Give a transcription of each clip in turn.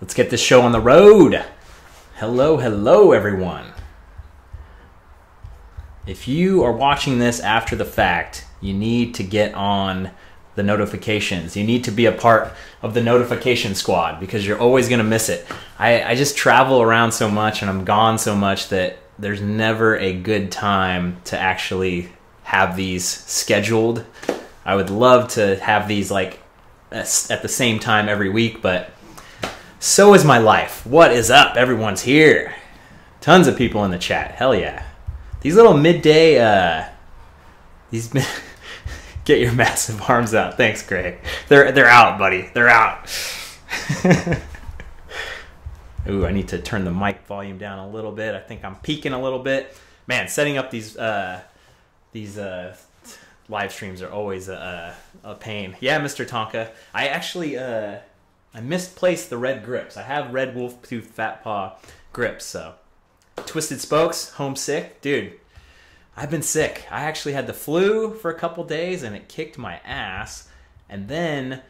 Let's get this show on the road. Hello, hello, everyone. If you are watching this after the fact, you need to get on the notifications. You need to be a part of the notification squad because you're always going to miss it. I just travel around so much and I'm gone so much that there's never a good time to actually have these scheduled. I would love to have these like at the same time every week, but so is my life. What is up? Everyone's here. Tons of people in the chat. Hell yeah. These little midday, get your massive arms out. Thanks, Greg. They're out, buddy. They're out. Ooh, I need to turn the mic volume down a little bit. I think I'm peaking a little bit. Man, setting up these live streams are always a pain. Yeah, Mr. Tonka. I actually I misplaced the red grips. I have red wolf tooth fat paw grips. So twisted spokes, homesick, dude. I've been sick. I actually had the flu for a couple days and it kicked my ass. And then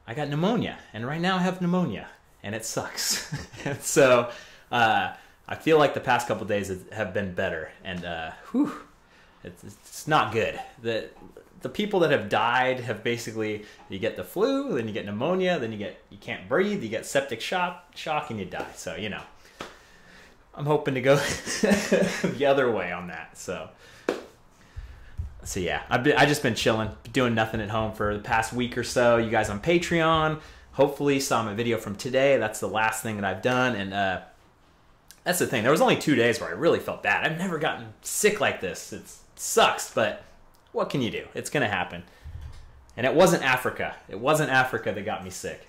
I got pneumonia. And right now I have pneumonia. And it sucks. And so I feel like the past couple days have been better. And it's not good. The people that have died have basically, you get the flu, then you get pneumonia, then you can't breathe, you get septic shock, and you die. So, you know, I'm hoping to go the other way on that. So yeah, I just been chilling, doing nothing at home for the past week or so. You guys on Patreon hopefully saw my video from today. That's the last thing that I've done, and that's the thing. There was only 2 days where I really felt bad. I've never gotten sick like this. It sucks, but what can you do? It's gonna happen. And it wasn't Africa. It wasn't Africa that got me sick.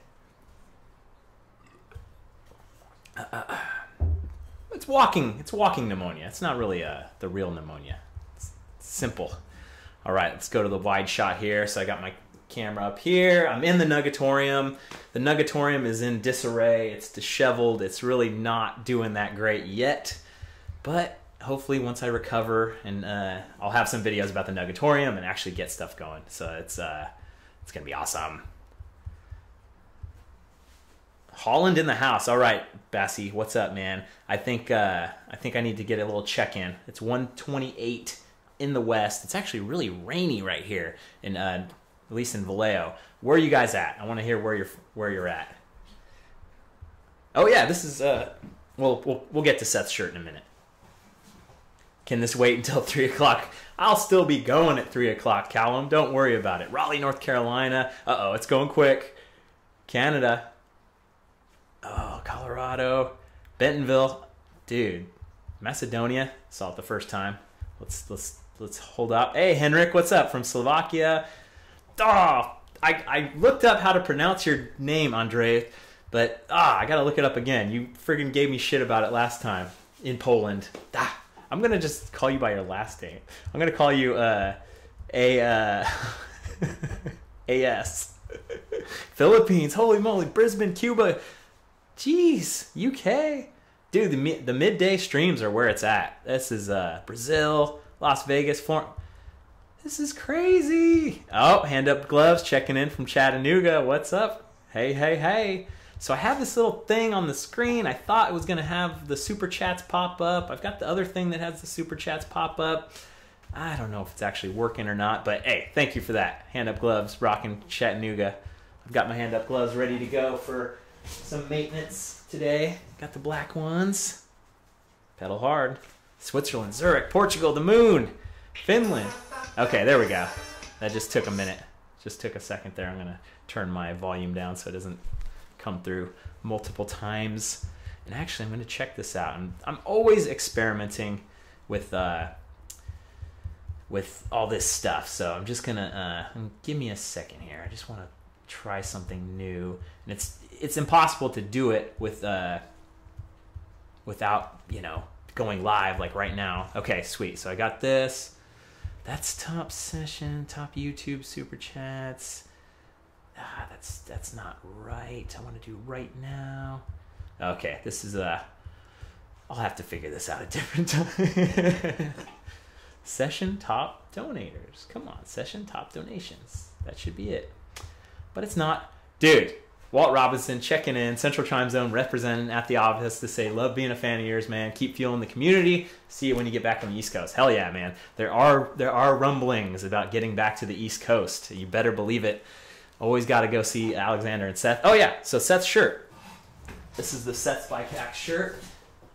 It's walking pneumonia. It's not really the real pneumonia. It's simple. All right, let's go to the wide shot here. So I got my camera up here. I'm in the Nugatorium. The Nugatorium is in disarray. It's disheveled. It's really not doing that great yet. But hopefully once I recover, and I'll have some videos about the Nugatorium and actually get stuff going. So it's gonna be awesome. Holland in the house. All right, Bassie, what's up, man? I think I need to get a little check-in. It's 128 in the west. It's actually really rainy right here in at least in Vallejo. Where are you guys at? I want to hear where you're at. Oh yeah, this is we'll get to Seth's shirt in a minute. Can this wait until 3 o'clock? I'll still be going at 3 o'clock, Callum. Don't worry about it. Raleigh, North Carolina. Uh-oh, it's going quick. Canada. Oh, Colorado. Bentonville. Dude. Macedonia. Saw it the first time. Let's hold up. Hey, Henrik, what's up? From Slovakia. Oh, I looked up how to pronounce your name, Andre, but I gotta look it up again. You friggin' gave me shit about it last time in Poland. I'm gonna just call you by your last name. I'm gonna call you AS. Philippines, holy moly, Brisbane, Cuba. Jeez, UK. Dude, the midday streams are where it's at. This is Brazil, Las Vegas, This is crazy. Oh, hand up gloves, checking in from Chattanooga. What's up? Hey, hey, hey. So I have this little thing on the screen. I thought it was going to have the super chats pop up. I've got the other thing that has the super chats pop up. I don't know if it's actually working or not, but hey, thank you for that. Hand up gloves, rocking Chattanooga. I've got my hand up gloves ready to go for some maintenance today. Got the black ones. Pedal hard. Switzerland, Zurich, Portugal, the moon, Finland. Okay, there we go. That just took a minute. Just took a second there. I'm going to turn my volume down so it doesn't come through multiple times. And actually, I'm going to check this out. I'm always experimenting with all this stuff. So I'm just going to give me a second here. I just want to try something new. And it's impossible to do it with without, going live like right now. Okay, sweet. So I got this. That's top session, top YouTube super chats. That's not right. I want to do right now. Okay, this is I'll have to figure this out a different time. Session top donators. Come on, session top donations. That should be it. But it's not. Dude, Walt Robinson checking in, Central Time Zone representing at the office to say, love being a fan of yours, man. Keep fueling the community. See you when you get back on the East Coast. Hell yeah, man. There are rumblings about getting back to the East Coast. You better believe it. Always got to go see Alexander and Seth. Oh yeah, so Seth's shirt. This is the Seth's BKXC shirt.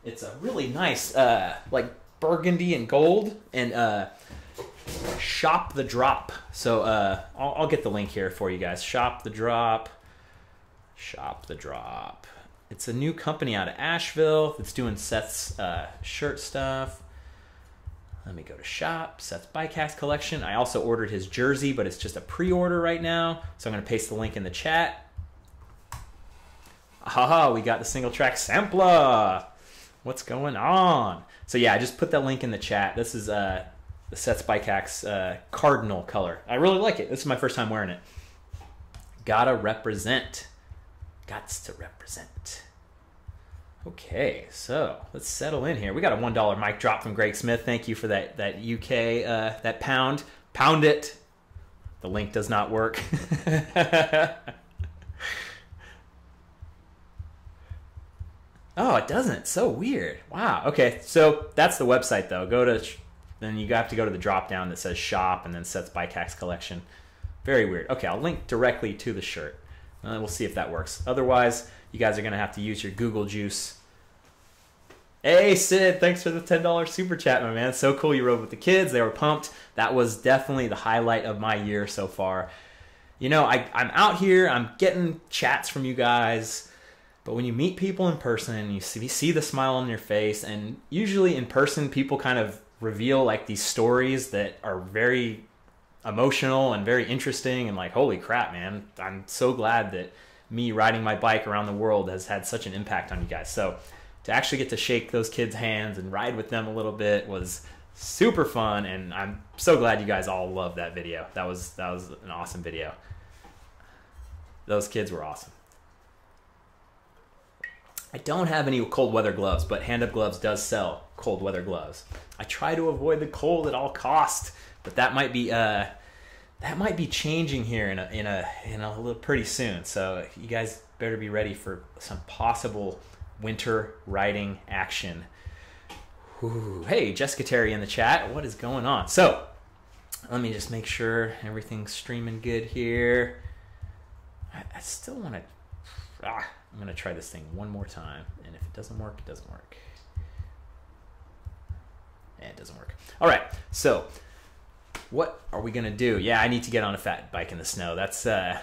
It's a really nice, like burgundy and gold, and Shop the Drop. So I'll get the link here for you guys. Shop the Drop. Shop the Drop. It's a new company out of Asheville that's doing Seth's shirt stuff. Let me go to shop, Seth's BKXC collection. I also ordered his jersey, but it's just a pre-order right now. So I'm going to paste the link in the chat. Haha, we got the single track sampler. What's going on? So yeah, I just put that link in the chat. This is the Seth's BKXC cardinal color. I really like it. This is my first time wearing it. Gotta represent. Gots to represent. Okay, so let's settle in here. We got a $1 mic drop from Greg Smith. Thank you for that UK, that pound. Pound it. The link does not work. Oh, it doesn't. So weird. Wow. Okay, so that's the website though. Then you have to go to the drop down that says shop and then Seth's BKXC collection. Very weird. Okay, I'll link directly to the shirt. We'll see if that works. Otherwise, you guys are going to have to use your Google Juice. Hey, Sid, thanks for the $10 super chat, my man. So cool you rode with the kids. They were pumped. That was definitely the highlight of my year so far. You know, I'm out here. I'm getting chats from you guys. But when you meet people in person, you see the smile on their face. And usually in person, people kind of reveal like these stories that are very emotional and very interesting. And like, holy crap, man. I'm so glad that me riding my bike around the world has had such an impact on you guys. So to actually get to shake those kids' hands and ride with them a little bit was super fun, and I'm so glad you guys all loved that video. That was an awesome video. Those kids were awesome. I don't have any cold weather gloves, but Hand Up Gloves does sell cold weather gloves. I try to avoid the cold at all costs, but that might be changing here in a little pretty soon. So you guys better be ready for some possible winter riding action. Ooh, hey, Jessica Terry in the chat. What is going on? So let me just make sure everything's streaming good here. I still want to... I'm going to try this thing one more time. And if it doesn't work, it doesn't work. It doesn't work. All right. So what are we going to do? Yeah, I need to get on a fat bike in the snow. That's a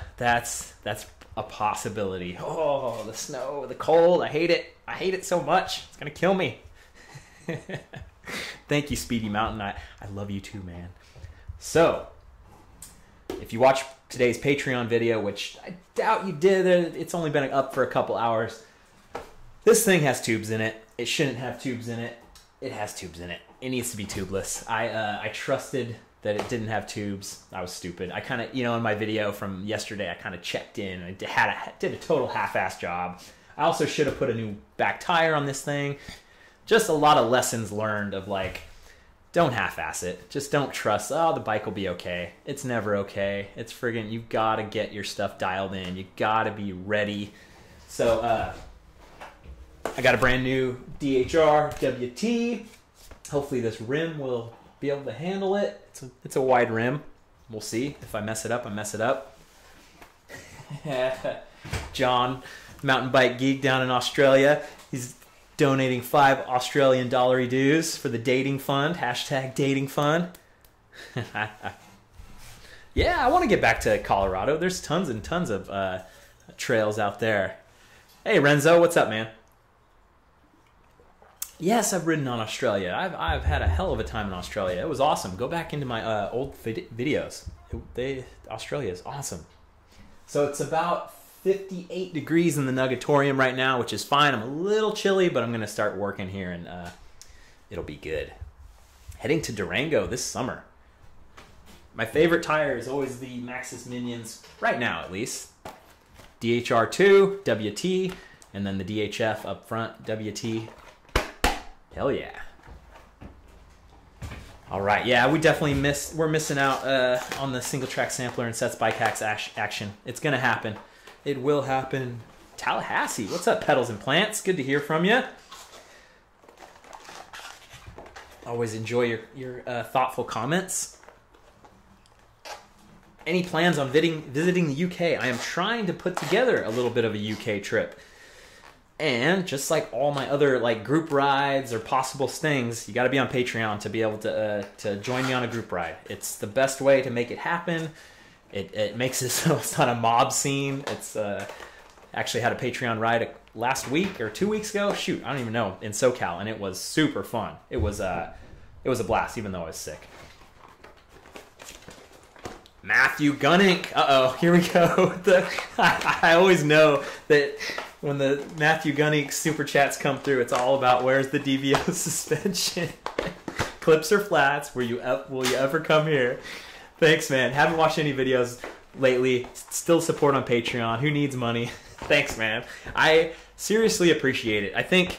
possibility. Oh, the snow, the cold. I hate it. I hate it so much. It's going to kill me. Thank you, Speedy Mountain. I love you too, man. So, if you watch today's Patreon video, which I doubt you did, it's only been up for a couple hours. This thing has tubes in it. It shouldn't have tubes in it. It has tubes in it. It needs to be tubeless. I trusted that it didn't have tubes. I was stupid. I kind of, in my video from yesterday, I kind of checked in. I did a total half-ass job. I also should have put a new back tire on this thing. Just a lot of lessons learned of like, don't half-ass it. Just don't trust, the bike will be okay. It's never okay. It's friggin', you gotta get your stuff dialed in. You gotta be ready. So, I got a brand new DHR WT. Hopefully this rim will be able to handle it. It's a wide rim. We'll see. If I mess it up, I mess it up. John, mountain bike geek down in Australia. He's donating 5 Australian dollary dues for the dating fund. # dating fund. Yeah, I want to get back to Colorado. There's tons and tons of trails out there. Hey, Renzo, what's up, man? Yes, I've ridden on Australia. I've had a hell of a time in Australia. It was awesome. Go back into my old videos. Australia is awesome. So it's about 58 degrees in the Nugatorium right now, which is fine. I'm a little chilly, but I'm going to start working here, and it'll be good. Heading to Durango this summer. My favorite tire is always the Maxxis Minions, right now at least. DHR2, WT, and then the DHF up front, WT. Hell yeah. All right, yeah, we're missing out on the single track sampler and Seth's BKXC action. It's going to happen. It will happen. Tallahassee, what's up, Petals and Plants? Good to hear from you. Always enjoy your thoughtful comments. Any plans on visiting the UK? I am trying to put together a little bit of a UK trip. And just like all my other like group rides or possible things, you got to be on Patreon to be able to join me on a group ride. It's the best way to make it happen. It makes it so it's not a mob scene. It's actually had a Patreon ride last week or 2 weeks ago. Shoot, I don't even know, in SoCal, and it was super fun. It was a blast, even though I was sick. Matthew Gunning. Uh-oh, here we go. I always know that when the Matthew Gunning super chats come through, it's all about where's the DVO suspension. Clips or flats, will you ever come here? Thanks, man. Haven't watched any videos lately. Still support on Patreon. Who needs money? Thanks, man. I seriously appreciate it. I think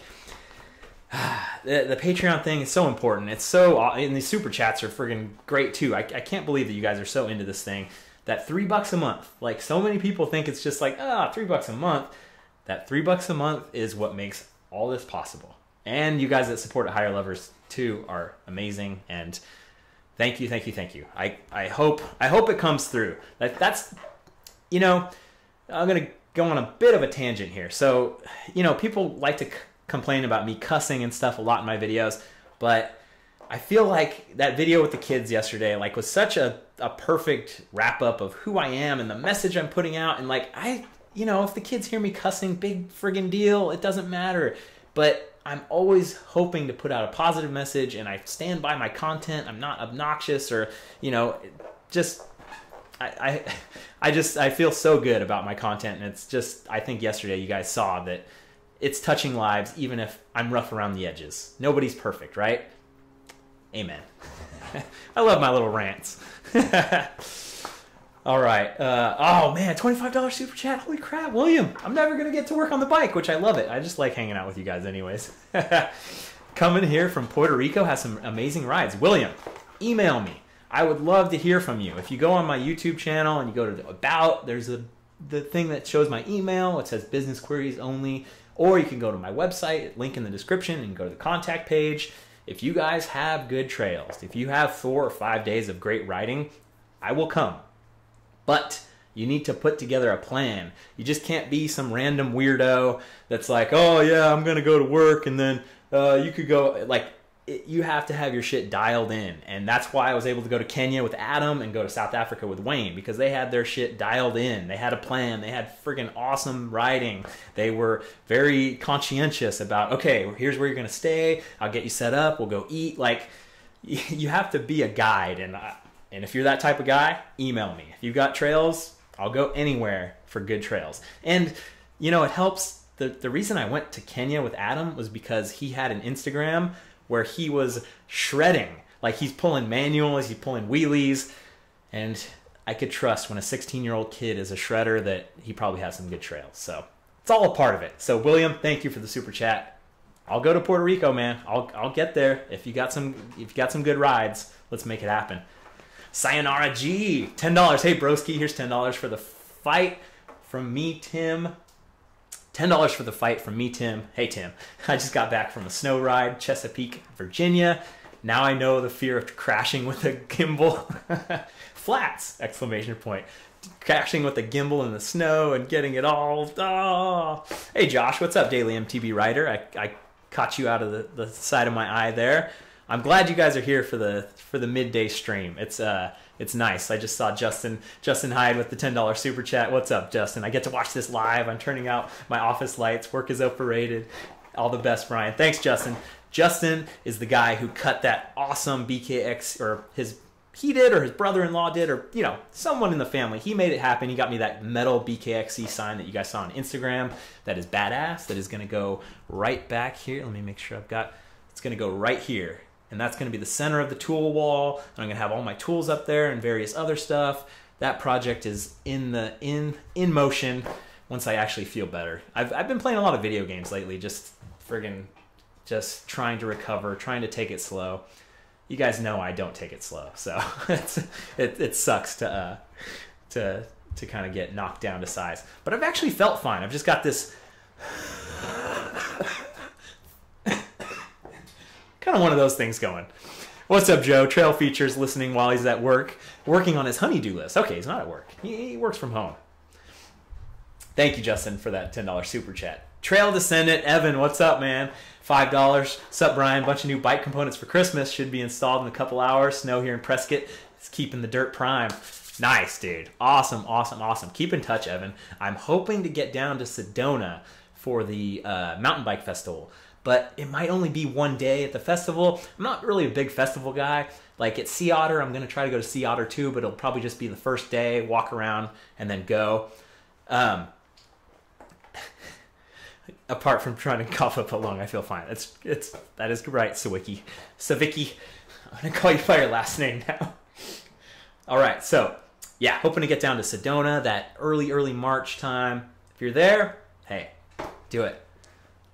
the Patreon thing is so important. It's so, and the super chats are friggin' great too. I can't believe that you guys are so into this thing. That $3 a month, like so many people think it's just like, $3 a month. That $3 a month is what makes all this possible. And you guys that support at higher levels too are amazing. And thank you, thank you, thank you. I hope it comes through. That's, you know, I'm gonna go on a bit of a tangent here. So, you know, people like to complain about me cussing and stuff a lot in my videos, but I feel like that video with the kids yesterday like was such a perfect wrap up of who I am and the message I'm putting out. And like, you know, if the kids hear me cussing, big friggin' deal, it doesn't matter. But I'm always hoping to put out a positive message, and I stand by my content. I'm not obnoxious or, you know, just I feel so good about my content. And it's just, I think yesterday you guys saw that it's touching lives, even if I'm rough around the edges. Nobody's perfect, right? Amen. I love my little rants. All right. Oh, man, $25 super chat. Holy crap, William. I'm never going to get to work on the bike, which I love it. I just like hanging out with you guys anyways. Coming here from Puerto Rico, has some amazing rides. William, email me. I would love to hear from you. If you go on my YouTube channel and you go to the About, there's the thing that shows my email. It says business queries only. Or you can go to my website, link in the description, and go to the contact page. If you guys have good trails, if you have 4 or 5 days of great riding, I will come. But you need to put together a plan. You just can't be some random weirdo that's like, oh yeah, I'm going to go to work, and then you could go, like, you have to have your shit dialed in. And that's why I was able to go to Kenya with Adam and go to South Africa with Wayne, because they had their shit dialed in. They had a plan. They had friggin' awesome riding. They were very conscientious about, okay, here's where you're going to stay. I'll get you set up. We'll go eat. Like, you have to be a guide. And if you're that type of guy, email me. If you've got trails, I'll go anywhere for good trails. And, you know, it helps. The reason I went to Kenya with Adam was because he had an Instagram where he was shredding. Like, he's pulling manuals, he's pulling wheelies, and I could trust when a 16-year-old kid is a shredder that he probably has some good trails. So it's all a part of it. So William, thank you for the super chat. I'll go to Puerto Rico, man. I'll get there. If you got some good rides, let's make it happen. Sayonara G, $10. Hey broski, here's $10 for the fight from me, Tim. $10 for the fight from me, Tim. Hey, Tim. I just got back from a snow ride, Chesapeake, Virginia. Now I know the fear of crashing with a gimbal. Flats! Exclamation point. Crashing with a gimbal in the snow and getting it all. Oh. Hey, Josh. What's up, Daily MTB Rider? I caught you out of the side of my eye there. I'm glad you guys are here for the midday stream. It's nice. I just saw Justin Hyde with the $10 super chat. What's up, Justin? I get to watch this live. I'm turning out my office lights. Work is overrated. All the best, Brian. Thanks, Justin. Justin is the guy who cut that awesome BKX, or his brother-in-law did, or, you know, someone in the family. He made it happen. He got me that metal BKXC sign that you guys saw on Instagram. That is badass. That is going to go right back here. Let me make sure it's going to go right here. And that's going to be the center of the tool wall. And I'm going to have all my tools up there and various other stuff. That project is in motion once I actually feel better. I've been playing a lot of video games lately, just trying to recover, trying to take it slow. You guys know I don't take it slow, so it sucks to to kind of get knocked down to size. But I've actually felt fine. I've just got this kind of one of those things going. What's up, Joe? Trail features listening while he's at work, working on his honey-do list. Okay, he's not at work. He works from home. Thank you, Justin, for that $10 super chat. Trail Descendant, Evan, what's up, man? $5. What's up, Brian? Bunch of new bike components for Christmas. Should be installed in a couple hours. Snow here in Prescott is keeping the dirt prime. Nice, dude. Awesome, awesome, awesome. Keep in touch, Evan. I'm hoping to get down to Sedona for the mountain bike festival, but it might only be one day at the festival. I'm not really a big festival guy. Like at Sea Otter, I'm going to try to go to Sea Otter too, but it'll probably just be the first day, walk around, and then go. Apart from trying to cough up a lung, I feel fine. That is right, Sawicki. Savicki. I'm going to call you by your last name now. All right, so yeah, hoping to get down to Sedona that early March time. If you're there, hey, do it.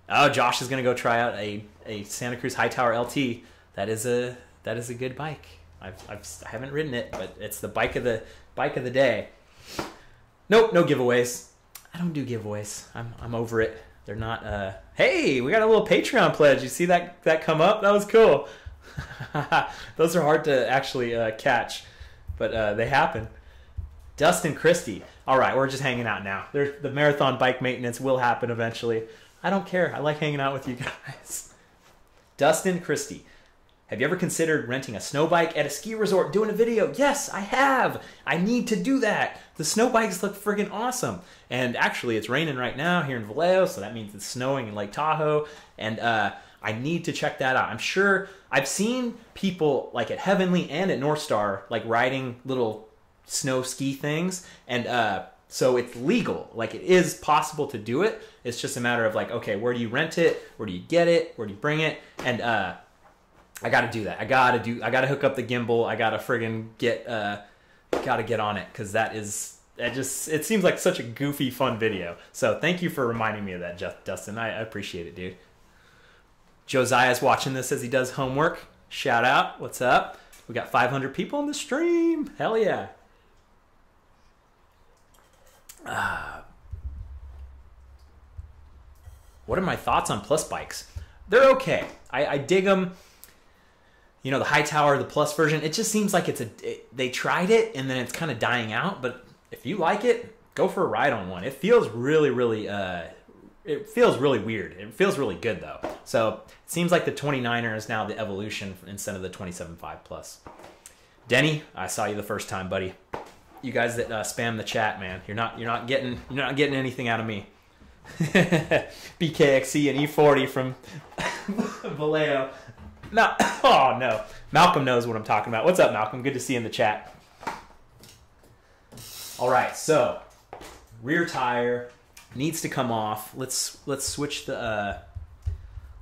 Oh, Josh is going to go try out a Santa Cruz Hightower LT. That is a good bike. I haven't ridden it, but it's the bike of the day. Nope, no giveaways. I don't do giveaways. I'm over it. They're not. Hey, we got a little Patreon pledge. You see that come up? That was cool. Those are hard to actually catch, but they happen. Dustin Christie. All right, we're just hanging out now. The marathon bike maintenance will happen eventually. I don't care. I like hanging out with you guys. Dustin Christie. Have you ever considered renting a snow bike at a ski resort, doing a video? Yes, I have. I need to do that. The snow bikes look friggin' awesome. And actually, it's raining right now here in Vallejo, so that means it's snowing in Lake Tahoe. And I need to check that out. I'm sure I've seen people like at Heavenly and at North Star like riding little snow ski things. And so it's legal. Like it is possible to do it. It's just a matter of like, okay, where do you rent it? Where do you get it? Where do you bring it? And I got to do that. I got to hook up the gimbal. I got to friggin' get on it because it seems like such a goofy, fun video. So thank you for reminding me of that, Dustin. I appreciate it, dude. Josiah's watching this as he does homework. Shout out. What's up? We got 500 people on the stream. Hell yeah. What are my thoughts on Plus bikes? They're okay. I dig them. You know, the Hightower, the Plus version, it just seems like they tried it and then it's kind of dying out. But if you like it, go for a ride on one. It feels really, really, it feels really weird. It feels really good though. So it seems like the 29er is now the Evolution instead of the 27.5 Plus. Denny, I saw you the first time, buddy. You guys that spam the chat, man, you're not getting anything out of me. BKXC and E40 from Vallejo. No, oh no. Malcolm knows what I'm talking about. What's up, Malcolm? Good to see you in the chat. All right, so rear tire needs to come off. Let's switch the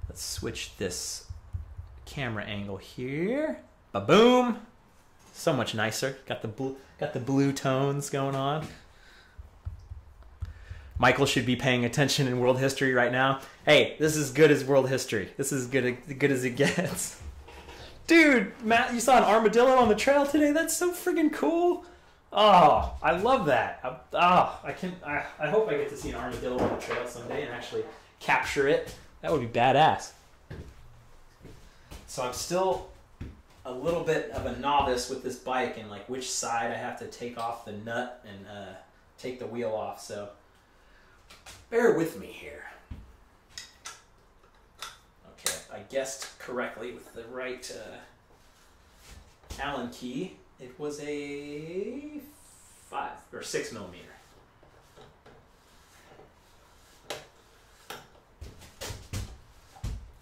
let's switch this camera angle here. Ba-boom. So much nicer. Got the blue tones going on. Michael should be paying attention in world history right now. Hey, this is good as world history. This is good as it gets. Dude, Matt, you saw an armadillo on the trail today? That's so friggin' cool. Oh, I love that. I hope I get to see an armadillo on the trail someday and actually capture it. That would be badass. So I'm still a little bit of a novice with this bike and like which side I have to take off the nut and take the wheel off. So bear with me here. Okay, I guessed correctly with the right Allen key. It was a 5 or 6 millimeter.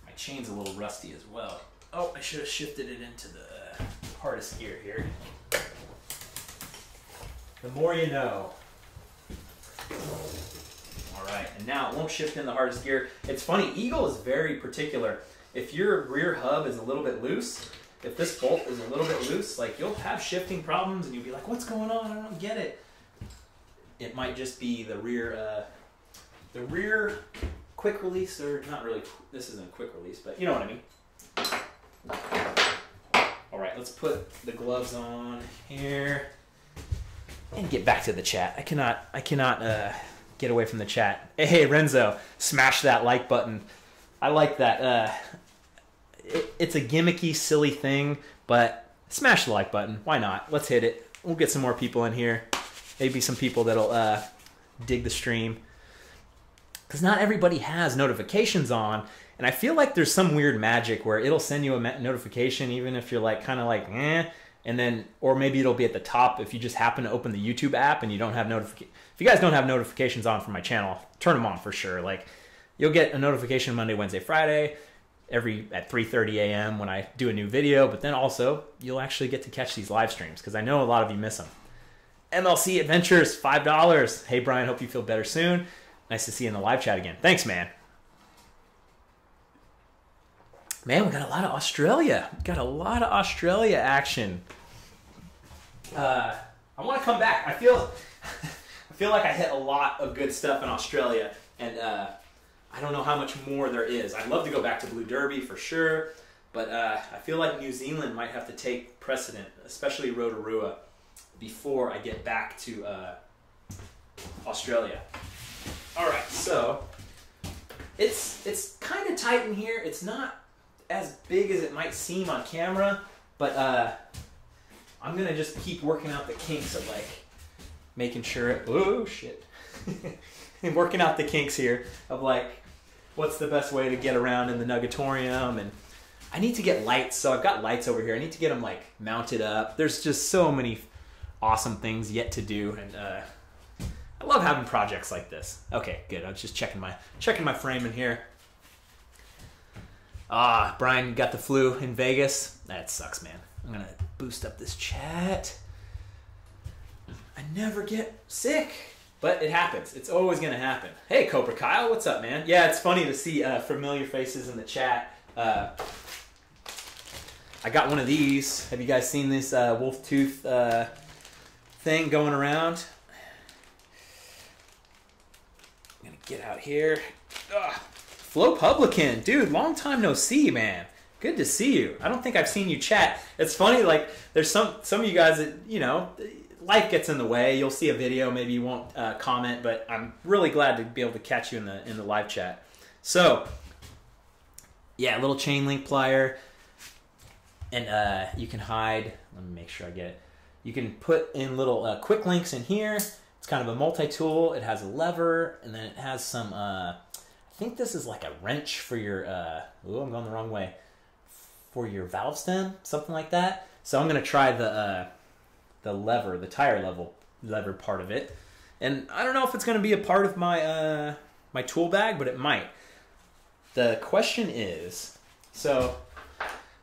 My chain's a little rusty as well. Oh, I should have shifted it into the hardest gear here. The more you know. Alright, and now it won't shift in the hardest gear. It's funny, Eagle is very particular. If your rear hub is a little bit loose, if this bolt is a little bit loose, like you'll have shifting problems and you'll be like, what's going on? I don't get it. It might just be the rear quick release, or not really, this isn't a quick release, but you know what I mean. Alright, let's put the gloves on here. And get back to the chat. I cannot get away from the chat. Hey, Renzo, smash that like button. I like that. It's a gimmicky, silly thing, but smash the like button. Why not? Let's hit it. We'll get some more people in here. Maybe some people that'll dig the stream. Because not everybody has notifications on. And I feel like there's some weird magic where it'll send you a notification even if you're like kind of like, eh. And then, or maybe it'll be at the top if you just happen to open the YouTube app and you don't have notifications. If you guys don't have notifications on for my channel, turn them on for sure. Like, you'll get a notification Monday, Wednesday, Friday, at 3:30 a.m. when I do a new video. But then also, you'll actually get to catch these live streams because I know a lot of you miss them. MLC Adventures, $5. Hey, Brian, hope you feel better soon. Nice to see you in the live chat again. Thanks, man. Man, we got a lot of Australia. Got a lot of Australia action. I want to come back. I feel like I hit a lot of good stuff in Australia, and I don't know how much more there is. I'd love to go back to Blue Derby for sure, but I feel like New Zealand might have to take precedent, especially Rotorua, before I get back to Australia. All right, so it's kind of tight in here. It's not as big as it might seem on camera, but I'm gonna just keep working out the kinks of like making sure oh shit and working out the kinks here of like what's the best way to get around in the Nugatorium. And I need to get lights, so I've got lights over here. I need to get them like mounted up. There's just so many awesome things yet to do, and I love having projects like this. Okay, good. I was just checking my frame in here. Brian got the flu in Vegas. That sucks, man. I'm gonna boost up this chat. I never get sick, but it happens. It's always gonna happen. Hey, Cobra Kyle, what's up, man? Yeah, it's funny to see familiar faces in the chat. I got one of these. Have you guys seen this wolf tooth thing going around? I'm gonna get out here. Flo Publican, dude, long time no see, man. Good to see you. I don't think I've seen you chat. It's funny, like, there's some of you guys that, you know, life gets in the way. You'll see a video, maybe you won't comment, but I'm really glad to be able to catch you in the live chat. So, yeah, little chain link plier, and you can hide. Let me make sure I get it. You can put in little quick links in here. It's kind of a multi-tool. It has a lever, and then it has some, I think this is like a wrench for your, ooh, I'm going the wrong way, for your valve stem, something like that. So I'm going to try the lever, the tire lever part of it. And I don't know if it's going to be a part of my, my tool bag, but it might. The question is, so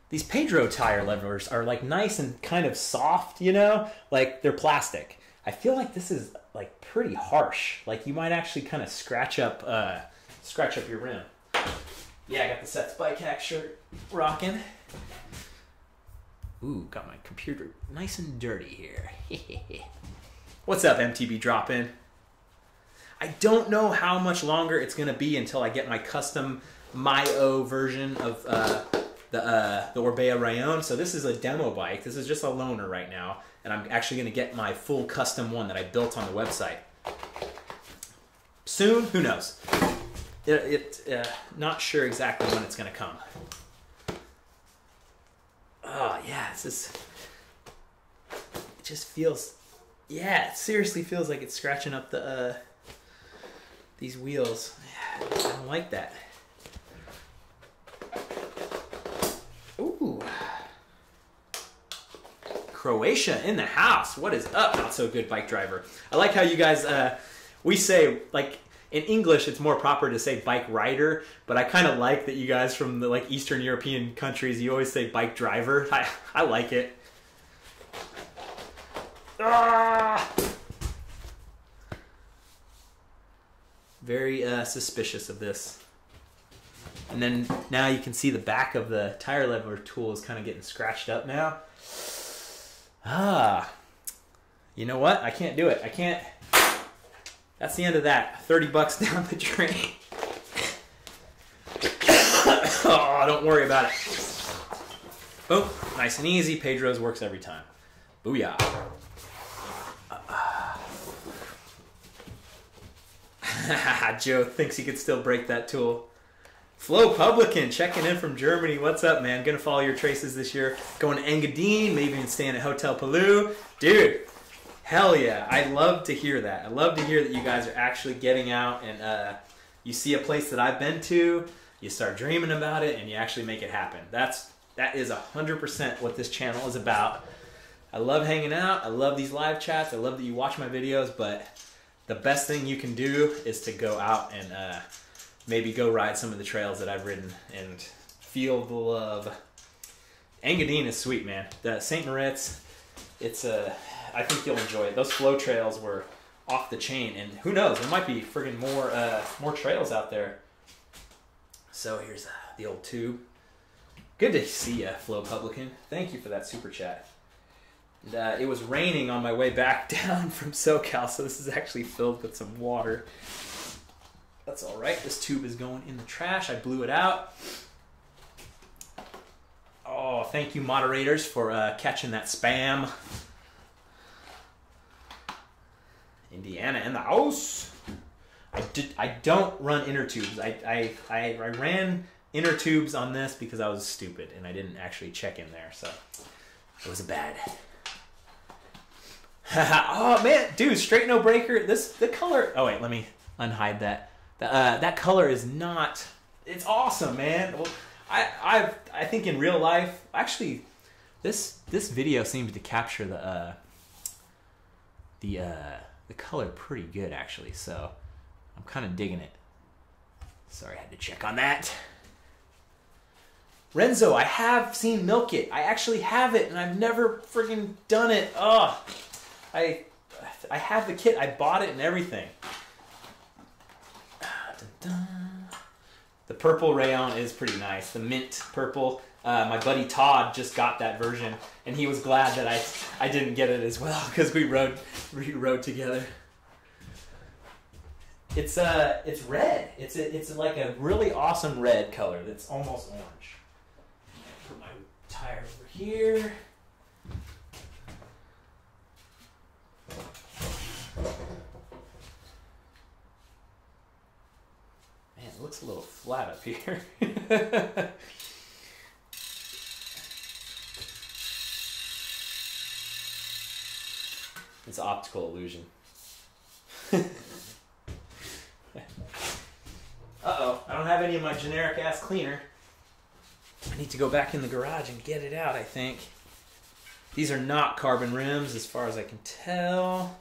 these Pedro tire levers are like nice and kind of soft, you know, like they're plastic. I feel like this is like pretty harsh. Like you might actually kind of scratch up your rim. Yeah, I got the Seth's Bike Hack shirt rocking. Ooh, got my computer nice and dirty here. What's up, MTB Drop-In? I don't know how much longer it's going to be until I get my custom Myo version of the Orbea Rallon. So this is a demo bike. This is just a loaner right now. And I'm actually going to get my full custom one that I built on the website. Soon? Who knows? Not sure exactly when it's going to come. Oh, yeah, this is... It just feels... Yeah, it seriously feels like it's scratching up the these wheels. Yeah, I don't like that. Ooh. Croatia in the house. What is up? Not so good, bike driver. I like how you guys... we say, like... In English, it's more proper to say bike rider, but I kind of like that you guys from the like Eastern European countries, you always say bike driver. I like it. Ah! Very suspicious of this. And then now you can see the back of the tire lever tool is kind of getting scratched up now. You know what? I can't do it. I can't. That's the end of that. $30 down the drain. Oh, don't worry about it. Boom. Nice and easy. Pedro's works every time. Booyah. Joe thinks he could still break that tool. Flo Publican checking in from Germany. What's up, man? Gonna follow your traces this year. Going to Engadine, maybe even staying at Hotel Palou. Dude, hell yeah. I love to hear that. I love to hear that you guys are actually getting out and you see a place that I've been to, you start dreaming about it, and you actually make it happen. That is 100% what this channel is about. I love hanging out. I love these live chats. I love that you watch my videos, but the best thing you can do is to go out and maybe go ride some of the trails that I've ridden and feel the love. Engadine is sweet, man. The St. Moritz, I think you'll enjoy it. Those flow trails were off the chain, and who knows, there might be friggin' more trails out there. So here's the old tube. Good to see ya, Flo Publican. Thank you for that super chat. And, it was raining on my way back down from SoCal, so this is actually filled with some water. That's all right. This tube is going in the trash. I blew it out. Oh, thank you, moderators, for catching that spam. Indiana in the house. I don't run inner tubes. I ran inner tubes on this because I was stupid and I didn't actually check in there, so it was bad. Oh man, dude, straight no breaker. The color. Oh wait, let me unhide that. That color is not. It's awesome, man. Well, I think in real life, actually, this video seems to capture the color pretty good, actually. So I'm kind of digging it. Sorry, I had to check on that. Renzo, I have seen Milk It. I actually have it, and I've never friggin' done it. Oh, I have the kit. I bought it and everything. The purple rayon is pretty nice. The mint purple. My buddy Todd just got that version, and he was glad that I didn't get it as well because we rode together. It's red. It's like a really awesome red color that's almost orange. Put my tire over here. Man, it looks a little flat up here. It's optical illusion. Uh-oh, I don't have any of my generic ass cleaner. I need to go back in the garage and get it out, I think. These are not carbon rims as far as I can tell.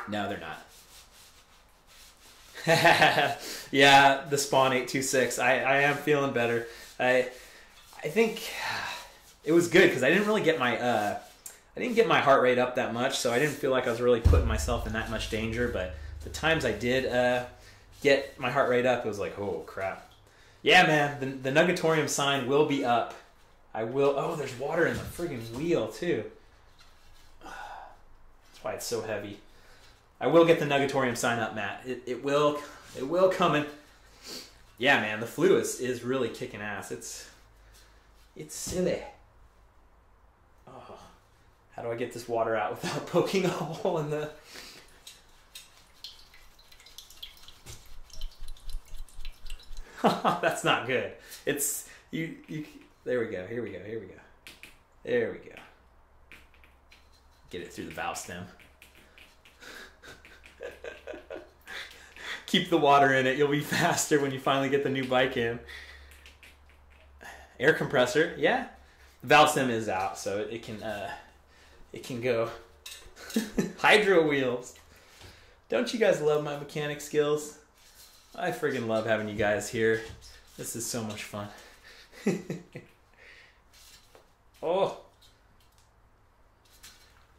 No, they're not. Yeah, the Spawn 826. I am feeling better. I think it was good because I didn't really get my heart rate up that much, so I didn't feel like I was really putting myself in that much danger. But the times I did get my heart rate up, it was like, oh crap. Yeah, man, the Nugatorium sign will be up. I will. Oh, there's water in the friggin' wheel too. That's why it's so heavy. I will get the Nugatorium sign up, Matt. It will coming. Yeah, man, the flu is really kicking ass. It's silly. Oh, how do I get this water out without poking a hole in the? That's not good. It's you. There we go. Here we go. There we go. Get it through the valve stem. Keep the water in it. You'll be faster when you finally get the new bike in. Air compressor, yeah. The valve stem is out, so it can go. Hydro wheels. Don't you guys love my mechanic skills? I friggin' love having you guys here. This is so much fun. Oh.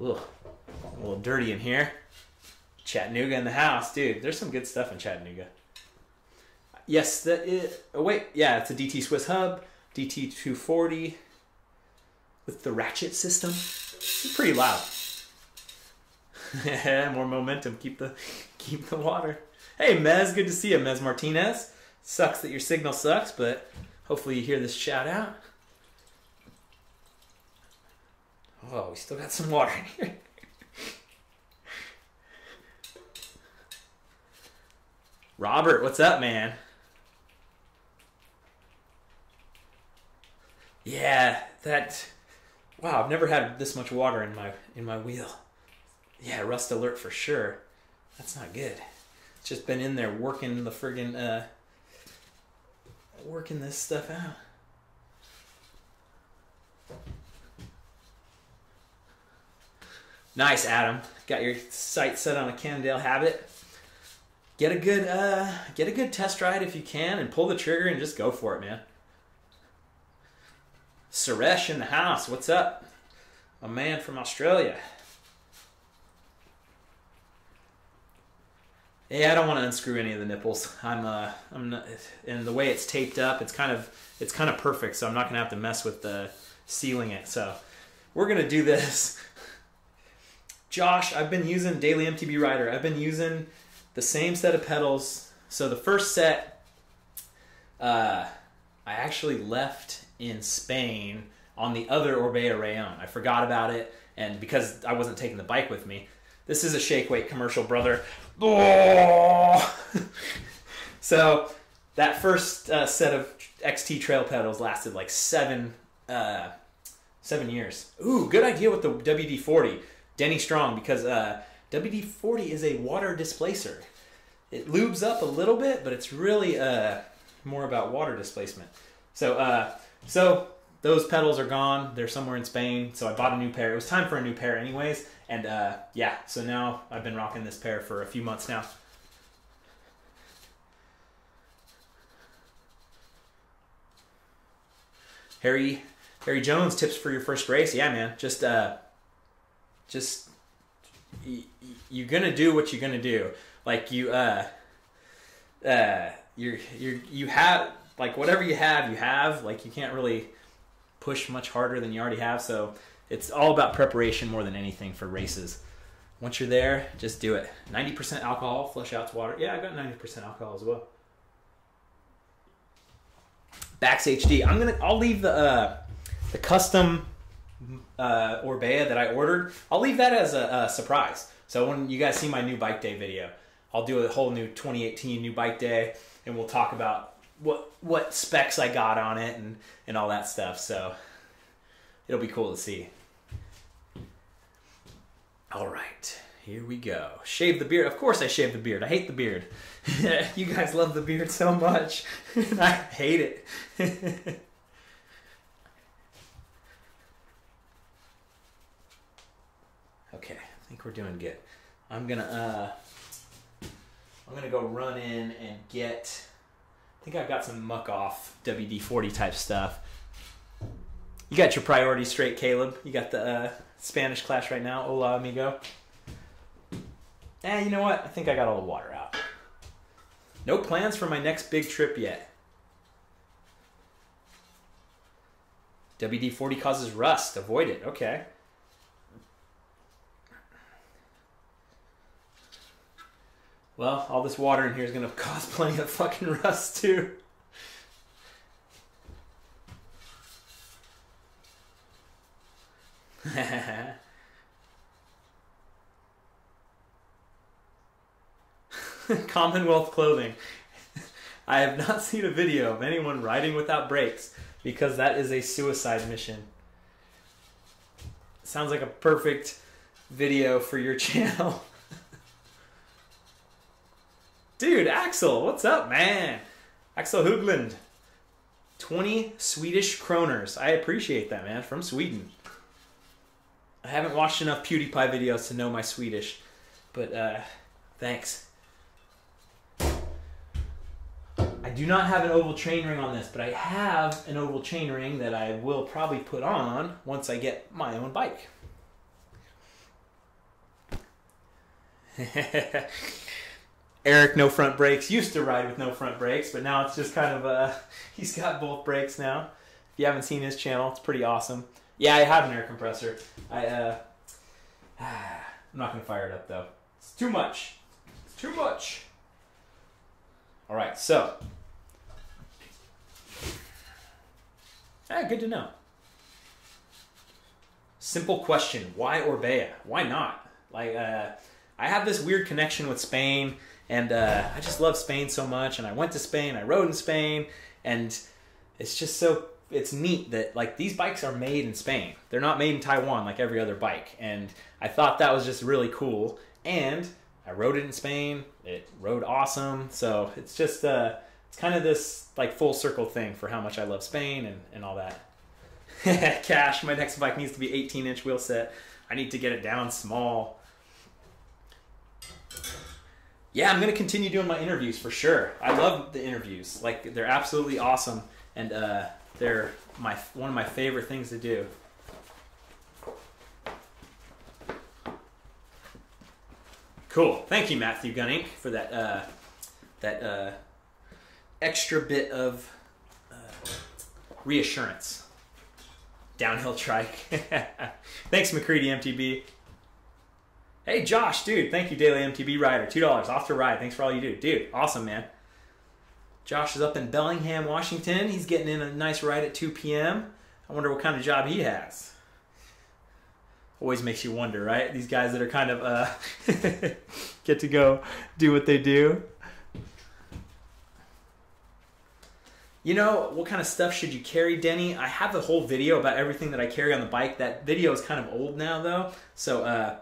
Ugh. A little dirty in here. Chattanooga in the house. Dude, there's some good stuff in Chattanooga. Yes, that is... Oh, wait. Yeah, it's a DT Swiss hub. DT 240 with the ratchet system. It's pretty loud. More momentum. Keep the water. Hey, Mez. Good to see you, Mez Martinez. Sucks that your signal sucks, but hopefully you hear this shout out. Oh, we still got some water in here. Robert, what's up, man? Yeah, wow, I've never had this much water in my wheel. Yeah, rust alert for sure. That's not good. It's just been in there working the friggin' working this stuff out. Nice, Adam. Got your sight set on a Cannondale Habit. Get a good test ride if you can, and pull the trigger and just go for it, man. Suresh in the house. What's up? A man from Australia. Yeah, I don't want to unscrew any of the nipples. I'm not, and the way it's taped up, it's kind of perfect. So I'm not gonna have to mess with the sealing it. So we're gonna do this. Josh, I've been using Daily MTB Rider. I've been using the same set of pedals. So the first set, I actually left in Spain on the other Orbea Rallon. I forgot about it, and because I wasn't taking the bike with me. This is a shake weight commercial, brother. Oh! So that first set of XT trail pedals lasted like seven years. Ooh, good idea with the WD-40. Denny Strong, because WD-40 is a water displacer. It lubes up a little bit, but it's really more about water displacement. So those pedals are gone. They're somewhere in Spain, so I bought a new pair. It was time for a new pair anyways, and yeah, so now I've been rocking this pair for a few months now. Harry Jones, tips for your first race. Yeah, man, just you're gonna do what you're gonna do. Like you have, like, whatever you have. Like, you can't really push much harder than you already have. So it's all about preparation more than anything for races. Once you're there, just do it. 90% alcohol, flush out to water. Yeah, I got 90% alcohol as well. Bax HD. I'll leave the custom Orbea that I ordered. I'll leave that as a surprise. So when you guys see my new bike day video, I'll do a whole new 2018 new bike day, and we'll talk about what specs I got on it and all that stuff. So it'll be cool to see. All right, here we go. Shave the beard. Of course I shave the beard. I hate the beard. You guys love the beard so much, and I hate it. Okay, I think we're doing good. I'm gonna go run in and get, I think I've got some muck off WD-40 type stuff. You got your priorities straight, Caleb. You got the Spanish class right now. Hola, amigo. You know what? I think I got all the water out. No plans for my next big trip yet. WD-40 causes rust. Avoid it. Okay. Well, all this water in here is going to cause plenty of fucking rust, too. Commonwealth clothing. I have not seen a video of anyone riding without brakes, because that is a suicide mission. Sounds like a perfect video for your channel. Dude, Axel, what's up, man? Axel Hugland. 20 Swedish kroners. I appreciate that, man. From Sweden. I haven't watched enough PewDiePie videos to know my Swedish, but thanks. I do not have an oval chainring on this, but I have an oval chainring that I will probably put on once I get my own bike. Eric, no front brakes, used to ride with no front brakes, but now it's just kind of, he's got both brakes now. If you haven't seen his channel, it's pretty awesome. Yeah, I have an air compressor. I'm not going to fire it up, though. It's too much. It's too much. All right, so. Good to know. Simple question. Why Orbea? Why not? Like, I have this weird connection with Spain, And I just love Spain so much. And I went to Spain, I rode in Spain, and it's just it's neat that like these bikes are made in Spain. They're not made in Taiwan like every other bike. And I thought that was just really cool. And I rode it in Spain. It rode awesome. So it's just it's kind of this like full circle thing for how much I love Spain and all that. Cash, my next bike needs to be 18-inch wheel set. I need to get it down small. Yeah, I'm going to continue doing my interviews for sure. I love the interviews. Like, they're absolutely awesome. And they're one of my favorite things to do. Cool. Thank you, Matthew Gunning, for that extra bit of reassurance. Downhill trike. Thanks, McCready MTB. Hey, Josh, dude. Thank you, Daily MTB Rider. $2 off to ride. Thanks for all you do. Dude, awesome, man. Josh is up in Bellingham, Washington. He's getting in a nice ride at 2 p.m. I wonder what kind of job he has. Always makes you wonder, right? These guys that are kind of get to go do what they do. You know, what kind of stuff should you carry, Denny? I have a whole video about everything that I carry on the bike. That video is kind of old now, though, so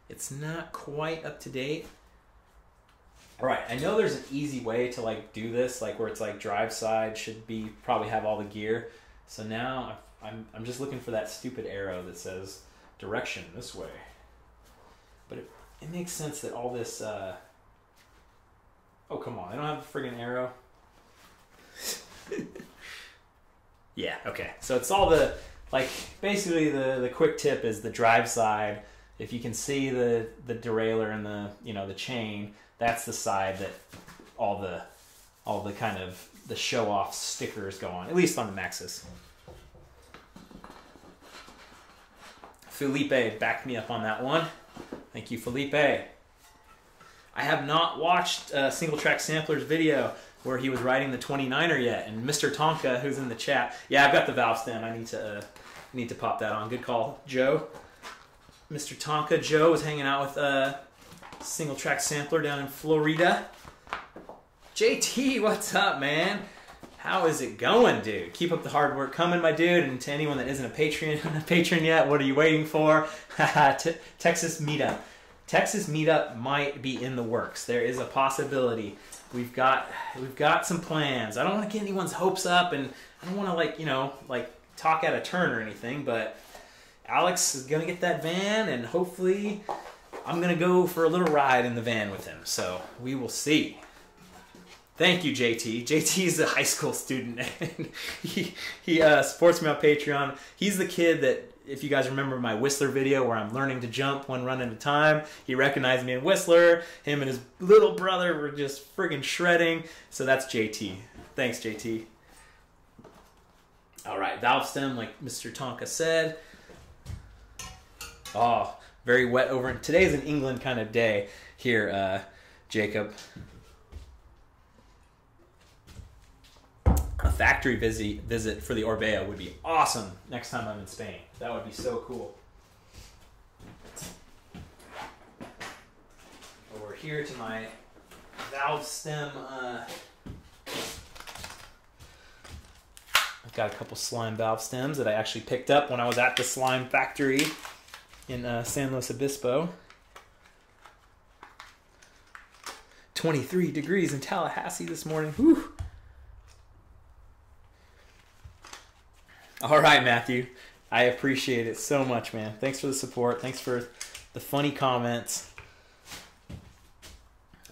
it's not quite up to date. All right, I know there's an easy way to like do this, like where it's like drive side should be probably have all the gear. So now I'm just looking for that stupid arrow that says direction this way. But it makes sense that all this. Oh come on, I don't have a friggin' arrow. Yeah, okay. So it's all the, like, basically the quick tip is the drive side. If you can see the derailleur and the, you know, the chain, that's the side that all the kind of the show off stickers go on, at least on the Maxxis. Felipe backed me up on that one. Thank you, Felipe. I have not watched Single Track Sampler's video where he was riding the 29er yet, and Mr. Tonka, who's in the chat, yeah, I've got the valve stem. I need to pop that on. Good call, Joe. Mr. Tonka, Joe was hanging out with Single Track Sampler down in Florida. JT, what's up, man? How is it going, dude? Keep up the hard work coming, my dude. And to anyone that isn't a patron yet, what are you waiting for? Texas meetup. Texas meetup might be in the works. There is a possibility. We've got some plans. I don't want to get anyone's hopes up, and I don't want to talk out of turn or anything, but Alex is gonna get that van, and hopefully I'm gonna go for a little ride in the van with him. So we will see. Thank you, JT. JT is a high school student, and he supports me on Patreon. He's the kid that, if you guys remember my Whistler video where I'm learning to jump one run at a time, he recognized me in Whistler. Him and his little brother were just friggin' shredding. So that's JT. Thanks, JT. All right, valve stem, like Mr. Tonka said. Oh, very wet over. Today's an England kind of day here, Jacob. A factory visit for the Orbea would be awesome next time I'm in Spain. That would be so cool. Over here to my valve stem. I've got a couple slime valve stems that I actually picked up when I was at the slime factory in San Luis Obispo. 23 degrees in Tallahassee this morning. Whew. All right, Matthew. I appreciate it so much, man. Thanks for the support. Thanks for the funny comments.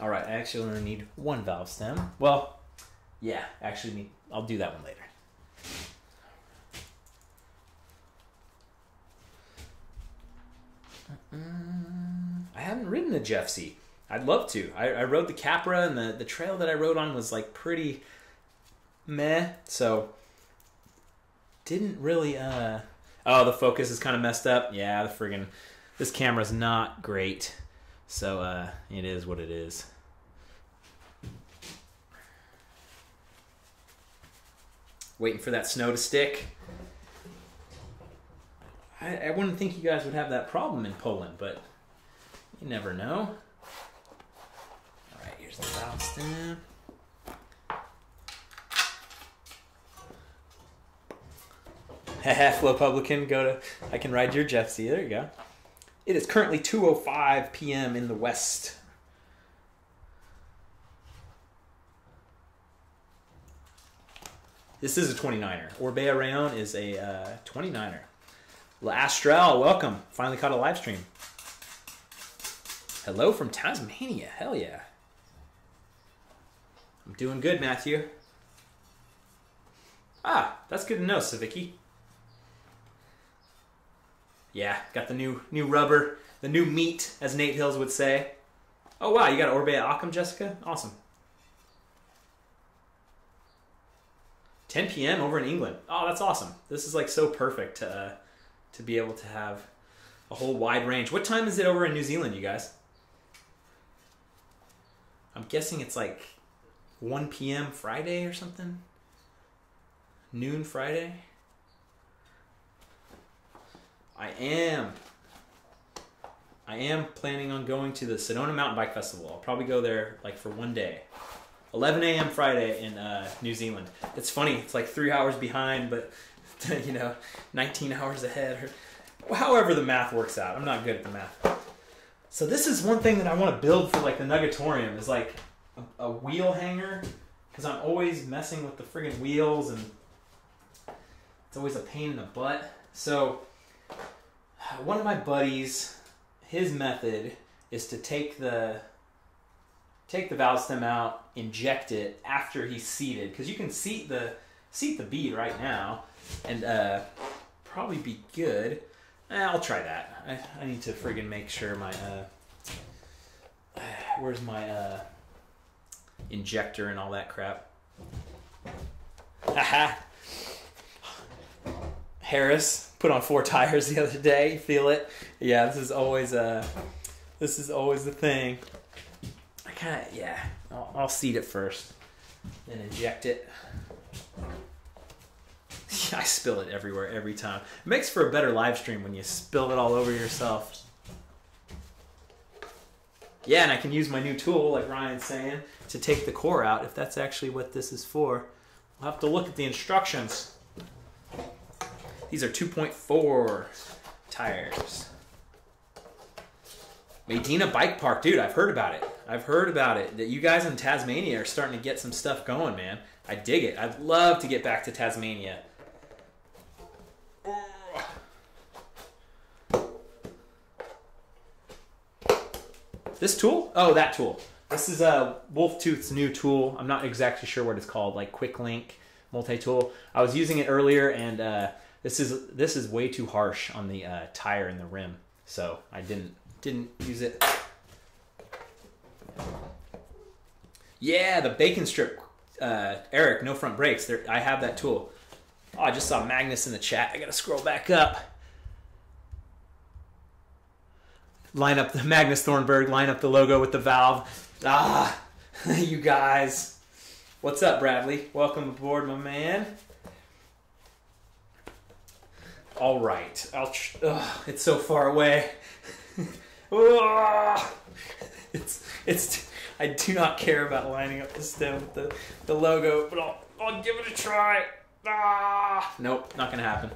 All right, I actually only need one valve stem. Well, yeah, actually, I'll do that one later. I haven't ridden a Jeff C. I'd love to. I rode the Capra, and the trail that I rode on was like pretty meh, so didn't really oh, the focus is kind of messed up. Yeah, the friggin' this camera's not great, so it is what it is. Waiting for that snow to stick. I wouldn't think you guys would have that problem in Poland, but you never know. All right, here's There's the valve stem. Haha, Flow Publican, I can ride your Jeffsy. There you go. It is currently 2:05 p.m. in the West. This is a 29er. Orbea Rallon is a 29er. La Astral, welcome. Finally caught a live stream. Hello from Tasmania. Hell yeah. I'm doing good, Matthew. Ah, that's good to know, Savicki. Yeah, got the new rubber, the new meat, as Nate Hills would say. Oh wow, you got an Orbea Occam, Jessica? Awesome. 10 p.m. over in England. Oh, that's awesome. This is like so perfect to be able to have a whole wide range. What time is it over in New Zealand, you guys? I'm guessing it's like 1 p.m. Friday or something. Noon Friday. I am planning on going to the Sedona Mountain Bike Festival. I'll probably go there like for one day. 11 a.m. Friday in New Zealand. It's funny, it's like 3 hours behind, but 19 hours ahead, or however the math works out. I'm not good at the math. So this is one thing that I want to build for like the Nugatorium, is like a wheel hanger, because I'm always messing with the friggin' wheels and it's always a pain in the butt. So one of my buddies, his method is to take the valve stem out, inject it after he's seated, because you can seat the bead right now and probably be good. I'll try that. I need to friggin' make sure my where's my injector and all that crap. Haha. Harris put on 4 tires the other day. Feel it? Yeah, this is always the thing. I kind of, yeah. I'll seat it first, then inject it. I spill it everywhere every time. It makes for a better live stream when you spill it all over yourself. Yeah, and I can use my new tool, like Ryan's saying, to take the core out, if that's actually what this is for. We'll have to look at the instructions. These are 2.4 tires. Medina Bike Park. Dude, I've heard about it. I've heard about it. That you guys in Tasmania are starting to get some stuff going, man. I dig it. I'd love to get back to Tasmania. This tool? Oh, that tool. This is Wolf Tooth's new tool. I'm not exactly sure what it's called, like Quick Link multi-tool. I was using it earlier, and this is way too harsh on the tire and the rim, so I didn't use it. Yeah, the bacon strip, Eric, no front brakes. I have that tool. Oh, I just saw Magnus in the chat. I gotta scroll back up. Line up the Magnus Thornburg, line up the logo with the valve. Ah, you guys. What's up, Bradley? Welcome aboard, my man. All right. It's so far away. I do not care about lining up the stem with the logo, but I'll give it a try. Ah, nope, not gonna happen.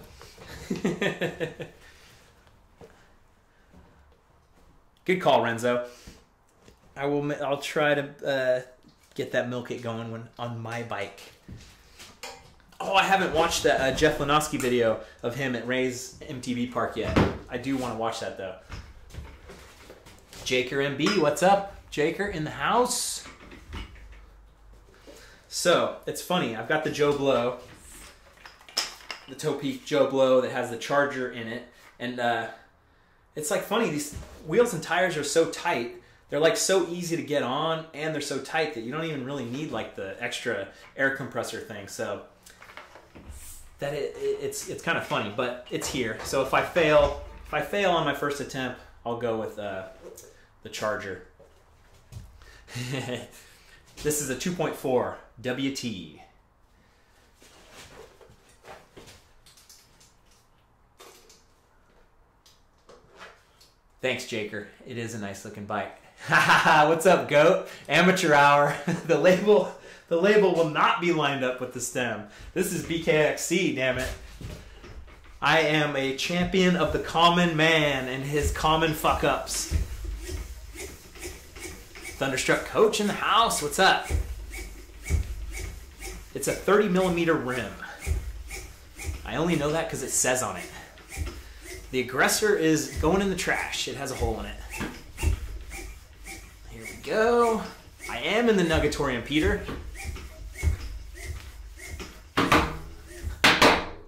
Good call, Renzo. I'll try to get that milk it going on my bike. Oh, I haven't watched that Jeff Lenoski video of him at Ray's MTB park yet. I do want to watch that though. Jaker MB, what's up? Jaker in the house. So it's funny. I've got the Joe Blow, the Toe Peak Joe Blow that has the charger in it, and it's like funny. These wheels and tires are so tight. They're like so easy to get on, and they're so tight that you don't even really need like the extra air compressor thing. So that it's kind of funny, but it's here. So if I fail on my first attempt, I'll go with the charger. This is a 2.4 WT. Thanks, Jaker. It is a nice looking bike. What's up, goat? Amateur hour. The label will not be lined up with the stem. This is BKXC, damn it. I am a champion of the common man and his common fuck-ups. Thunderstruck coach in the house. What's up? It's a 30mm rim. I only know that because it says on it. The aggressor is going in the trash. It has a hole in it. Here we go. I am in the Nugatorium, Peter.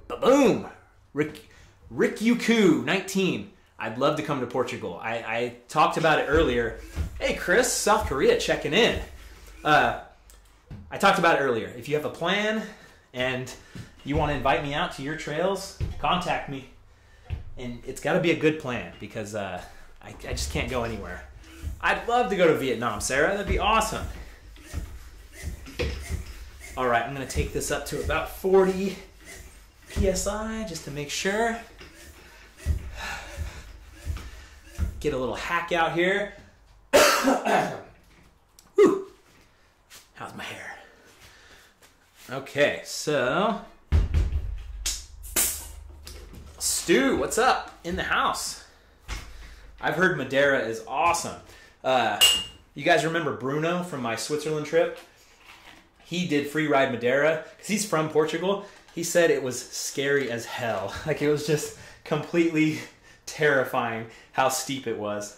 Ba-boom! Rick Yuku, 19. I'd love to come to Portugal. I talked about it earlier. Hey, Chris, South Korea checking in. I talked about it earlier. If you have a plan and you want to invite me out to your trails, contact me. And it's got to be a good plan because I just can't go anywhere. I'd love to go to Vietnam, Sarah. That'd be awesome. All right, I'm going to take this up to about 40 PSI just to make sure. Get a little hack out here. Whew. How's my hair? Okay, so Stu, what's up? In the house. I've heard Madeira is awesome. You guys remember Bruno from my Switzerland trip? He did free ride Madeira because he's from Portugal. He said it was scary as hell. Like it was just completely terrifying how steep it was.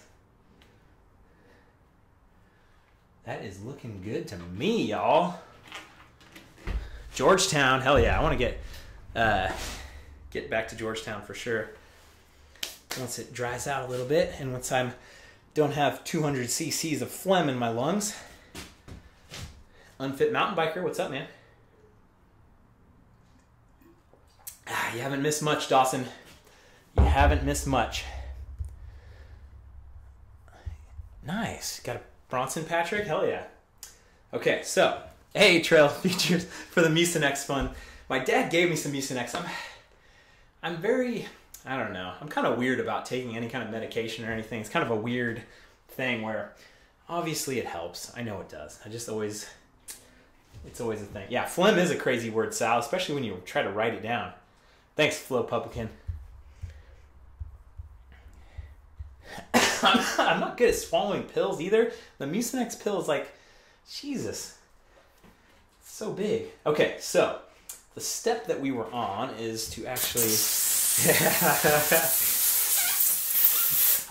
That is looking good to me, y'all. Georgetown, hell yeah. I want to get back to Georgetown for sure. Once it dries out a little bit and once I don't have 200 cc's of phlegm in my lungs. Unfit mountain biker, what's up, man? You haven't missed much, Dawson. You haven't missed much. Nice. Got a Bronson Patrick? Hell yeah. Okay, so, hey, trail features for the Mucinex fun. My dad gave me some Mucinex. I'm very, I don't know. I'm kind of weird about taking any kind of medication or anything. It's kind of a weird thing where obviously it helps. I know it does. It's always a thing. Yeah, phlegm is a crazy word, Sal, especially when you try to write it down. Thanks, Flo Publican. I'm not good at swallowing pills either. The Mucinex pill is like, Jesus, it's so big. Okay, so the step that we were on is to actually...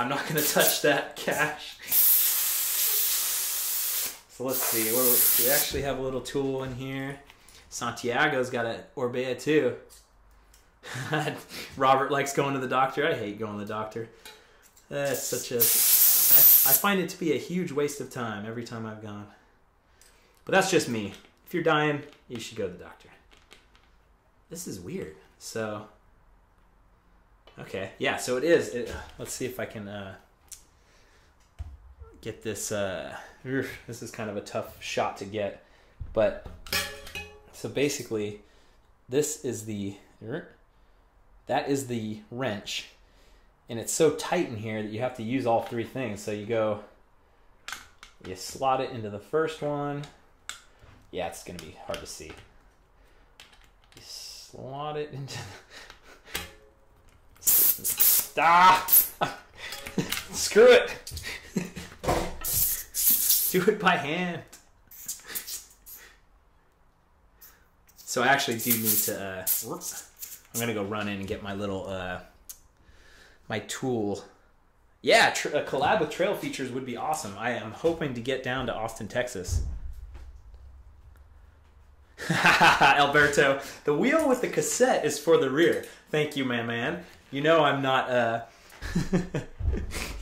I'm not going to touch that cash. So let's see. We actually have a little tool in here. Santiago's got an Orbea too. Robert likes going to the doctor. I hate going to the doctor. That's such a... I find it to be a huge waste of time every time I've gone. But that's just me. If you're dying, you should go to the doctor. This is weird. So... Okay. Yeah, so it is. Let's see if I can get this... this is kind of a tough shot to get. But... So basically, this is the... That is the wrench. And it's so tight in here that you have to use all three things. So you slot it into the first one. Yeah, it's going to be hard to see. You slot it into... Stop! Screw it! Do it by hand. So I actually do need to... I'm going to go run in and get my little... my tool. Yeah, a collab with Trail Features would be awesome. I am hoping to get down to Austin, Texas. Alberto, the wheel with the cassette is for the rear. Thank you, my man. You know I'm not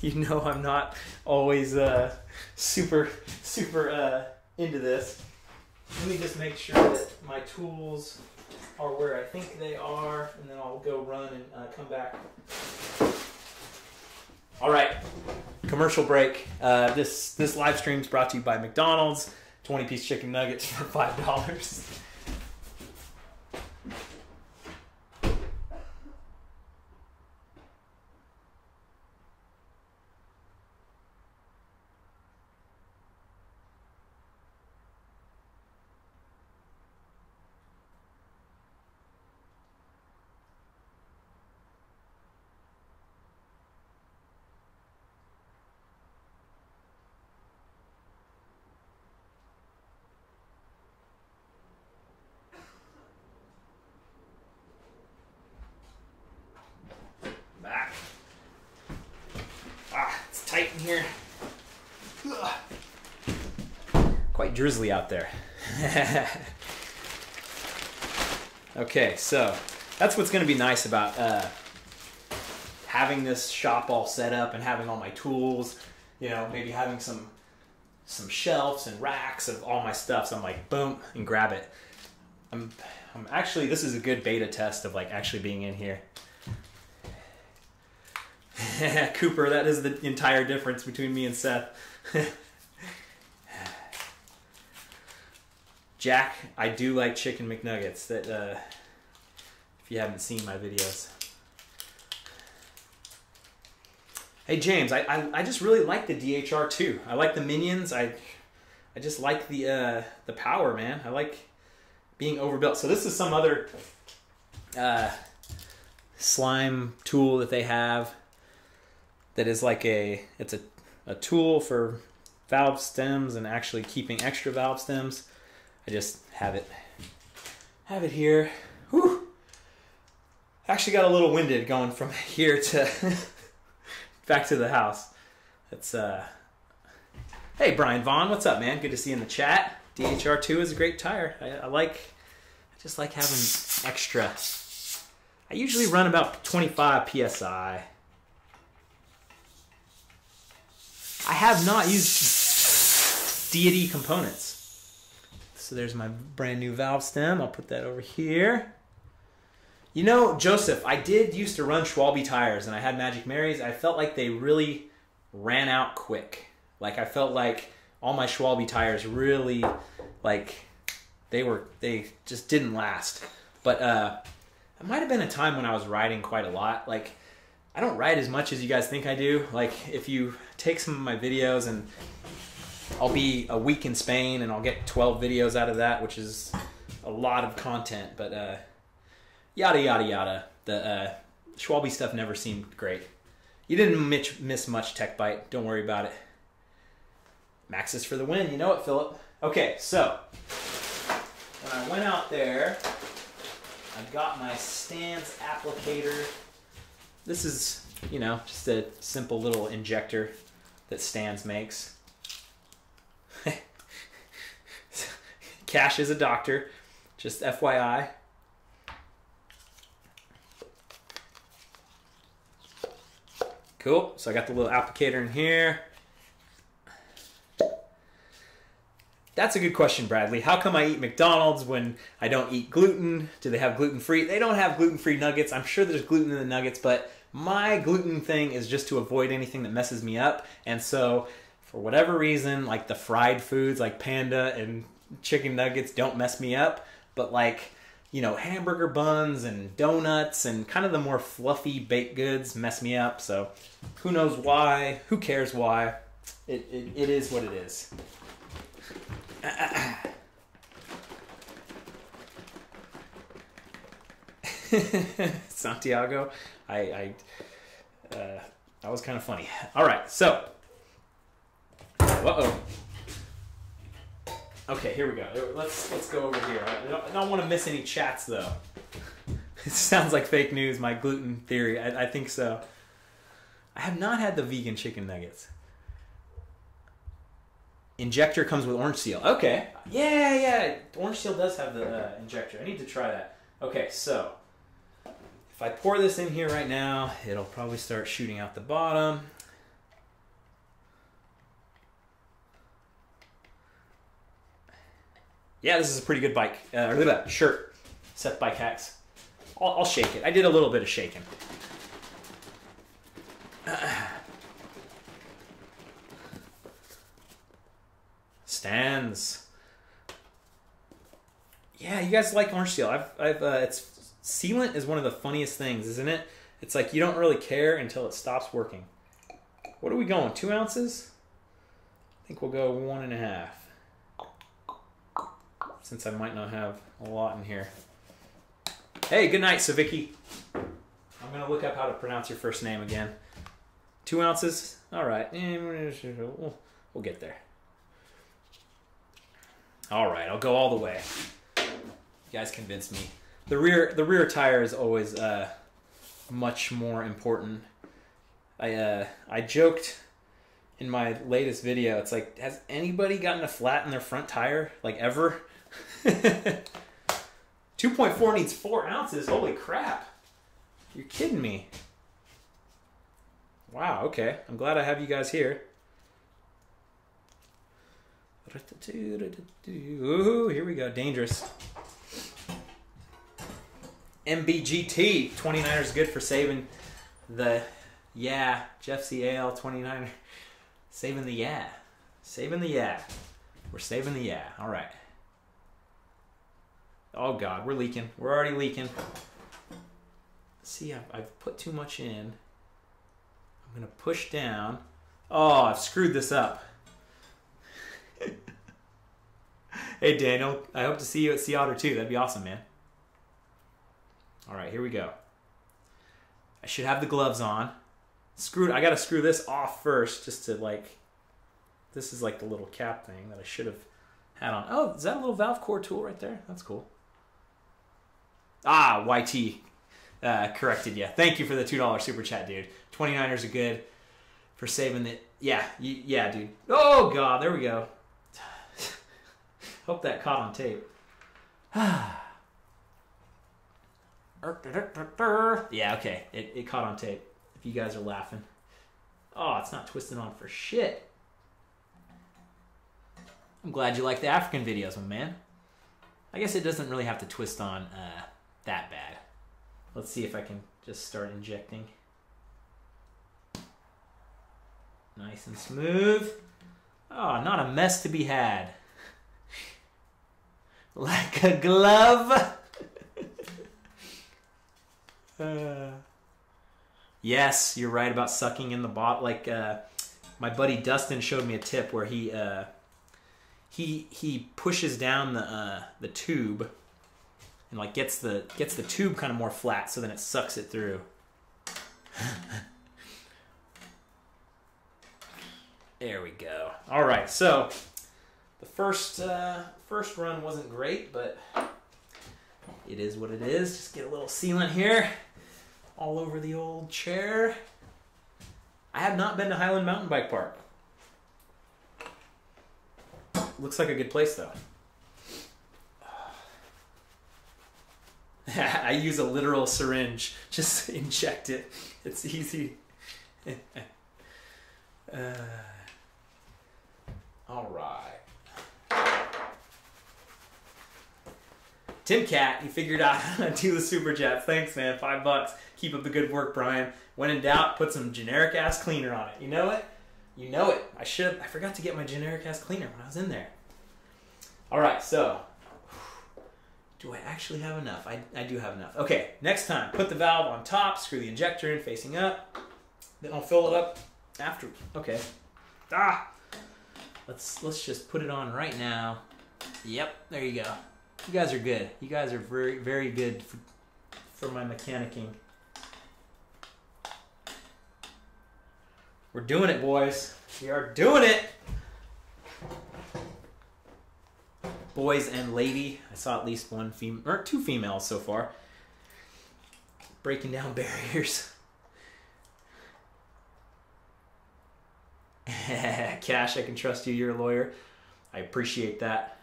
you know I'm not always super into this. Let me just make sure that my tools are where I think they are, and then I'll go run and come back. All right, commercial break. This live stream is brought to you by McDonald's. 20-piece chicken nuggets for $5. in here. Ugh. Quite drizzly out there. Okay, so that's what's going to be nice about having this shop all set up and having all my tools. You know, maybe having some shelves and racks of all my stuff. So I'm like, boom, and grab it. I'm actually, this is a good beta test of like actually being in here. Cooper, that is the entire difference between me and Seth. Jack, I do like chicken McNuggets. That if you haven't seen my videos. Hey James, I just really like the DHR too. I like the minions. I just like the power, man. I like being overbuilt. So this is some other slime tool that they have. That is like it's a tool for valve stems and actually keeping extra valve stems. I just have it here. Whew. Actually got a little winded going from here to back to the house. It's hey Brian Vaughn, what's up, man? Good to see you in the chat. DHR2 is a great tire. I just like having extra. I usually run about 25 psi. I have not used Deity components. So there's my brand new valve stem. I'll put that over here. You know, Joseph, I did used to run Schwalbe tires and I had Magic Marys. I felt like they really ran out quick. Like I felt like all my Schwalbe tires really, like they just didn't last. But it might have been a time when I was riding quite a lot. Like I don't ride as much as you guys think I do. Like if you take some of my videos and I'll be a week in Spain and I'll get 12 videos out of that, which is a lot of content, but yada, yada, yada. The Schwalbe stuff never seemed great. You didn't miss much Tech Bite. Don't worry about it. Maxis for the win. You know it, Philip. Okay, so when I went out there, I got my stance applicator. This is, you know, just a simple little injector that Stans makes. Cash is a doctor, just FYI. Cool, so I got the little applicator in here. That's a good question, Bradley. How come I eat McDonald's when I don't eat gluten? Do they have gluten-free? They don't have gluten-free nuggets. I'm sure there's gluten in the nuggets, but my gluten thing is just to avoid anything that messes me up. And so, for whatever reason, like the fried foods like Panda and chicken nuggets don't mess me up. But like, you know, hamburger buns and donuts and kind of the more fluffy baked goods mess me up. So, who knows why? Who cares why? It is what it is. Santiago, that was kind of funny. All right, so, okay, here we go. Let's go over here. I don't want to miss any chats though. It sounds like fake news. My gluten theory. I think so. I have not had the vegan chicken nuggets. Injector comes with orange seal. Okay. Yeah. Orange seal does have the injector. I need to try that. Okay, so if I pour this in here right now, it'll probably start shooting out the bottom. Yeah, this is a pretty good bike. Look at that shirt. Seth Bike Hacks. I'll shake it. I did a little bit of shaking. Stands. Yeah, you guys like orange seal. It's sealant is one of the funniest things, isn't it? It's like you don't really care until it stops working. What are we going? 2 ounces? I think we'll go 1.5. Since I might not have a lot in here. Hey, good night, Savicki. I'm gonna look up how to pronounce your first name again. 2 ounces? All right. We'll get there. All right, I'll go all the way. You guys convinced me. The rear tire is always much more important. I joked in my latest video. It's like, has anybody gotten a flat in their front tire? Like, ever? 2.4 needs 4 ounces. Holy crap. You're kidding me. Wow, okay. I'm glad I have you guys here. Ooh, here we go. Dangerous. MBGT 29ers good for saving the Jeff CAL 29er saving the we're saving the all right. Oh god, we're leaking. We're already leaking. See, I've put too much in. I'm gonna push down. Oh, I've screwed this up. Hey Daniel, I hope to see you at Sea Otter too. That'd be awesome, man. All right, here we go. I should have the gloves on. I gotta screw this off first, just to like. This is like the little cap thing that I should have had on. Oh, is that a little valve core tool right there? That's cool. Ah, YT corrected you. Thank you for the $2 super chat, dude. 29ers are good for saving the. Yeah, dude. Oh god, there we go. Hope that caught on tape. Yeah, okay. It caught on tape. If you guys are laughing. Oh, it's not twisting on for shit. I'm glad you like the African videos, my man. I guess it doesn't really have to twist on that bad. Let's see if I can just start injecting. Nice and smooth. Oh, not a mess to be had. Like a glove. Yes, you're right about sucking in the bottle. Like my buddy Dustin showed me a tip where he pushes down the tube and like gets the tube kind of more flat, so then it sucks it through. There we go. All right, so the first run wasn't great, but it is what it is. Just get a little sealant here all over the old chair. I have not been to Highland Mountain Bike Park. Looks like a good place though. I use a literal syringe. Just inject it. It's easy. All right. Tim Cat, you figured out how to do the super chats. Thanks, man. $5. Keep up the good work, Brian. When in doubt, put some generic ass cleaner on it. You know it? You know it. I forgot to get my generic ass cleaner when I was in there. All right, so do I actually have enough? I do have enough. Okay, next time, put the valve on top, screw the injector in facing up. Then I'll fill it up after. Okay. Let's just put it on right now. Yep, there you go. You guys are good. You guys are very, very good for my mechanicking. We're doing it, boys. We are doing it. Boys and lady. I saw at least one female, or 2 females so far. Breaking down barriers. Cash, I can trust you. You're a lawyer. I appreciate that.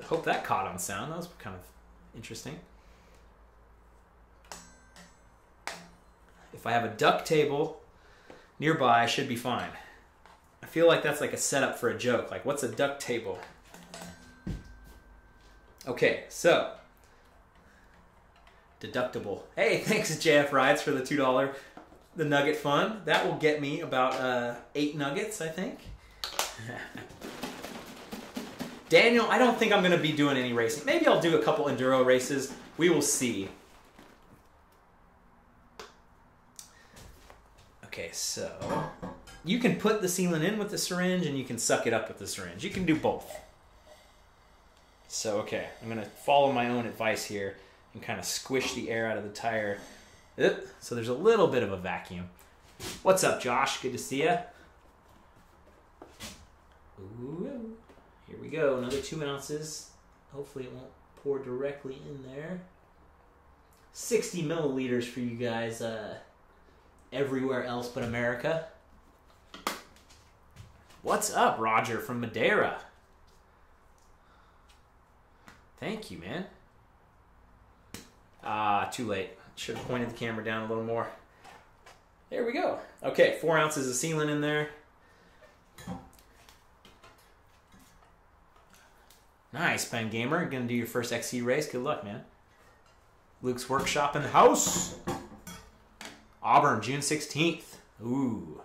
Hope that caught on sound. That was kind of interesting. If I have a duck table nearby, I should be fine. I feel like that's like a setup for a joke. Like, what's a duck table? Okay, so deductible. Hey, thanks JF Rides for the $2 the nugget fund. That will get me about 8 nuggets, I think. Daniel, I don't think I'm going to be doing any racing. Maybe I'll do a couple enduro races. We will see. Okay, so you can put the sealant in with the syringe and you can suck it up with the syringe. You can do both. So, okay, I'm going to follow my own advice here and kind of squish the air out of the tire. So there's a little bit of a vacuum. What's up, Josh? Good to see you. Ooh, here we go. Another 2 ounces. Hopefully it won't pour directly in there. 60 milliliters for you guys everywhere else but America. What's up, Roger from Madeira? Thank you, man. Too late. Should have pointed the camera down a little more. There we go. Okay, 4 ounces of sealant in there. Nice, Pen Gamer. Gonna do your first XC race. Good luck, man. Luke's Workshop in the house. Auburn, June 16th. Ooh.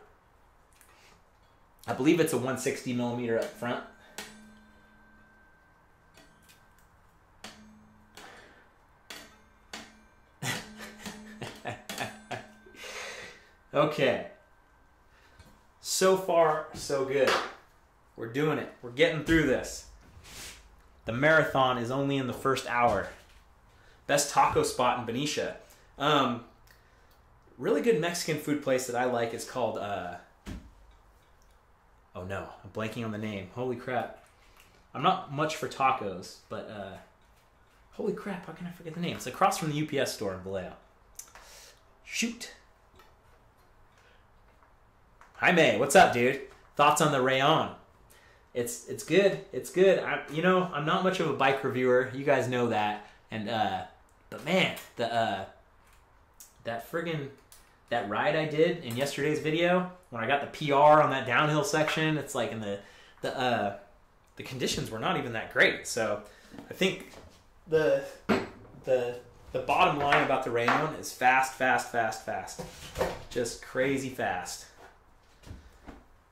I believe it's a 160 millimeter up front. Okay. So far, so good. We're doing it. We're getting through this. The marathon is only in the first hour. Best taco spot in Benicia. Really good Mexican food place that I like is called, oh no, I'm blanking on the name. Holy crap. I'm not much for tacos, but holy crap, how can I forget the name? It's across from the UPS store in Vallejo. Shoot. Hi May, what's up, dude? Thoughts on the Rayon? It's good. It's good. I'm not much of a bike reviewer. You guys know that. And but man, that ride I did in yesterday's video when I got the PR on that downhill section, it's like in the conditions were not even that great. So I think the bottom line about the Rayon is fast. Just crazy fast.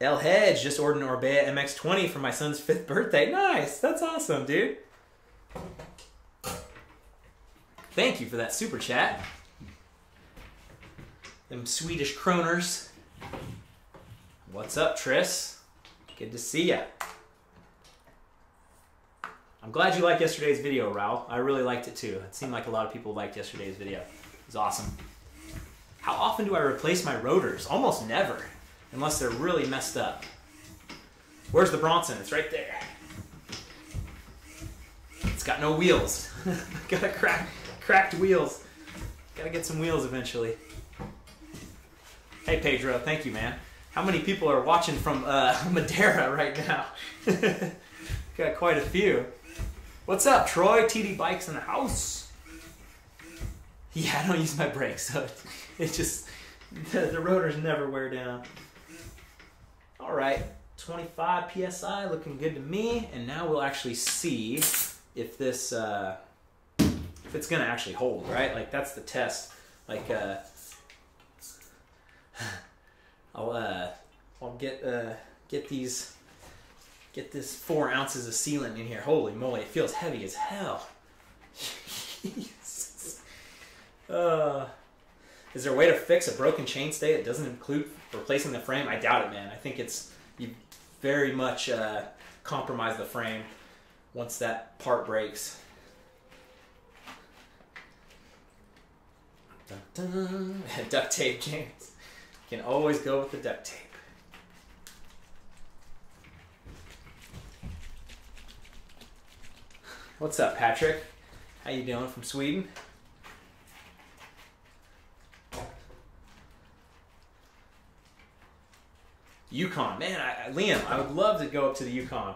El Hedge just ordered an Orbea MX-20 for my son's 5th birthday. Nice. That's awesome, dude. Thank you for that super chat. Them Swedish kroners. What's up, Triss? Good to see ya. I'm glad you liked yesterday's video, Raul. I really liked it too. It seemed like a lot of people liked yesterday's video. It was awesome. How often do I replace my rotors? Almost never. Unless they're really messed up. Where's the Bronson? It's right there. It's got no wheels. Got cracked wheels. Gotta get some wheels eventually. Hey Pedro, thank you, man. How many people are watching from Madeira right now? Got quite a few. What's up, Troy? TD Bikes in the house. Yeah, I don't use my brakes, so it just the rotors never wear down. All right, 25 PSI, looking good to me. And now we'll actually see if this, if it's gonna actually hold, right? Like that's the test. Like, I'll get this 4 ounces of sealant in here. Holy moly, it feels heavy as hell. Jesus. Is there a way to fix a broken chainstay that doesn't include replacing the frame? I doubt it, man. I think you very much compromise the frame once that part breaks. Dun, dun. Duct tape, James. You can always go with the duct tape. What's up, Patrick? How you doing from Sweden? Yukon, man, Liam, I would love to go up to the Yukon.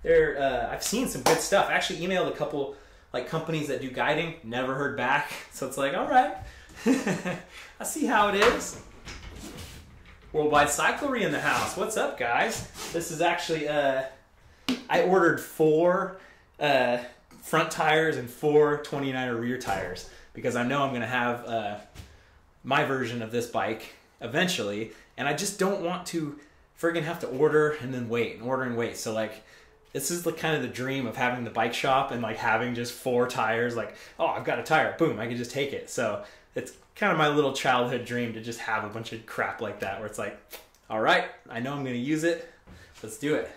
I've seen some good stuff. I actually emailed a couple like companies that do guiding, never heard back. So it's like, all right, I see how it is. Worldwide Cyclery in the house. What's up, guys? This is actually, I ordered 4 front tires and 4 29er rear tires because I know I'm going to have my version of this bike eventually, and I just don't want to friggin' have to order and then wait and order and wait. So like, this is the kind of the dream of having the bike shop and like having just 4 tires. Like, oh, I've got a tire, boom, I can just take it. So it's kind of my little childhood dream to just have a bunch of crap like that where it's like, all right, I know I'm going to use it, let's do it.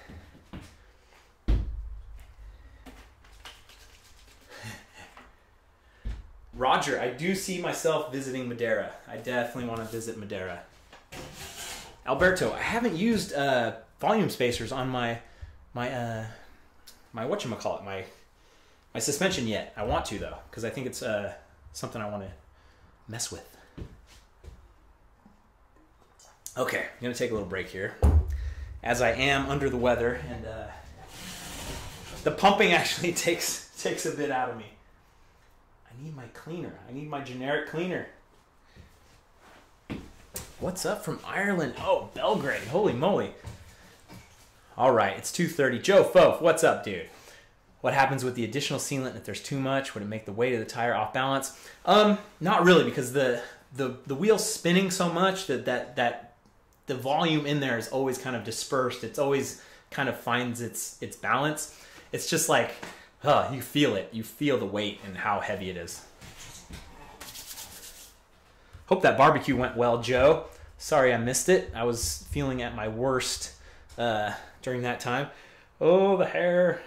Roger, I do see myself visiting Madeira. I definitely want to visit Madeira. Alberto, I haven't used volume spacers on my whatchamacallit, my suspension yet. I want to though, because I think it's something I want to mess with. Okay, I'm going to take a little break here, as I am under the weather, and the pumping actually takes a bit out of me. I need my cleaner. I need my generic cleaner. What's up from Ireland? Oh, Belgrade. Holy moly. All right, it's 2:30. Joe Fof, what's up, dude? What happens with the additional sealant if there's too much? Would it make the weight of the tire off balance? Not really, because the wheel's spinning so much that the volume in there is always kind of dispersed. It's always kind of finds its balance. It's just like, you feel it. You feel the weight and how heavy it is. Hope that barbecue went well, Joe. Sorry I missed it. I was feeling at my worst during that time. Oh, the hair.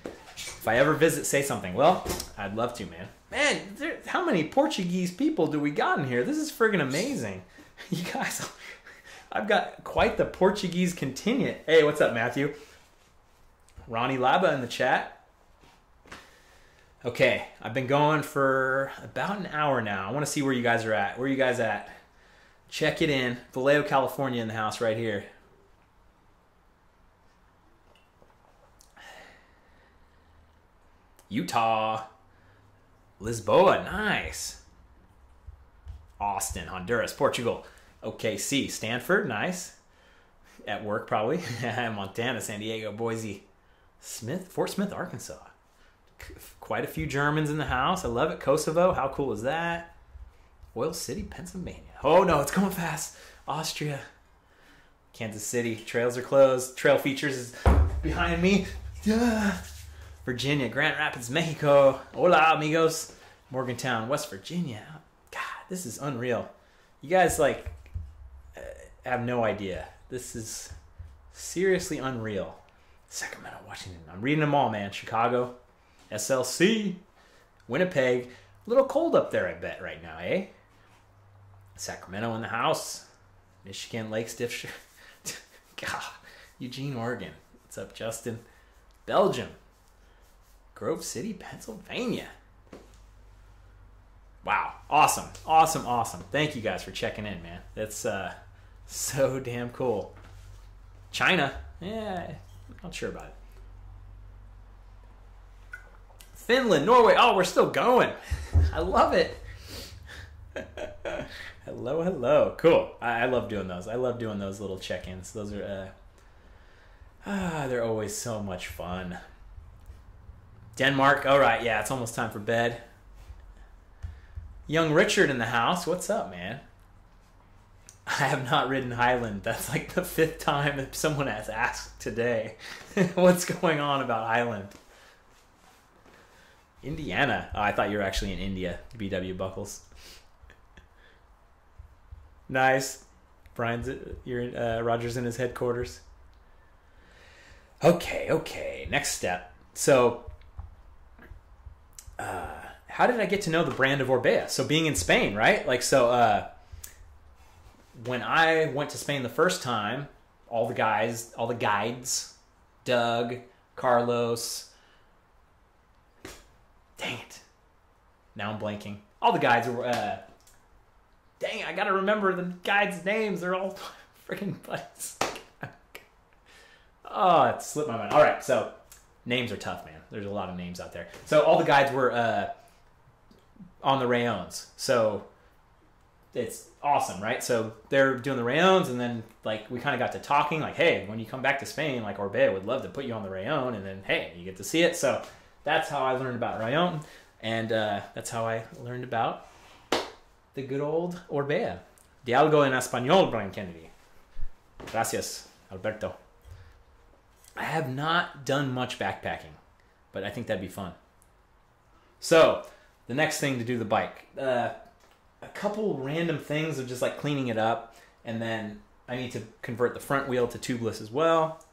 If I ever visit, say something. Well, I'd love to, man. Man, how many Portuguese people do we got in here? This is friggin' amazing. You guys, I've got quite the Portuguese contingent. Hey, what's up, Matthew? Ronnie Laba in the chat. Okay, I've been going for about an hour now. I want to see where you guys are at. Where are you guys at? Check it in. Vallejo, California in the house right here. Utah. Lisboa, nice. Austin, Honduras, Portugal. OKC, Stanford, nice. At work, probably. Montana, San Diego, Boise. Fort Smith, Arkansas. Quite a few Germans in the house. I love it. Kosovo, how cool is that? Oil City, Pennsylvania. Oh, no, it's going fast. Austria. Kansas City, trails are closed. Trail Features is behind me. Yeah. Virginia, Grand Rapids, Mexico. Hola, amigos. Morgantown, West Virginia. God, this is unreal. You guys, have no idea. This is seriously unreal. Sacramento, Washington. I'm reading them all, man. Chicago, SLC, Winnipeg. A little cold up there, I bet, right now, eh? Sacramento in the house. Michigan, Lake Stiff. God, Eugene, Oregon. What's up, Justin? Belgium. Grove City, Pennsylvania. Wow. Awesome. Awesome, awesome. Thank you guys for checking in, man. That's so damn cool. China. Yeah, not sure about it. Finland, Norway. Oh, we're still going. I love it. Hello, hello. Cool. I love doing those. I love doing those little check-ins. Those are, they're always so much fun. Denmark. All right, yeah, it's almost time for bed. Young Richard in the house. What's up, man? I have not ridden Highland. That's like the 5th time that someone has asked today. What's going on about Highland? Indiana. Oh, I thought you were actually in India. BW Buckles. Nice. Brian's Roger's in his headquarters. Okay. Next step. So, how did I get to know the brand of Orbea? So being in Spain, right? When I went to Spain the first time, all the guides, Doug, Carlos, dang it. Now I'm blanking. All the guides were, dang it, I gotta remember the guides' names. They're all freaking buddies. Oh, it slipped my mind. All right, so names are tough, man. There's a lot of names out there. So all the guides were on the rayons. So it's awesome, right? So they're doing the rayons, and then we kind of got to talking, hey, when you come back to Spain, Orbea would love to put you on the rayon, and then hey, you get to see it. So that's how I learned about rayon, and that's how I learned about the good old Orbea. De algo en español, Brian Kennedy. Gracias, Alberto. I have not done much backpacking, but I think that'd be fun. So the next thing to do the bike, a couple random things of just cleaning it up, and then I need to convert the front wheel to tubeless as well.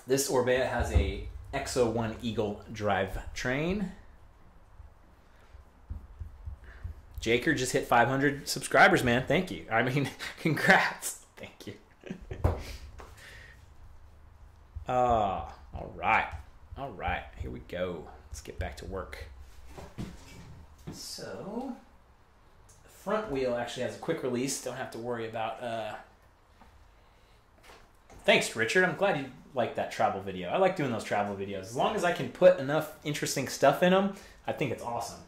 This Orbea has a Exo 1 Eagle drivetrain. Jaker just hit 500 subscribers, man. Thank you. I mean, congrats. Thank you. All right. Here we go. Let's get back to work. So, the front wheel actually has a quick release. Don't have to worry about... Thanks, Richard. I'm glad you like that travel video. I like doing those travel videos. As long as I can put enough interesting stuff in them, I think it's awesome.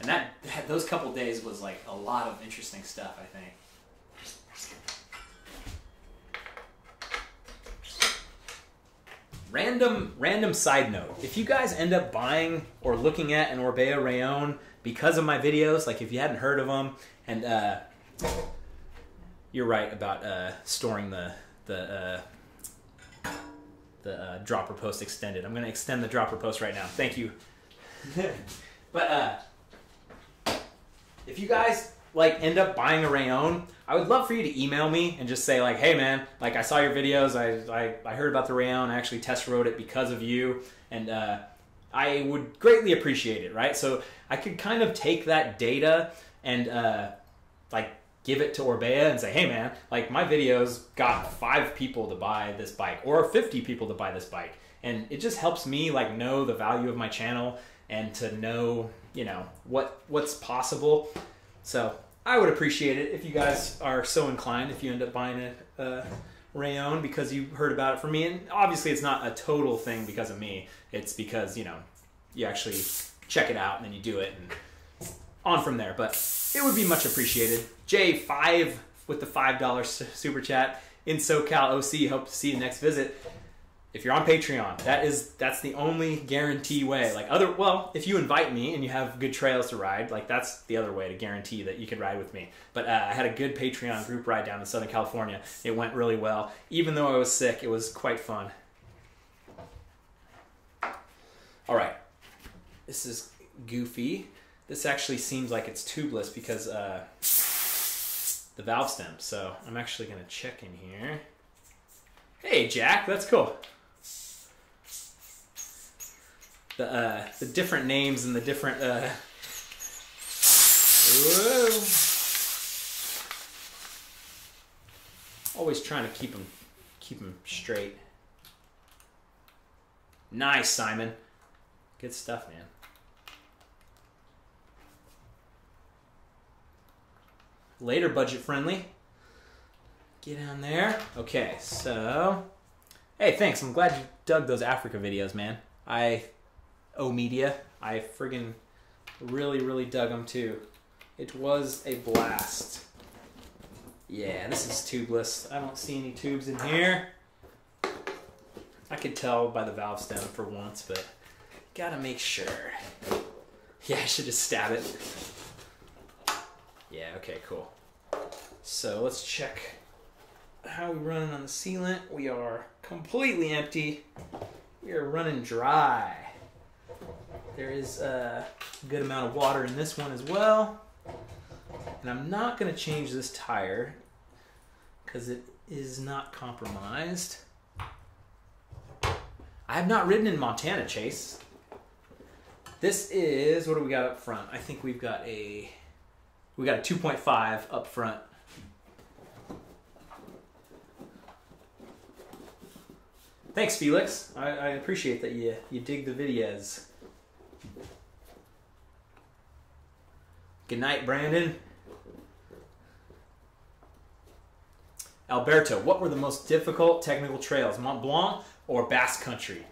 And those couple days was like a lot of interesting stuff, I think. Random side note. If you guys end up buying or looking at an Orbea Rallon because of my videos, like if you hadn't heard of them, and you're right about storing the dropper post extended. I'm going to extend the dropper post right now. Thank you. But if you guys like end up buying a Rallon, I would love for you to email me and just say like, hey man, like I saw your videos, I heard about the Rallon, I actually test rode it because of you, and I would greatly appreciate it, right? So I could kind of take that data and like give it to Orbea and say, hey man, like my videos got 5 people to buy this bike or 50 people to buy this bike, and it just helps me like know the value of my channel and to know, you know, what's possible. So I would appreciate it if you guys are so inclined, if you end up buying a Rallon because you heard about it from me. And obviously it's not a total thing because of me. It's because, you know, you actually check it out and then you do it and on from there. But it would be much appreciated. J5 with the $5 super chat. In SoCal OC, hope to see you next visit. If you're on Patreon, that's the only guarantee way. Like well, if you invite me and you have good trails to ride, like that's the other way to guarantee that you could ride with me. But I had a good Patreon group ride down in Southern California. It went really well. Even though I was sick, it was quite fun. All right, this is goofy. This actually seems like it's tubeless because the valve stem. So I'm actually gonna check in here. Hey Jack, that's cool. The different names and the different whoa. Always trying to keep them straight. Nice, Simon. Good stuff, man. Later, budget friendly. Get down there. Okay, so hey, thanks. I'm glad you dug those Africa videos, man. Media. I friggin' really dug them too. It was a blast. Yeah, this is tubeless. I don't see any tubes in here. I could tell by the valve stem for once, but gotta make sure. Yeah, I should just stab it. Yeah, okay, cool. So let's check how we running on the sealant. We are completely empty. We are running dry. There is a good amount of water in this one as well. And I'm not going to change this tire because it is not compromised. I have not ridden in Montana, Chase. This is, what do we got up front? I think we got a 2.5 up front. Thanks, Felix. I appreciate that you dig the videos. Good night, Brandon. Alberto, what were the most difficult technical trails, Mont Blanc or Basque Country?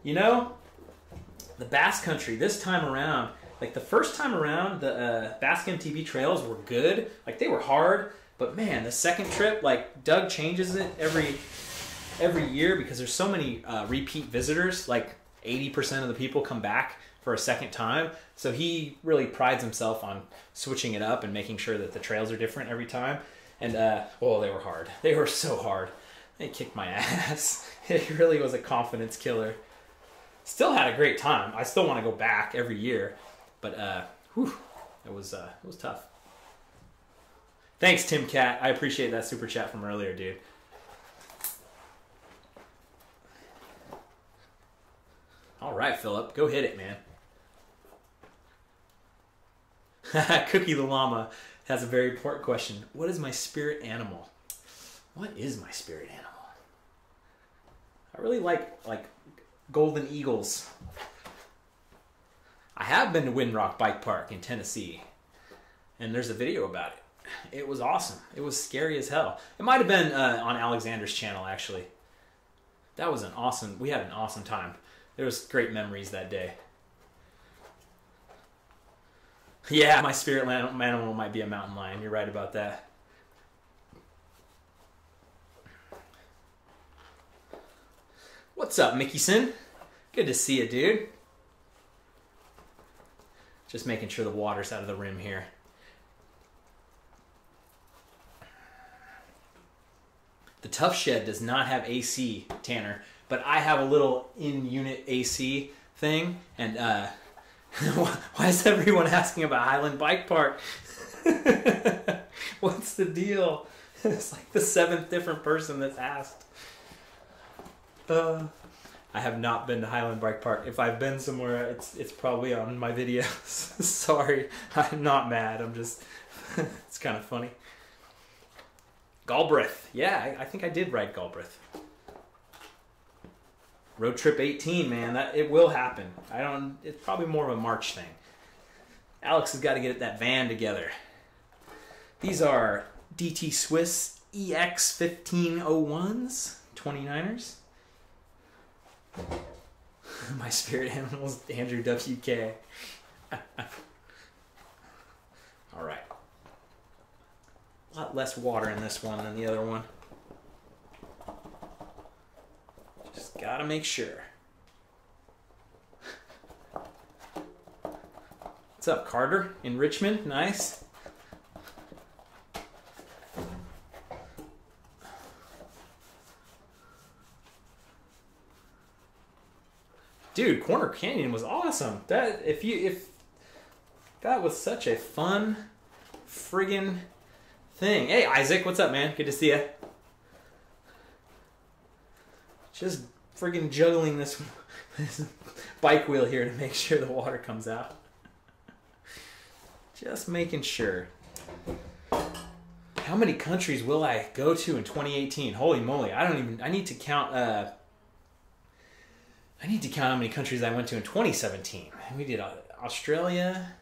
You know, the Basque Country this time around, like the first time around, the Basque MTB trails were good. Like they were hard, but man, the second trip, like Doug changes it every year because there's so many repeat visitors. Like 80% of the people come back for a second time. So he really prides himself on switching it up and making sure that the trails are different every time. And, oh, they were hard. They were so hard. They kicked my ass. It really was a confidence killer. Still had a great time. I still want to go back every year. But, whew, it was tough. Thanks, Tim Cat. I appreciate that super chat from earlier, dude. All right, Philip. Go hit it, man. Cookie the Llama has a very important question. What is my spirit animal? What is my spirit animal? I really like golden eagles. have been to Windrock Bike Park in Tennessee, and there's a video about it. It was awesome. It was scary as hell. It might have been on Alexander's channel, actually. That was we had an awesome time. There was great memories that day. Yeah, my spirit animal might be a mountain lion. You're right about that. What's up, Mickeyson? Good to see you, dude. Just making sure the water's out of the rim here. The Tough Shed does not have AC, Tanner, but I have a little in-unit AC thing, and why is everyone asking about Highland Bike Park? What's the deal? It's like the 7th different person that's asked. I have not been to Highland Bike Park. If I've been somewhere, it's probably on my videos. Sorry, I'm not mad. I'm just, it's kind of funny. Galbraith. Yeah, I think I did ride Galbraith. Road Trip 18, man. It will happen. It's probably more of a March thing. Alex has got to get that van together. These are DT Swiss EX 1501s, 29ers. My spirit animal is Andrew WK. All right. A lot less water in this one than the other one. Just gotta make sure. What's up, Carter? In Richmond? Nice. Dude, Corner Canyon was awesome. That was such a fun friggin' thing. Hey, Isaac, what's up, man? Good to see you. Just friggin' juggling this bike wheel here to make sure the water comes out. Just making sure. How many countries will I go to in 2018? Holy moly, I need to count how many countries I went to in 2017. We did Australia,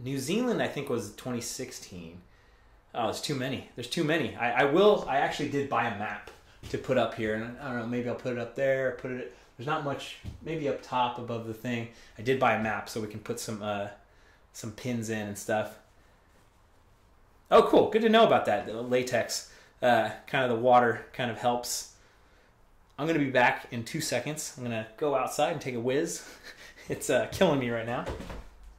New Zealand, I think was 2016. Oh, there's too many. There's too many. I actually did buy a map to put up here, and I don't know, maybe I'll put it up there, there's not much, maybe up top above the thing. I did buy a map so we can put some pins in and stuff. Oh, cool. Good to know about that. The latex, kind of the water kind of helps. I'm going to be back in 2 seconds. I'm going to go outside and take a whiz. It's killing me right now.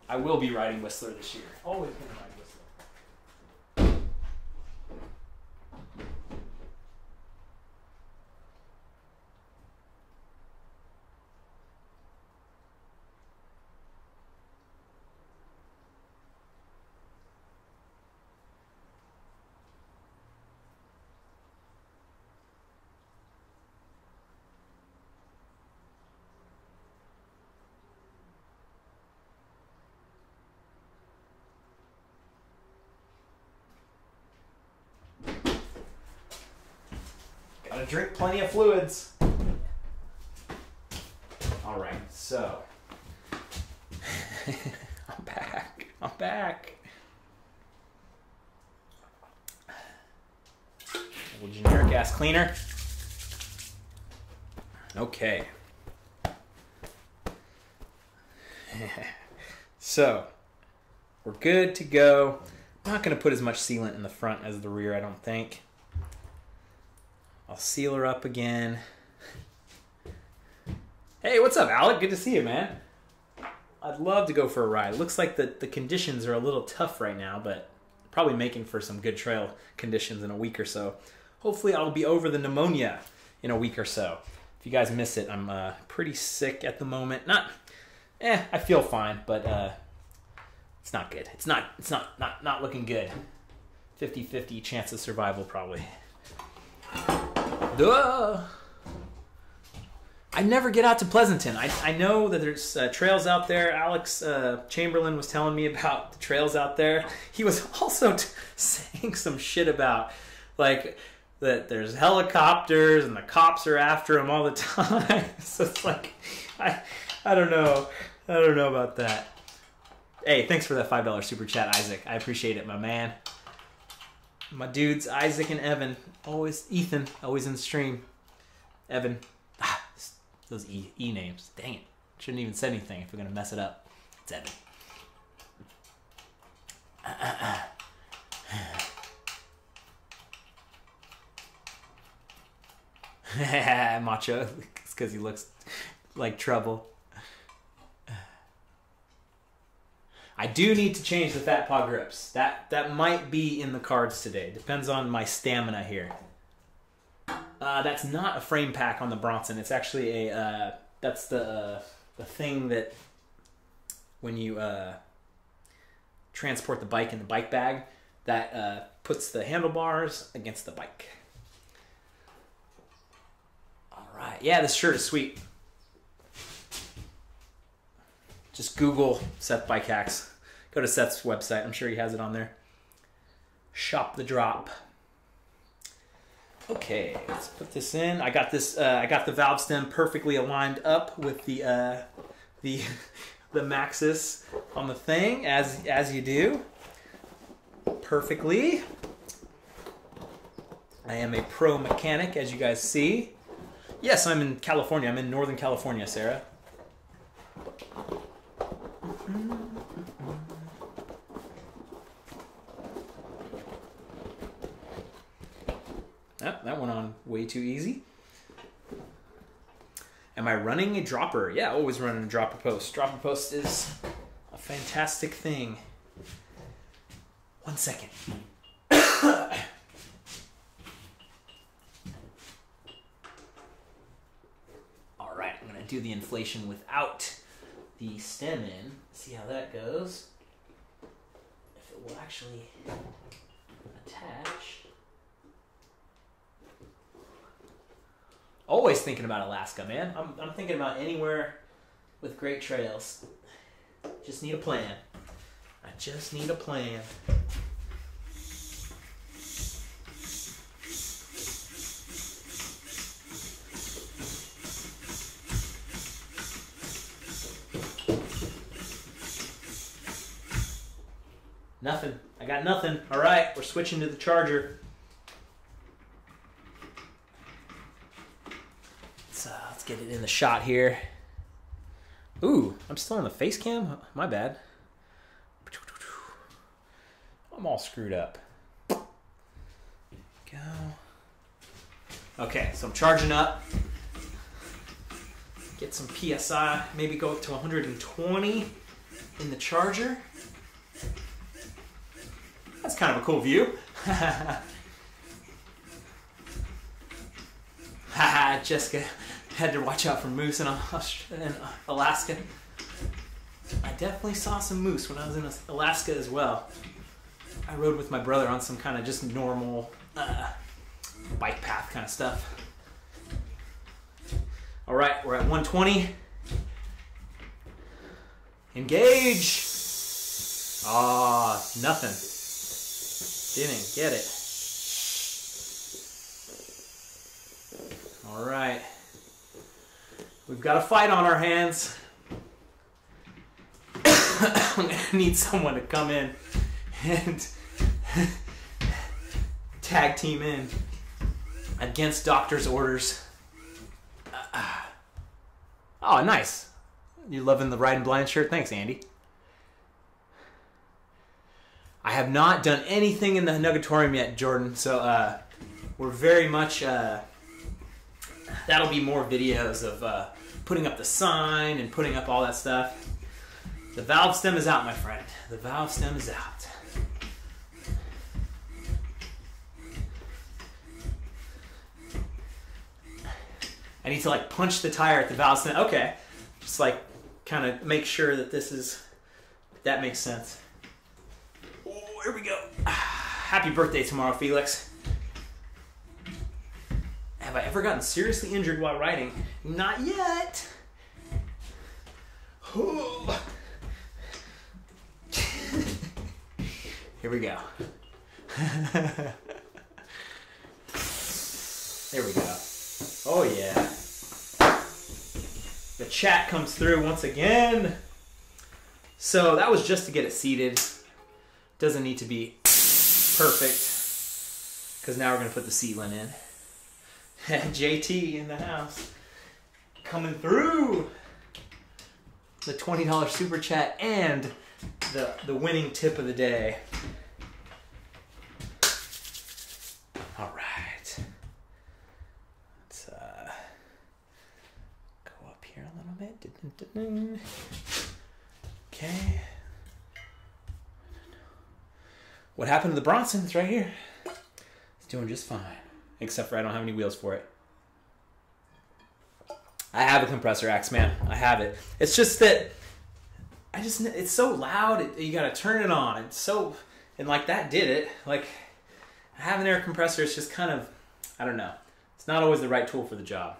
I will be riding Whistler this year. Always going to ride Whistler. Gotta drink plenty of fluids. All right, so I'm back. A little generic ass cleaner. Okay. So we're good to go. I'm not gonna put as much sealant in the front as the rear, I don't think. I'll seal her up again. Hey, what's up, Alec? Good to see you, man. I'd love to go for a ride. It looks like the conditions are a little tough right now, but probably making for some good trail conditions in a week or so. Hopefully I'll be over the pneumonia in a week or so. If you guys miss it, I'm pretty sick at the moment. I feel fine, but it's not good. It's not looking good. 50-50 chance of survival, probably. Duh. I never get out to Pleasanton. I know that there's trails out there. Alex Chamberlain was telling me about the trails out there. He was also saying some shit about, like, that there's helicopters and the cops are after him all the time. So it's like, I don't know. I don't know about that. Hey, thanks for that $5 super chat, Isaac. I appreciate it, my man. My dudes, Isaac and Evan. Always, Ethan, always in the stream. Evan. Those E names. Dang it. Shouldn't even say anything if we're going to mess it up. It's Evan. Macho. It's because he looks like trouble. I do need to change the Fat Paw grips. That might be in the cards today. Depends on my stamina here. That's not a frame pack on the Bronson. It's actually a that's the thing that when you transport the bike in the bike bag that puts the handlebars against the bike. All right. Yeah, this shirt is sweet. Just Google Seth Bike Hacks. Go to Seth's website. I'm sure he has it on there. Shop the drop. Okay, let's put this in. I got this. I got the valve stem perfectly aligned up with the Maxxis on the thing, as you do. Perfectly. I am a pro mechanic, as you guys see. Yes, I'm in California. I'm in Northern California, Sarah. Oh, that went on way too easy. Am I running a dropper? Yeah, always running a dropper post. Dropper post is a fantastic thing. 1 second. All right, I'm gonna do the inflation without the stem in. See how that goes. If it will actually attach. Always thinking about Alaska, man. I'm thinking about anywhere with great trails. Just need a plan. I just need a plan. Nothing. I got nothing. All right, we're switching to the charger. Let's get it in the shot here. Ooh, I'm still on the face cam? My bad. I'm all screwed up. Go. Okay, so I'm charging up. Get some PSI. Maybe go up to 120 in the charger. That's kind of a cool view. Haha, Jessica had to watch out for moose in Alaska. I definitely saw some moose when I was in Alaska as well. I rode with my brother on some kind of just normal bike path kind of stuff. All right, we're at 120. Engage. Ah, nothing. Didn't get it. All right. We've got a fight on our hands. I'm gonna need someone to come in and tag team in against doctor's orders. Oh, nice. You loving the Riding Blind shirt? Thanks, Andy. I have not done anything in the Nugatorium yet, Jordan, so we're very much... that'll be more videos of putting up the sign and putting up all that stuff. The valve stem is out, my friend. The valve stem is out. I need to like punch the tire at the valve stem. Okay. Just like kind of make sure that that makes sense. Oh, here we go. Happy birthday tomorrow, Felix. Have I ever gotten seriously injured while riding? Not yet. Here we go. There we go. Oh yeah. The chat comes through once again. So that was just to get it seated. Doesn't need to be perfect, because now we're going to put the sealant in. JT in the house. Coming through. The $20 super chat and the winning tip of the day. All right. Let's go up here a little bit. Okay. What happened to the Bronson? It's right here. It's doing just fine. Except for I don't have any wheels for it. I have a compressor axe, man. I have it. It's just that it's so loud. You gotta turn it on. It's so, and like that did it. Like, I have an air compressor. It's just kind of, I don't know. It's not always the right tool for the job.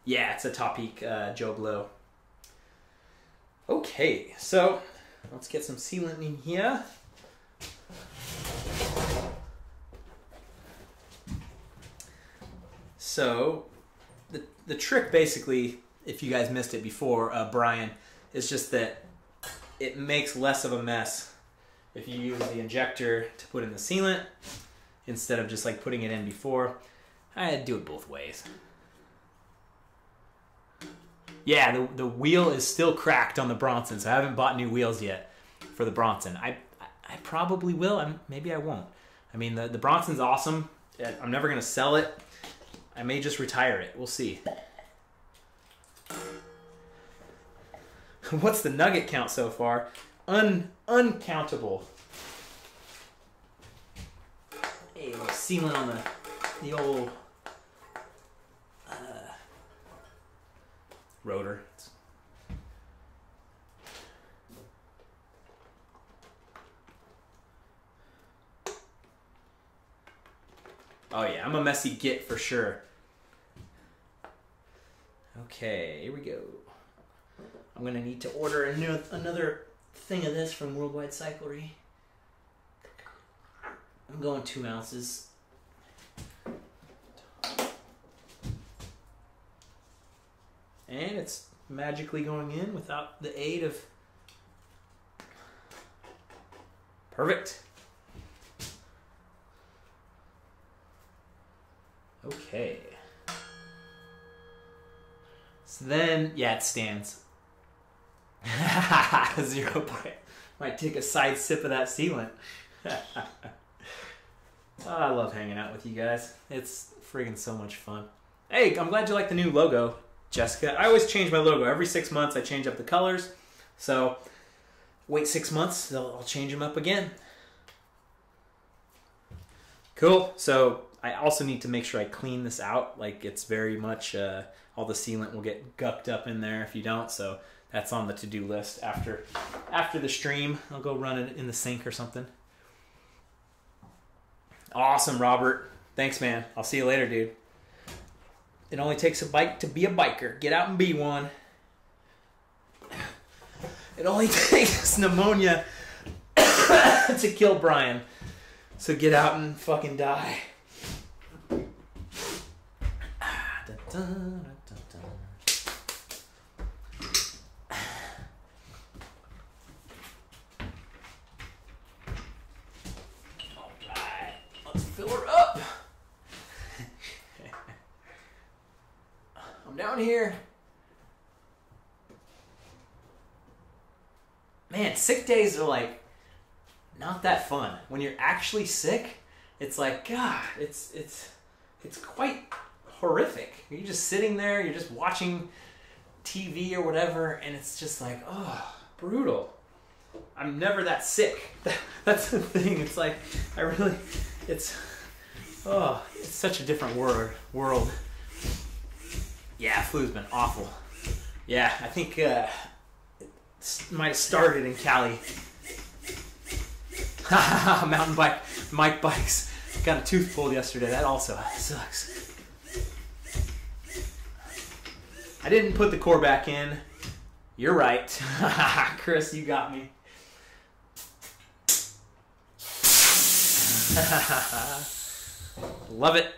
Yeah, it's a Topic Joe Blow. Okay, so let's get some sealant in here. So the trick basically, if you guys missed it before, Brian, is just that it makes less of a mess if you use the injector to put in the sealant instead of just like putting it in before. I do it both ways. Yeah, the wheel is still cracked on the Bronson, so I haven't bought new wheels yet for the Bronson. I probably will. Maybe I won't. I mean, the Bronson's awesome. I'm never going to sell it. I may just retire it. We'll see. What's the nugget count so far? Uncountable. Hey, a little sealant on the old rotor. Oh yeah, I'm a messy git for sure. Okay, here we go. I'm gonna need to order another thing of this from Worldwide Cyclery. I'm going 2 ounces. And it's magically going in without the aid of... Perfect. Okay. So then, yeah, it stands. 0 point. Might take a side sip of that sealant. Oh, I love hanging out with you guys. It's friggin' so much fun. Hey, I'm glad you like the new logo, Jessica. I always change my logo. Every 6 months I change up the colors. So wait 6 months, I'll change them up again. Cool. So I also need to make sure I clean this out. Like, it's very much, all the sealant will get gucked up in there if you don't. So that's on the to-do list after the stream. I'll go run it in the sink or something. Awesome, Robert. Thanks, man. I'll see you later, dude. It only takes a bike to be a biker. Get out and be one. It only takes pneumonia to kill Brian. So get out and fucking die. Alright, let's fill her up. I'm down here. Man, sick days are like not that fun. When you're actually sick, it's like, God, it's quite horrific. You're just sitting there, you're just watching TV or whatever, and it's just like, oh, brutal. I'm never that sick. That's the thing. It's like, it's such a different world. Yeah, flu's been awful. Yeah, I think it might have started in Cali. Mountain bike, Mike bikes. Got a tooth pulled yesterday. That also sucks. I didn't put the core back in. You're right. Chris, you got me. Love it.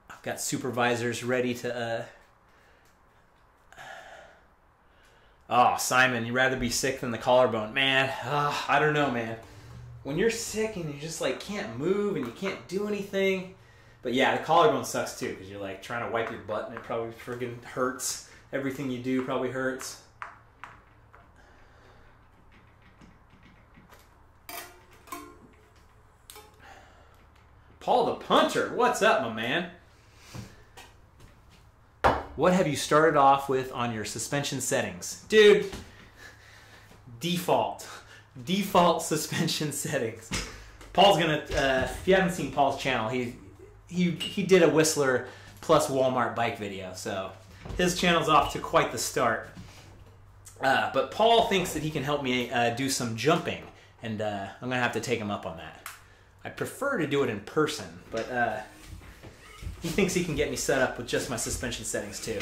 I've got supervisors ready to Oh, Simon, you'd rather be sick than the collarbone. Man, I don't know, man. When you're sick and you just like can't move and you can't do anything. But yeah, the collarbone sucks too because you're like trying to wipe your butt and it probably friggin' hurts. Everything you do probably hurts. Paul the Punter, what's up, my man? What have you started off with on your suspension settings? Dude, default suspension settings. Paul's gonna, if you haven't seen Paul's channel, he did a Whistler plus Walmart bike video, so his channel's off to quite the start. But Paul thinks that he can help me do some jumping, and I'm gonna have to take him up on that. I prefer to do it in person, but he thinks he can get me set up with just my suspension settings too.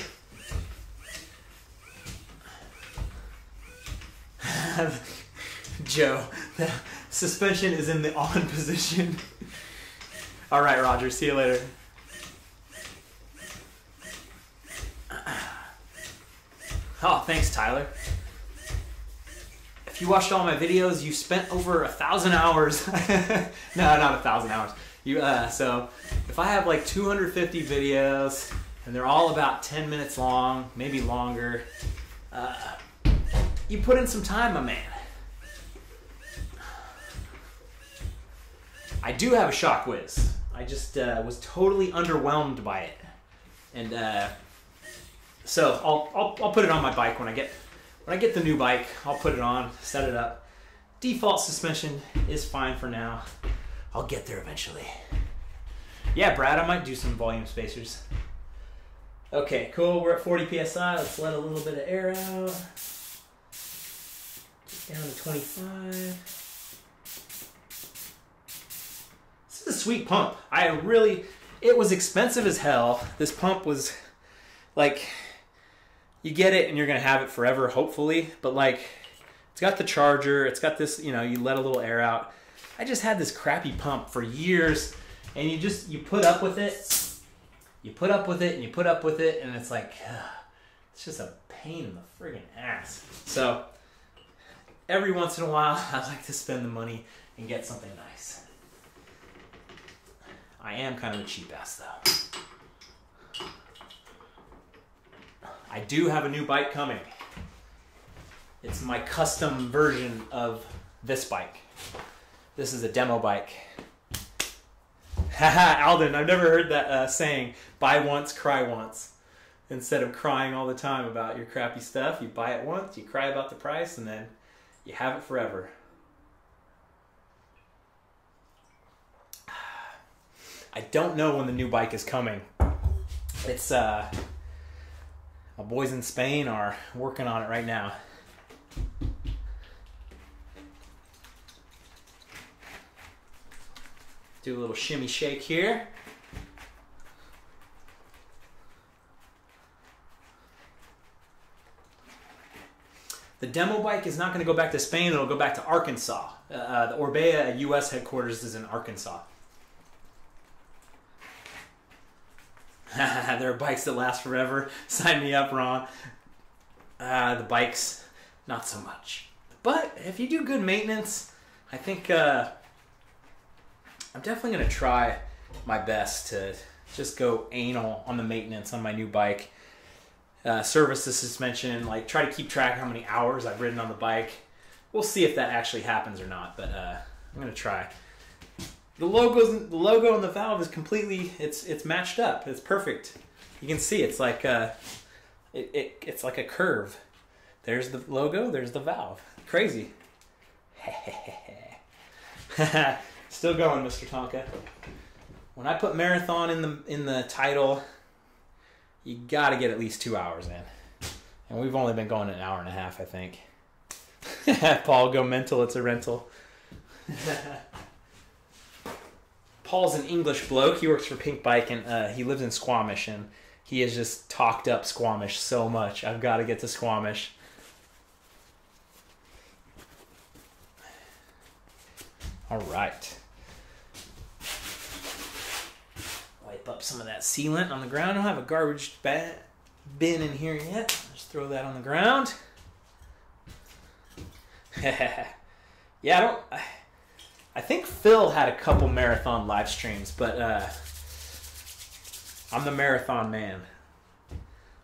Joe, the suspension is in the on position. All right, Roger, see you later. Oh, thanks, Tyler. If you watched all my videos, you spent over 1,000 hours. No, not 1,000 hours. So if I have like 250 videos and they're all about 10 minutes long, maybe longer, you put in some time, my man. I do have a Shock Whiz. I just was totally underwhelmed by it, and so I'll put it on my bike when I get the new bike. I'll put it on, set it up. Default suspension is fine for now. I'll get there eventually. Yeah, Brad, I might do some volume spacers. Okay, cool. We're at 40 psi. Let's let a little bit of air out. Down to 25. This is a sweet pump. It was expensive as hell. This pump was like, you get it and you're gonna have it forever, hopefully. But like, it's got the charger. It's got this, you let a little air out. I just had this crappy pump for years, and you put up with it. You put up with it and you put up with it, and it's like, it's just a pain in the friggin' ass. So every once in a while, I like to spend the money and get something nice. I am kind of a cheap ass though. I do have a new bike coming. It's my custom version of this bike. This is a demo bike. Haha, Alden, I've never heard that saying, buy once, cry once. Instead of crying all the time about your crappy stuff, you buy it once, you cry about the price, and then you have it forever. I don't know when the new bike is coming. It's, my boys in Spain are working on it right now. Do a little shimmy shake here. The demo bike is not going to go back to Spain. It'll go back to Arkansas. The Orbea US headquarters is in Arkansas. There are bikes that last forever. Sign me up, Ron. The bikes, not so much. But if you do good maintenance, I think I'm definitely going to try my best to just go anal on the maintenance on my new bike. Service the suspension, like try to keep track of how many hours I've ridden on the bike. We'll see if that actually happens or not, but I'm going to try. The logo and the valve is completely, it's matched up. It's perfect. You can see it's like it's like a curve. There's the logo, there's the valve. Crazy. Still going, Mr. Tonka. When I put marathon in the title, you got to get at least 2 hours in. And we've only been going an hour and a half, I think. Paul, go mental, it's a rental. Paul's an English bloke. He works for Pink Bike, and he lives in Squamish, and he has just talked up Squamish so much. I've got to get to Squamish. All right. Wipe up some of that sealant on the ground. I don't have a garbage bin in here yet. Just throw that on the ground. Yeah, I think Phil had a couple marathon live streams, but I'm the marathon man.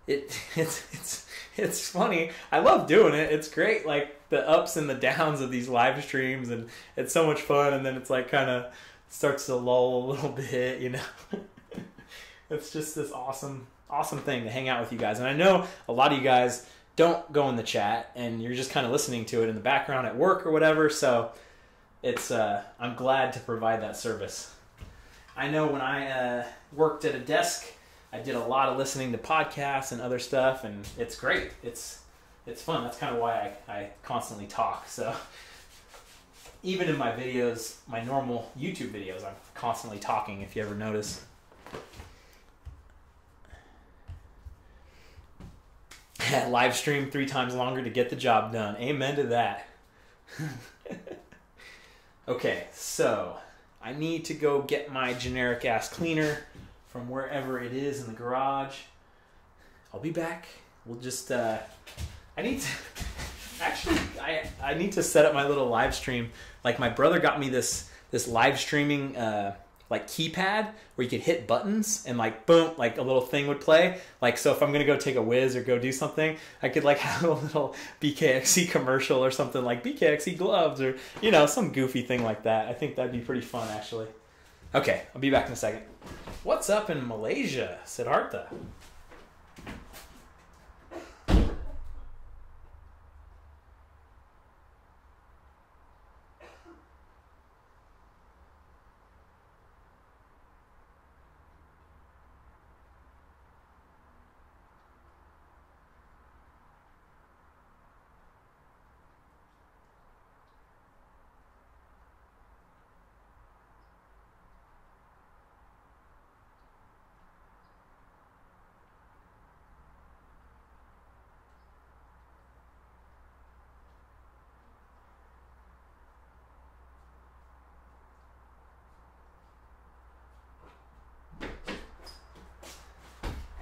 It's funny. I love doing it. It's great, like the ups and the downs of these live streams, and it's so much fun. And then it's like kind of starts to lull a little bit, you know. It's just this awesome thing to hang out with you guys. And I know a lot of you guys don't go in the chat, and you're just kind of listening to it in the background at work or whatever. So it's I'm glad to provide that service. I know when I worked at a desk, I did a lot of listening to podcasts and other stuff, and it's great. It's fun. That's kind of why I constantly talk. So even in my videos, my normal YouTube videos, I'm constantly talking, if you ever notice. Live stream 3 times longer to get the job done. Amen to that. Okay, so I need to go get my generic ass cleaner from wherever it is in the garage. I'll be back. We'll just I need to actually I need to set up my little live stream. Like my brother got me this live streaming like keypad where you could hit buttons and like boom, like a little thing would play. Like so if I'm gonna go take a whiz or go do something, I could like have a little BKXC commercial or something like BKXC gloves or you know, some goofy thing like that. I think that'd be pretty fun actually. Okay, I'll be back in a second. What's up in Malaysia, Siddhartha?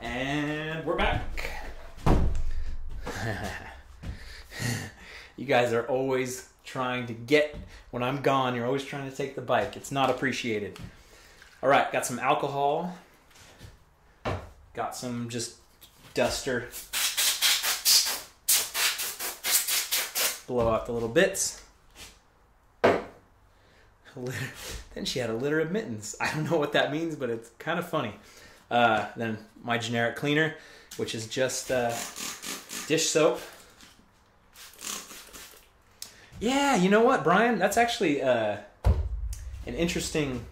And we're back. You guys are always trying to get, when I'm gone, you're always trying to take the bike. It's not appreciated. All right, got some alcohol. Got some just duster. Blow out the little bits. Then she had a litter of mittens. I don't know what that means, but it's kind of funny. Then my generic cleaner, which is just dish soap. Yeah, you know what, Brian? That's actually an interesting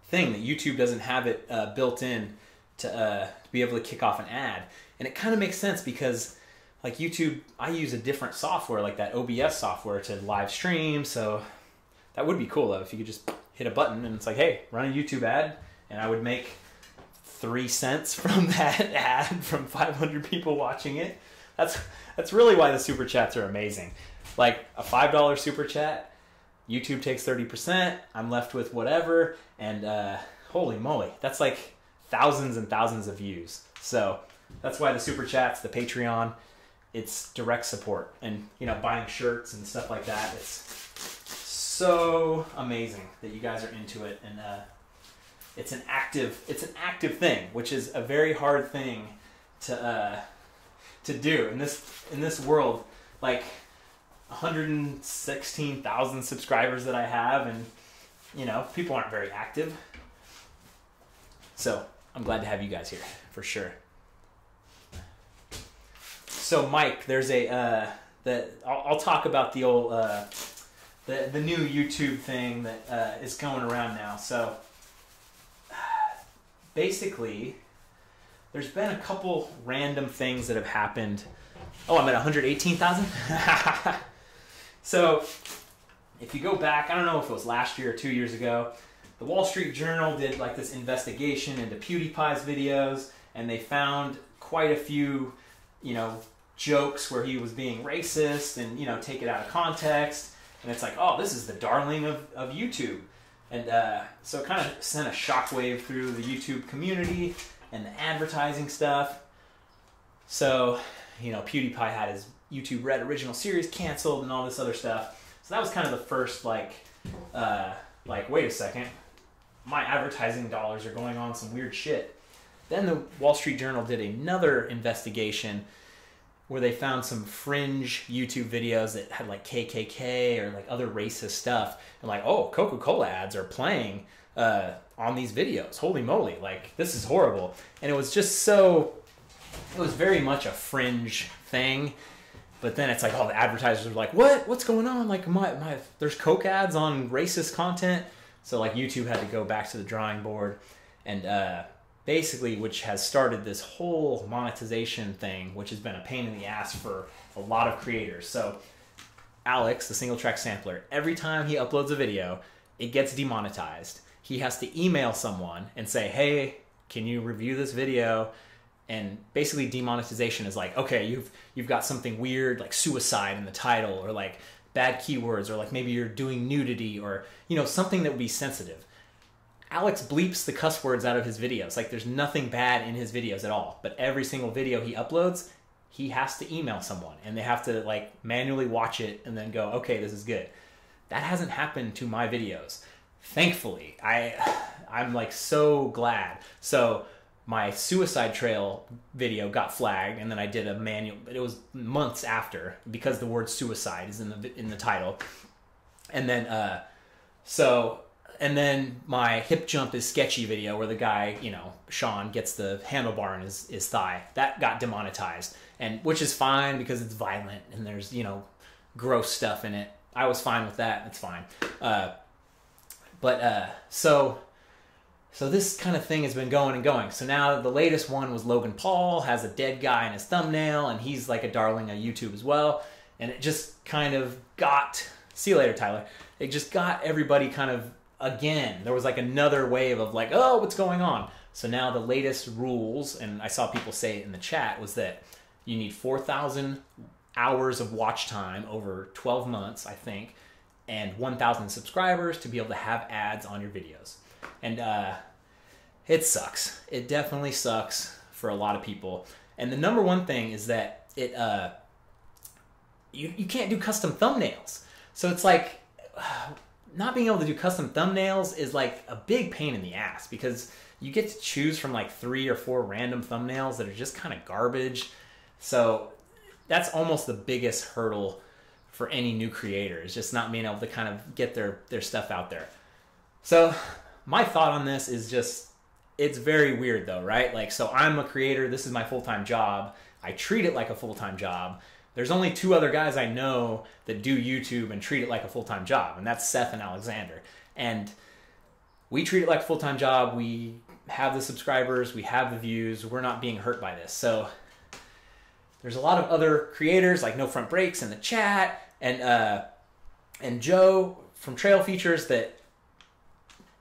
thing that YouTube doesn't have it built in to be able to kick off an ad. And it kind of makes sense because like YouTube, I use a different software like that OBS software to live stream. So that would be cool though if you could just hit a button and it's like, hey, run a YouTube ad. And I would make 3 cents from that ad from 500 people watching it. That's really why the super chats are amazing. Like a $5 super chat, YouTube takes 30%. I'm left with whatever, and holy moly, that's like thousands and thousands of views. So that's why the super chats, the Patreon, it's direct support, and you know, buying shirts and stuff like that. It's so amazing that you guys are into it, and it's an active thing, which is a very hard thing to do in this world. Like 116,000 subscribers that I have, and you know, people aren't very active. So I'm glad to have you guys here for sure. So Mike, there's a I'll talk about the old the new YouTube thing that is going around now. So basically, there's been a couple random things that have happened. Oh, I'm at 118,000? So, if you go back, I don't know if it was last year or 2 years ago, the Wall Street Journal did like this investigation into PewDiePie's videos, and they found quite a few, you know, jokes where he was being racist and, you know, take it out of context. And it's like, oh, this is the darling of YouTube. And so it kind of sent a shockwave through the YouTube community and the advertising stuff. So, you know, PewDiePie had his YouTube Red original series canceled and all this other stuff. So that was kind of the first like wait a second, my advertising dollars are going on some weird shit. Then the Wall Street Journal did another investigation where they found some fringe YouTube videos that had like KKK or like other racist stuff. And like, oh, Coca-Cola ads are playing on these videos. Holy moly, like this is horrible. And it was just so, it was very much a fringe thing. But then it's like all the advertisers are like, what's going on? Like there's Coke ads on racist content. So like YouTube had to go back to the drawing board and basically, which has started this whole monetization thing, which has been a pain in the ass for a lot of creators. So Alex, the single track sampler, every time he uploads a video, it gets demonetized. He has to email someone and say, hey, can you review this video? And basically demonetization is like, okay, you've got something weird like suicide in the title, or like bad keywords, or like maybe you're doing nudity, or something that would be sensitive. Alex bleeps the cuss words out of his videos. Like there's nothing bad in his videos at all. But every single video he uploads, he has to email someone and they have to like manually watch it and then go, okay, this is good. That hasn't happened to my videos. Thankfully, I'm like so glad. So my suicide trail video got flagged, and then I did a manual. It was months after because the word suicide is in the title. And then and then my hip jump is sketchy video where the guy, Sean, gets the handlebar in his thigh. That got demonetized, and which is fine because it's violent and there's, gross stuff in it. I was fine with that. It's fine. So this kind of thing has been going and going. So now the latest one was Logan Paul has a dead guy in his thumbnail, and he's like a darling of YouTube as well. And it just kind of got, see you later, Tyler. It just got everybody kind of, again, there was like another wave of like, oh, what's going on? So now the latest rules, and I saw people say it in the chat, was that you need 4,000 hours of watch time over 12 months, I think, and 1,000 subscribers to be able to have ads on your videos. And it sucks. It definitely sucks for a lot of people. And the number one thing is that it you can't do custom thumbnails. So it's like not being able to do custom thumbnails is like a big pain in the ass, because you get to choose from like 3 or 4 random thumbnails that are just kind of garbage. So that's almost the biggest hurdle for any new creator, is just not being able to kind of get their stuff out there. So my thought on this is just, it's very weird though, right? Like, so I'm a creator, this is my full-time job. I treat it like a full-time job. There's only 2 other guys I know that do YouTube and treat it like a full-time job, and that's Seth and Alexander. And we treat it like a full-time job. We have the subscribers, we have the views, we're not being hurt by this. So there's a lot of other creators like No Front Brakes in the chat, and Joe from Trail Features that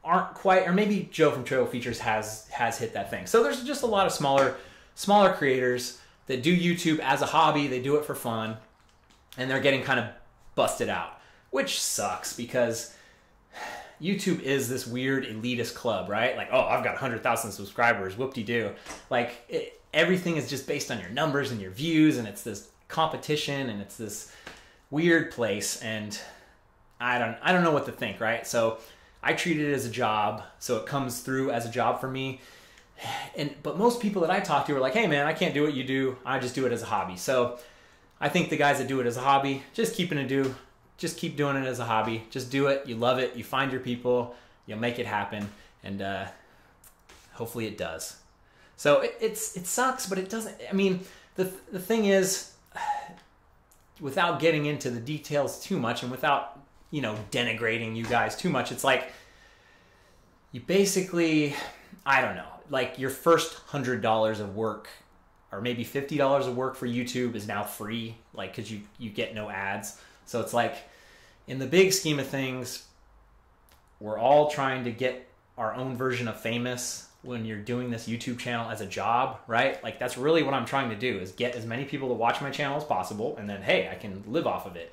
aren't quite, or maybe Joe from Trail Features has hit that thing. So there's just a lot of smaller creators that do YouTube as a hobby. They do it for fun, and they're getting kind of busted out, which sucks, because YouTube is this weird elitist club, right? Like, oh, I've got 100,000 subscribers, whoop-de-doo. Like, everything is just based on your numbers and your views, and it's this competition, and it's this weird place, and I don't know what to think, right? So I treat it as a job, so it comes through as a job for me. But most people that I talk to are like, hey man, I can't do what you do, I just do it as a hobby. So I think the guys that do it as a hobby, just keep doing it as a hobby. Just do it, you love it, you find your people, you'll make it happen, and hopefully it does. So it sucks, but it doesn't. I mean, the thing is, without getting into the details too much, and without denigrating you guys too much, it's like you basically, I don't know, like your first $100 of work, or maybe $50 of work for YouTube is now free, like, because you get no ads. So it's like, in the big scheme of things, we're all trying to get our own version of famous when you're doing this YouTube channel as a job, right? Like, that's really what I'm trying to do, is get as many people to watch my channel as possible, and then, hey, I can live off of it.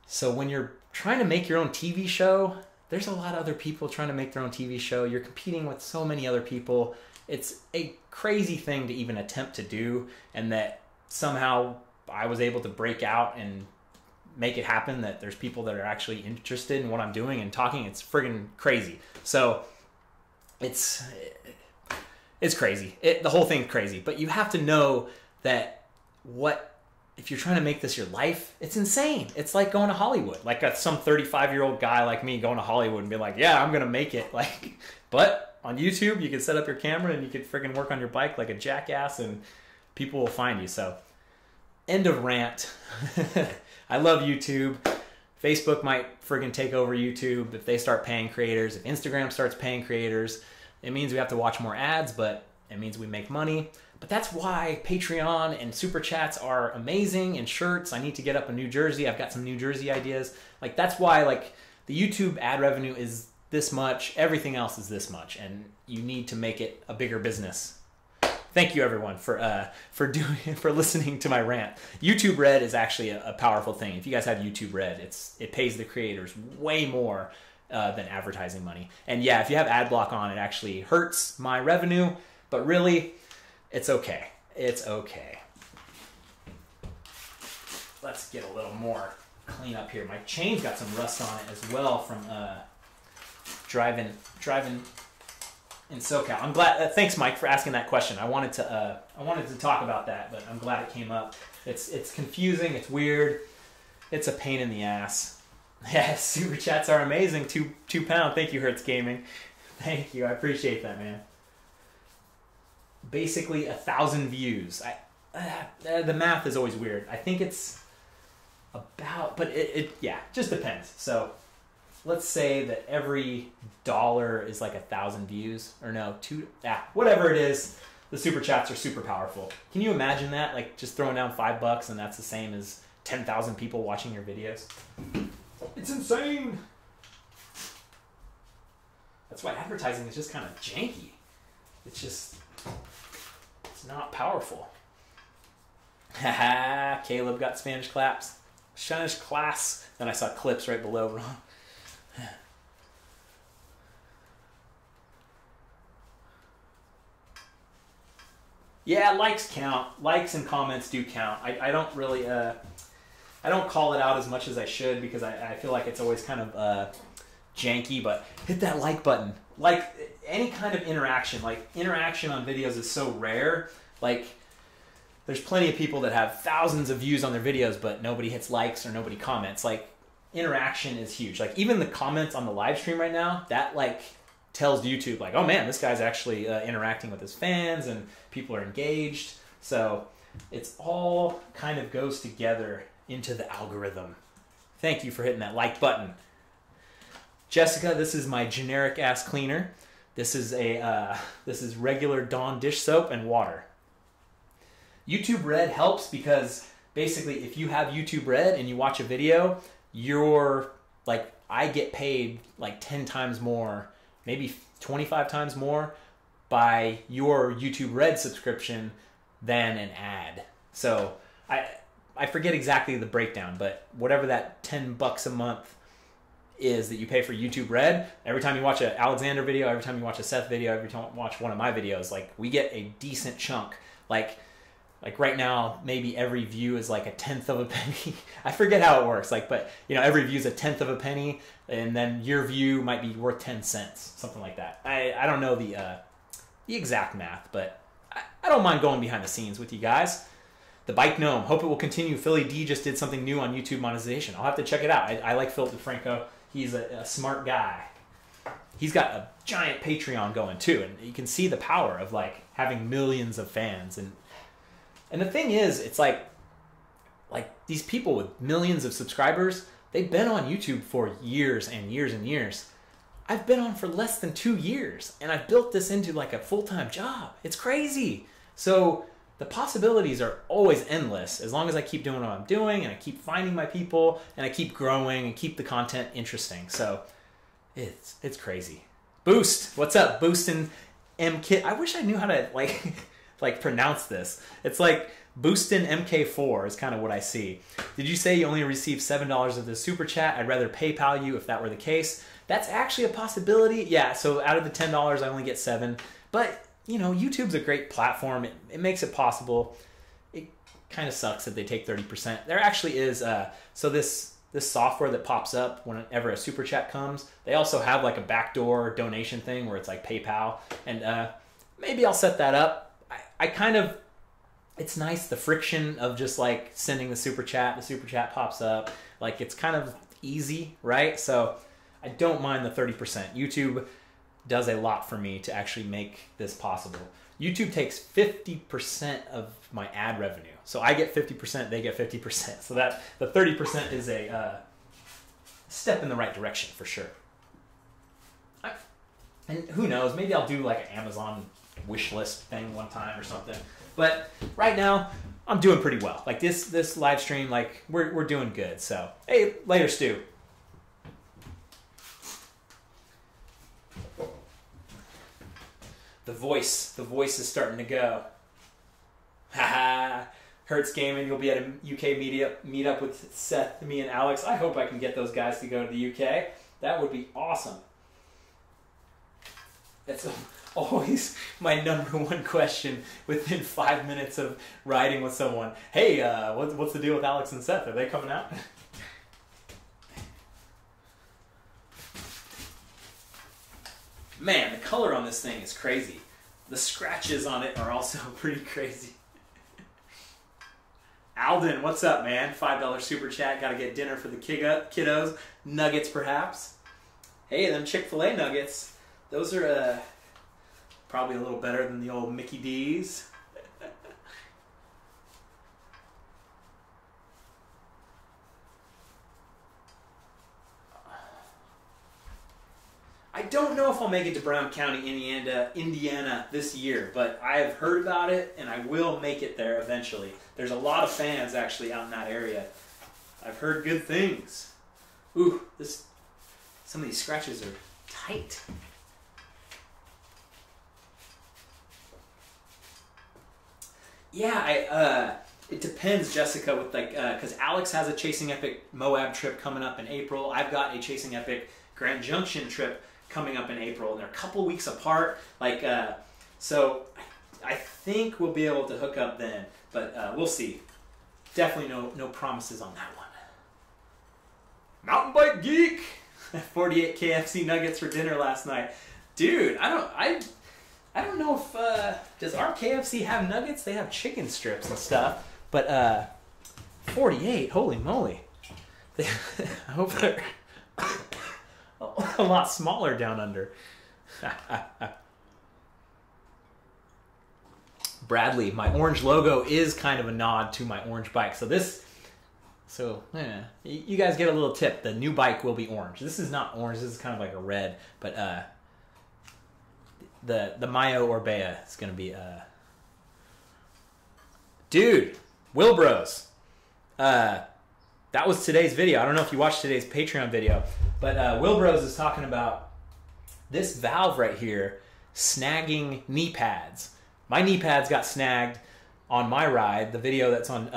So when you're trying to make your own TV show, there's a lot of other people trying to make their own TV show. You're competing with so many other people. It's a crazy thing to even attempt to do, and that somehow I was able to break out and make it happen, that there's people that are actually interested in what I'm doing and talking. It's friggin' crazy. So it's crazy. The whole thing's crazy. But you have to know that if you're trying to make this your life, it's insane. It's like going to Hollywood. Like some 35-year-old guy like me going to Hollywood and be like, yeah, I'm going to make it. Like, but on YouTube, you can set up your camera and you can friggin' work on your bike like a jackass and people will find you. So end of rant. I love YouTube. Facebook might friggin' take over YouTube if they start paying creators. If Instagram starts paying creators, it means we have to watch more ads, but it means we make money. But that's why Patreon and Super Chats are amazing, and shirts. I need to get up a New Jersey. I've got some New Jersey ideas. Like, that's why, like, the YouTube ad revenue is this much. Everything else is this much, and you need to make it a bigger business. Thank you, everyone, for listening to my rant. YouTube Red is actually a powerful thing. If you guys have YouTube Red, it pays the creators way more than advertising money. And yeah, if you have ad block on, it actually hurts my revenue. But really, it's okay. It's okay. Let's get a little more clean up here. My chain's got some rust on it as well from driving in SoCal. I'm glad. Thanks, Mike, for asking that question. I wanted to talk about that, but I'm glad it came up. It's confusing. It's weird. It's a pain in the ass. Yeah, super chats are amazing. Two pound. Thank you, Hertz Gaming. Thank you. I appreciate that, man. Basically 1,000 views. The math is always weird. I think it's about, but it just depends. So let's say that every dollar is like 1,000 views, or no, whatever it is. The super chats are super powerful. Can you imagine that? Like just throwing down $5 and that's the same as 10,000 people watching your videos. It's insane. That's why advertising is just kind of janky. It's not powerful. Haha, Caleb got Spanish claps. Spanish class. Then I saw clips right below wrong. Yeah, likes count. Likes and comments do count. I don't really, I don't call it out as much as I should because I feel like it's always kind of janky, but hit that like button. Like any kind of interaction, like interaction on videos is so rare. Like there's plenty of people that have thousands of views on their videos, but nobody hits likes or nobody comments. Like interaction is huge. Like even the comments on the live stream right now, that like tells YouTube like, oh man, this guy's actually interacting with his fans and people are engaged. So it's all kind of goes together into the algorithm. Thank you for hitting that like button. Jessica, this is my generic ass cleaner. This is regular Dawn dish soap and water. YouTube Red helps because basically if you have YouTube Red and you watch a video, you're like, I get paid like 10 times more, maybe 25 times more by your YouTube Red subscription than an ad. So I forget exactly the breakdown, but whatever that $10 a month is that you pay for YouTube Red, every time you watch an Alexander video, every time you watch a Seth video, every time you watch one of my videos, like we get a decent chunk. Like right now, maybe every view is like 1/10 of a penny. I forget how it works. Like, but you know, every view is 1/10 of a penny, and then your view might be worth 10 cents, something like that. I don't know the exact math, but I don't mind going behind the scenes with you guys. The Bike Gnome, hope it will continue. Philly D just did something new on YouTube monetization. I'll have to check it out. I like Philip DeFranco. He's a smart guy. He's got a giant Patreon going too, and you can see the power of like having millions of fans. And the thing is, it's like these people with millions of subscribers, they've been on YouTube for years and years and years. I've been on for less than 2 years, and I've built this into like a full-time job. It's crazy. So the possibilities are always endless as long as I keep doing what I'm doing and I keep finding my people and I keep growing and keep the content interesting. So it's crazy. Boost, what's up? Boostin' MK. I wish I knew how to like pronounce this. It's like Boostin' MK4 is kind of what I see. Did you say you only received $7 of the super chat? I'd rather PayPal you if that were the case. That's actually a possibility. Yeah, so out of the $10, I only get $7. But you know, YouTube's a great platform. It makes it possible. kind of sucks that they take 30%. There actually is so this software that pops up whenever a super chat comes, they also have like a backdoor donation thing where it's like PayPal, and maybe I'll set that up. I kind of, it's nice, the friction of just like sending the super chat pops up, like it's kind of easy, right? So I don't mind the 30%. YouTube does a lot for me to actually make this possible. YouTube takes 50% of my ad revenue. So I get 50%, they get 50%. So that the 30% is a step in the right direction for sure. And who knows, maybe I'll do like an Amazon wish list thing one time or something. But right now, I'm doing pretty well. Like this live stream, like we're doing good. So hey, later, Stu. The voice is starting to go. Haha. Hertz Gaming, you'll be at a UK meetup with Seth, me, and Alex. I hope I can get those guys to go to the UK. That would be awesome. That's always my number one question within 5 minutes of riding with someone. Hey, what's the deal with Alex and Seth? Are they coming out? Man, the color on this thing is crazy. The scratches on it are also pretty crazy. Alden, what's up, man? $5 super chat. Got to get dinner for the kiddos. Nuggets, perhaps. Hey, them Chick-fil-A nuggets. Those are probably a little better than the old Mickey D's. I don't know if I'll make it to Brown County, Indiana this year, but I have heard about it, and I will make it there eventually. There's a lot of fans actually out in that area. I've heard good things. Ooh, some of these scratches are tight. Yeah, it depends, Jessica, with like, because Alex has a Chasing Epic Moab trip coming up in April. I've got a Chasing Epic Grand Junction trip coming up in April, and they're a couple weeks apart. Like, so I think we'll be able to hook up then, but we'll see. Definitely no promises on that one. Mountain Bike Geek, 48 KFC nuggets for dinner last night, dude. I don't know if does our KFC have nuggets? They have chicken strips and stuff, but 48, holy moly! I hope they're a lot smaller down under. Bradley, my orange logo is kind of a nod to my orange bike. So you guys get a little tip. The new bike will be orange. This is not orange. This is kind of like a red. But the Mayo Orbea is going to be... Dude, Wilbros. That was today's video. I don't know if you watched today's Patreon video, but Wilbros is talking about this valve right here snagging knee pads. My knee pads got snagged on my ride, the video that's on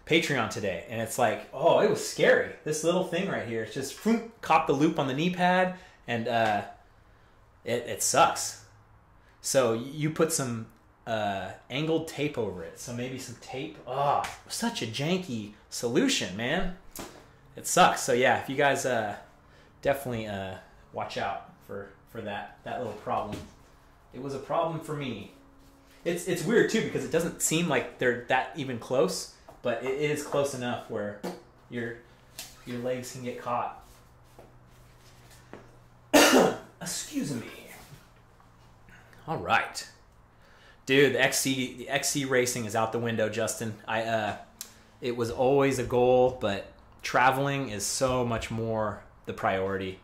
Patreon today, and it's like, oh, it was scary. This little thing right here, it's just caught the loop on the knee pad, and it sucks. So you put some angled tape over it. So maybe some tape. Oh, such a janky solution, man. It sucks. So yeah, if you guys definitely watch out for that little problem. It was a problem for me. It's weird too because it doesn't seem like they're that even close, but it is close enough where your legs can get caught. Excuse me. All right. Dude, the XC racing is out the window, Justin. It was always a goal, but traveling is so much more the priority.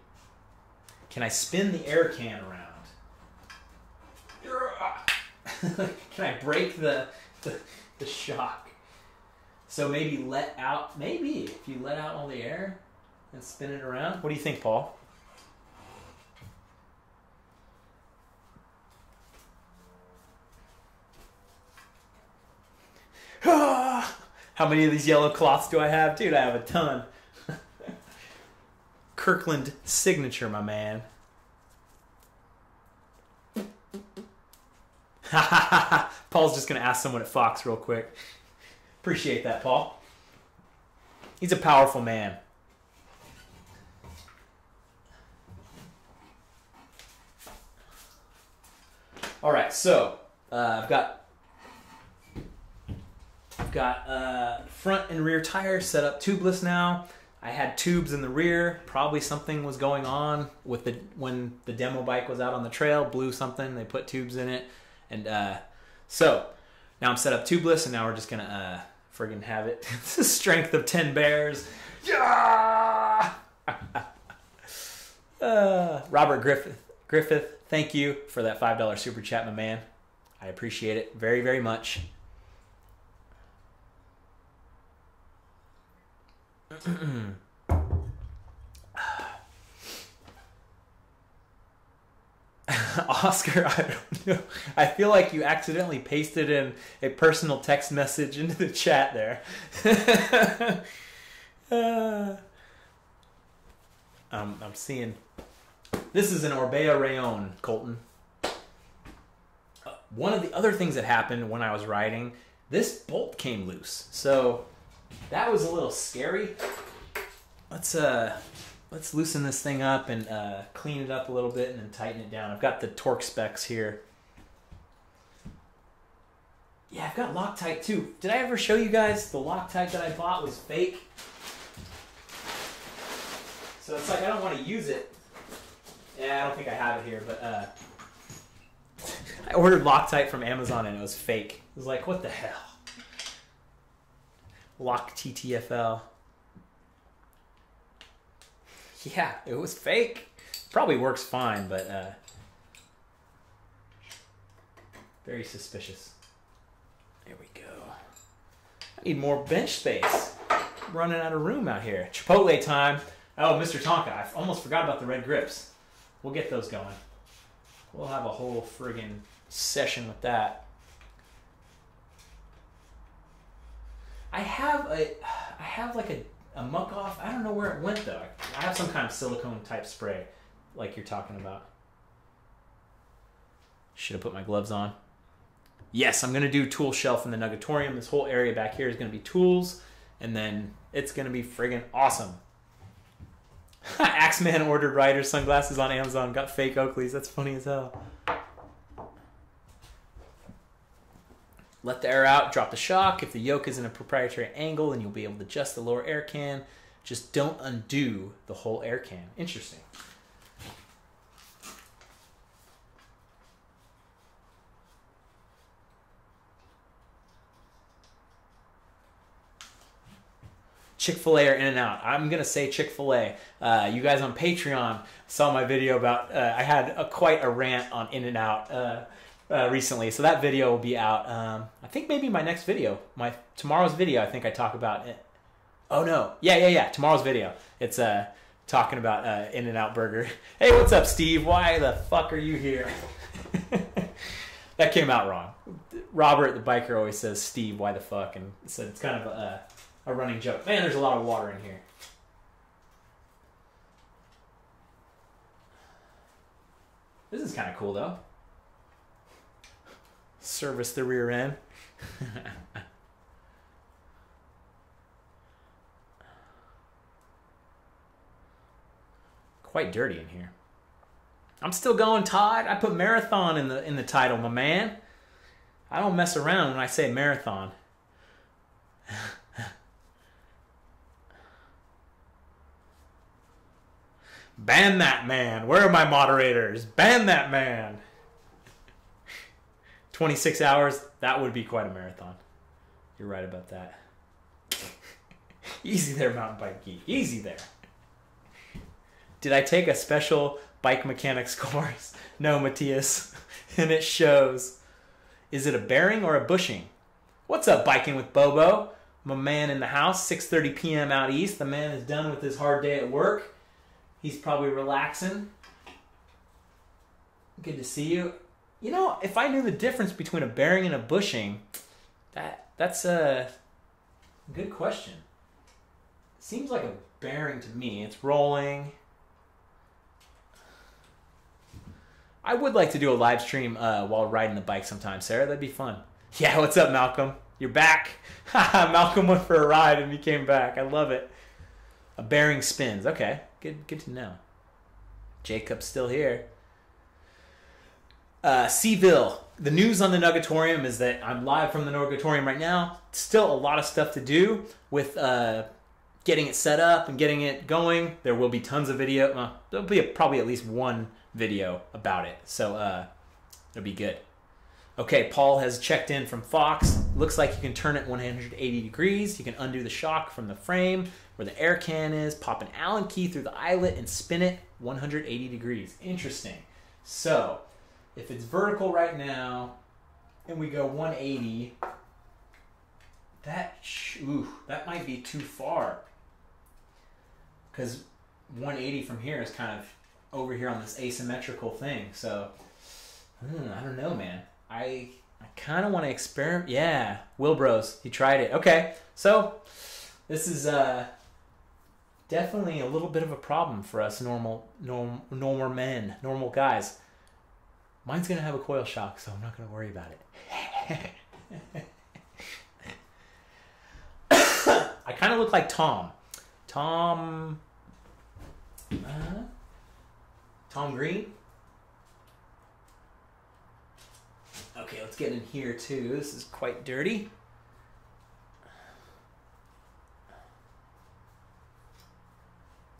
Can I spin the air can around? Can I break the shock? So maybe if you let out all the air and spin it around. What do you think, Paul? How many of these yellow cloths do I have? Dude, I have a ton. Kirkland signature, my man. Paul's just going to ask someone at Fox real quick. Appreciate that, Paul. He's a powerful man. All right, so I've got front and rear tires set up tubeless now. I had tubes in the rear. Probably something was going on with when the demo bike was out on the trail, blew something. They put tubes in it, and so now I'm set up tubeless, and now we're just gonna friggin' have it. It's the strength of 10 bears. Yeah! Robert Griffith, thank you for that $5 super chat, my man. I appreciate it very, very much. Oscar, I don't know. I feel like you accidentally pasted in a personal text message into the chat there. I'm seeing... This is an Orbea Rallon, Colton. One of the other things that happened when I was riding, this bolt came loose. So that was a little scary. Let's loosen this thing up and clean it up a little bit and then tighten it down. I've got the torque specs here. Yeah, I've got Loctite too. Did I ever show you guys the Loctite that I bought was fake? So it's like I don't want to use it. Yeah, I don't think I have it here, but I ordered Loctite from Amazon and it was fake. It was like, what the hell? Lock TTFL. Yeah, it was fake. Probably works fine, but very suspicious. There we go. I need more bench space. I'm running out of room out here. Chipotle time. Oh, Mr. Tonka, I almost forgot about the red grips. We'll get those going. We'll have a whole friggin' session with that. I have like a muck off. I don't know where it went though. I have some kind of silicone type spray like you're talking about. Should have put my gloves on. Yes, I'm going to do tool shelf in the Nugatorium. This whole area back here is going to be tools, and then it's going to be friggin' awesome. Axeman ordered Rider sunglasses on Amazon, got fake Oakleys. That's funny as hell. Let the air out, drop the shock. If the yoke is in a proprietary angle, then you'll be able to adjust the lower air can. Just don't undo the whole air can. Interesting. Chick-fil-A or In-N-Out. I'm going to say Chick-fil-A. You guys on Patreon saw my video about, I had quite a rant on In-N-Out recently. So that video will be out. I think maybe my next video, tomorrow's video, I think I talk about it. Oh no. Yeah. Tomorrow's video. It's talking about In-N-Out Burger. Hey, what's up, Steve? Why the fuck are you here? That came out wrong. Robert, the biker, always says, Steve, why the fuck? And so it's kind of a running joke. Man, there's a lot of water in here. This is kind of cool, though. Service the rear end. Quite dirty in here. I'm still going, Todd. I put marathon in the title, my man. I don't mess around when I say marathon. Ban that man. Where are my moderators? Ban that man. 26 hours. That would be quite a marathon. You're right about that. Easy there, mountain bike geek. Easy there. Did I take a special bike mechanics course? No, Matthias. And it shows. Is it a bearing or a bushing? What's up, Biking with Bobo? I'm a man in the house. 6:30 p.m. out east. The man is done with his hard day at work. He's probably relaxing. Good to see you. You know, if I knew the difference between a bearing and a bushing, that's a good question. Seems like a bearing to me. It's rolling. I would like to do a live stream while riding the bike sometime, Sarah. That'd be fun. Yeah, what's up, Malcolm? You're back. Malcolm went for a ride and he came back. I love it. A bearing spins. Okay, good to know. Jacob's still here. Seville. The news on the Nugatorium is that I'm live from the Nugatorium right now. Still a lot of stuff to do with getting it set up and getting it going. There will be tons of video. There'll be probably at least one video about it. So it'll be good. Okay, Paul has checked in from Fox. Looks like you can turn it 180 degrees. You can undo the shock from the frame where the air can is, pop an Allen key through the eyelet, and spin it 180 degrees. Interesting. So, if it's vertical right now, and we go 180, that might be too far. Because 180 from here is kind of over here on this asymmetrical thing. So, I don't know, man. I kind of want to experiment. Yeah, Wilbros, he tried it. Okay, so this is definitely a little bit of a problem for us normal men, normal guys. Mine's gonna have a coil shock, so I'm not gonna worry about it. I kind of look like Tom Green. Okay, let's get in here too. This is quite dirty.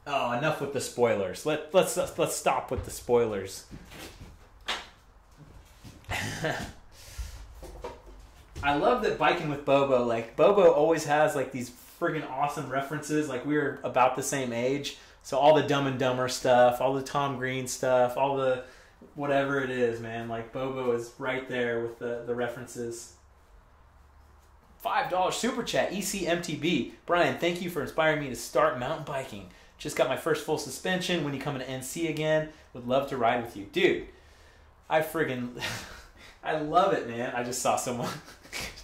Oh, enough with the spoilers. Let's stop with the spoilers. I love that biking with Bobo. Like Bobo always has like these friggin' awesome references. Like we were about the same age, so all the Dumb and Dumber stuff, all the Tom Green stuff, all the whatever it is, man. Like Bobo is right there with the references. $5 super chat, ECMTB. Brian, thank you for inspiring me to start mountain biking. Just got my first full suspension. When you come to NC again, would love to ride with you. Dude, I love it, man. I just saw someone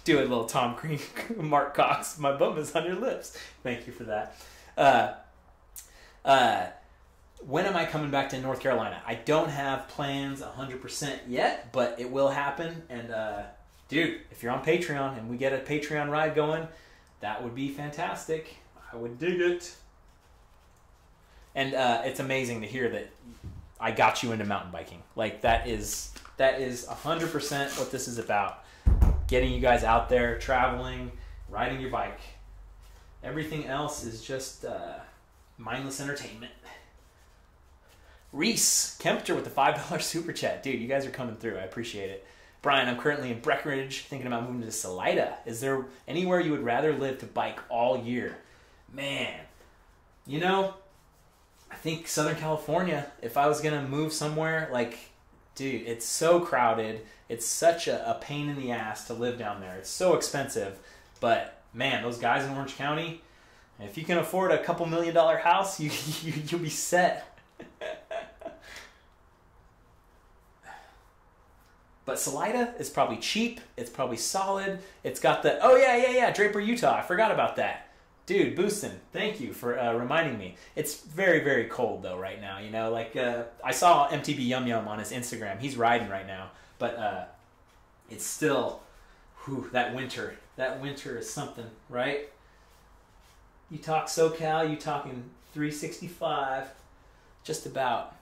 do a little Tom Green, Mark Cox. My bum is on your lips. Thank you for that. When am I coming back to North Carolina? I don't have plans 100% yet, but it will happen. And dude, if you're on Patreon and we get a Patreon ride going, that would be fantastic. I would dig it. And it's amazing to hear that I got you into mountain biking. Like that is 100% what this is about. Getting you guys out there, traveling, riding your bike. Everything else is just mindless entertainment. Reese Kempter with the $5 super chat. Dude, you guys are coming through. I appreciate it. Brian, I'm currently in Breckenridge, thinking about moving to Salida. Is there anywhere you would rather live to bike all year? Man, you know, I think Southern California. If I was going to move somewhere, like, dude, it's so crowded. It's such a pain in the ass to live down there. It's so expensive. But, man, those guys in Orange County, if you can afford a couple $1 million house, you'll be set. But Salida is probably cheap. It's probably solid. It's got the, oh yeah, Draper, Utah. I forgot about that. Dude, Boostin, thank you for reminding me. It's very, very cold though right now. You know, like I saw MTB Yum Yum on his Instagram. He's riding right now, but it's still, that winter. That winter is something, right? You talk SoCal, you talking 365, just about.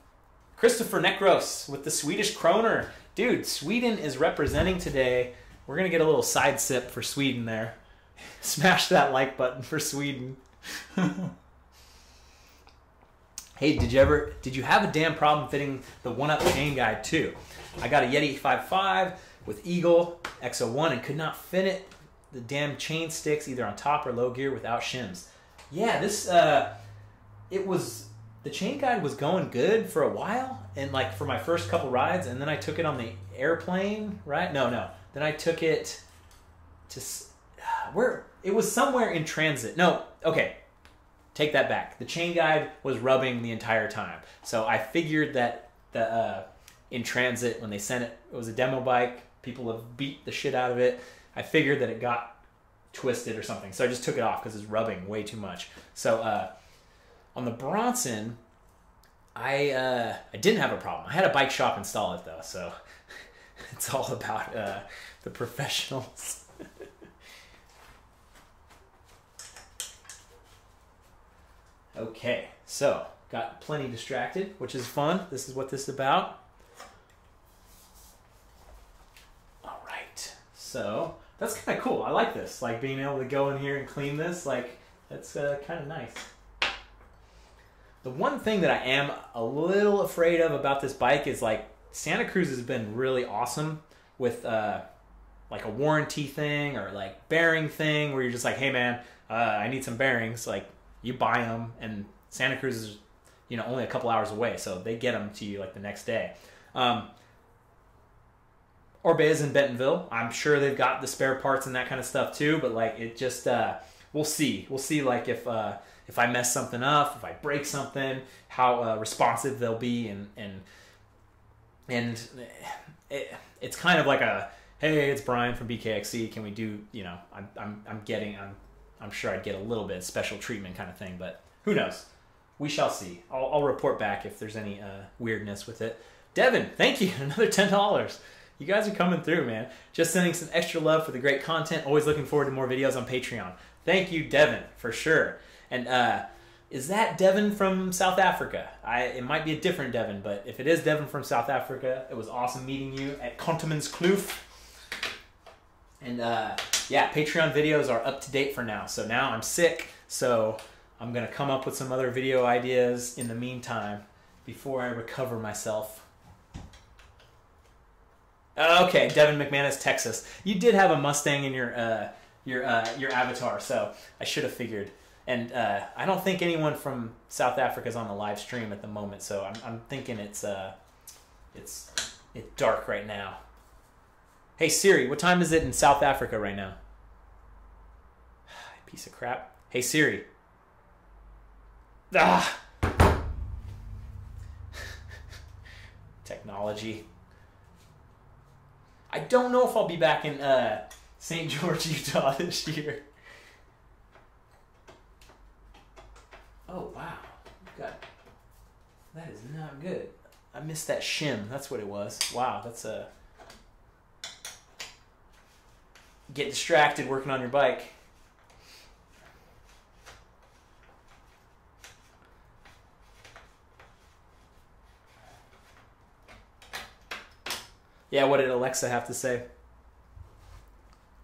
Christopher Nekros with the Swedish Kroner. Dude, Sweden is representing today. We're going to get a little side sip for Sweden there. Smash that like button for Sweden. Hey, did you have a damn problem fitting the 1-Up chain guide too? I got a Yeti 5.5 with Eagle X01 and could not fit it. The damn chain sticks either on top or low gear without shims. Yeah, this, the chain guide was going good for a while, and like for my first couple rides, and then I took it on the airplane, right? No. Then I took it to where it was somewhere in transit. No, okay. Take that back. The chain guide was rubbing the entire time. So I figured that in transit, when they sent it, it was a demo bike. People have beat the shit out of it. I figured that it got twisted or something. So I just took it off because it's rubbing way too much. So on the Bronson, I didn't have a problem. I had a bike shop install it though, so it's all about the professionals. Okay, so got plenty distracted, which is fun. This is what this is about. All right, so that's kind of cool. I like this, like being able to go in here and clean this. Like that's kind of nice. The one thing that I am a little afraid of about this bike is like Santa Cruz has been really awesome with like a warranty thing or like bearing thing where you're just like, hey man, I need some bearings. Like you buy them, and Santa Cruz is, you know, only a couple hours away, so they get them to you like the next day. Orbea's in Bentonville. I'm sure they've got the spare parts and that kind of stuff too, but like it just we'll see. We'll see like if I mess something up, if I break something, how responsive they'll be, and it's kind of like a, hey, it's Brian from BKXC. Can we do, you know, I'm sure I'd get a little bit of special treatment kind of thing, but who knows? We shall see. I'll report back if there's any weirdness with it. Devin, thank you. Another $10. You guys are coming through, man. Just sending some extra love for the great content. Always looking forward to more videos on Patreon. Thank you, Devin, for sure. And is that Devin from South Africa? It might be a different Devin, but if it is Devin from South Africa, it was awesome meeting you at Kontemans Kloof. And yeah, Patreon videos are up to date for now. So now I'm sick, so I'm going to come up with some other video ideas in the meantime before I recover myself. Okay, Devin McManus, Texas. You did have a Mustang in your avatar, so I should have figured. And I don't think anyone from South Africa is on the live stream at the moment, so I'm thinking it's dark right now. Hey Siri, what time is it in South Africa right now? Piece of crap. Hey Siri. Ah. Technology. I don't know if I'll be back in St. George, Utah this year. Oh wow, God, that is not good. I missed that shim. That's what it was. Wow, that's a get distracted working on your bike. Yeah, what did Alexa have to say?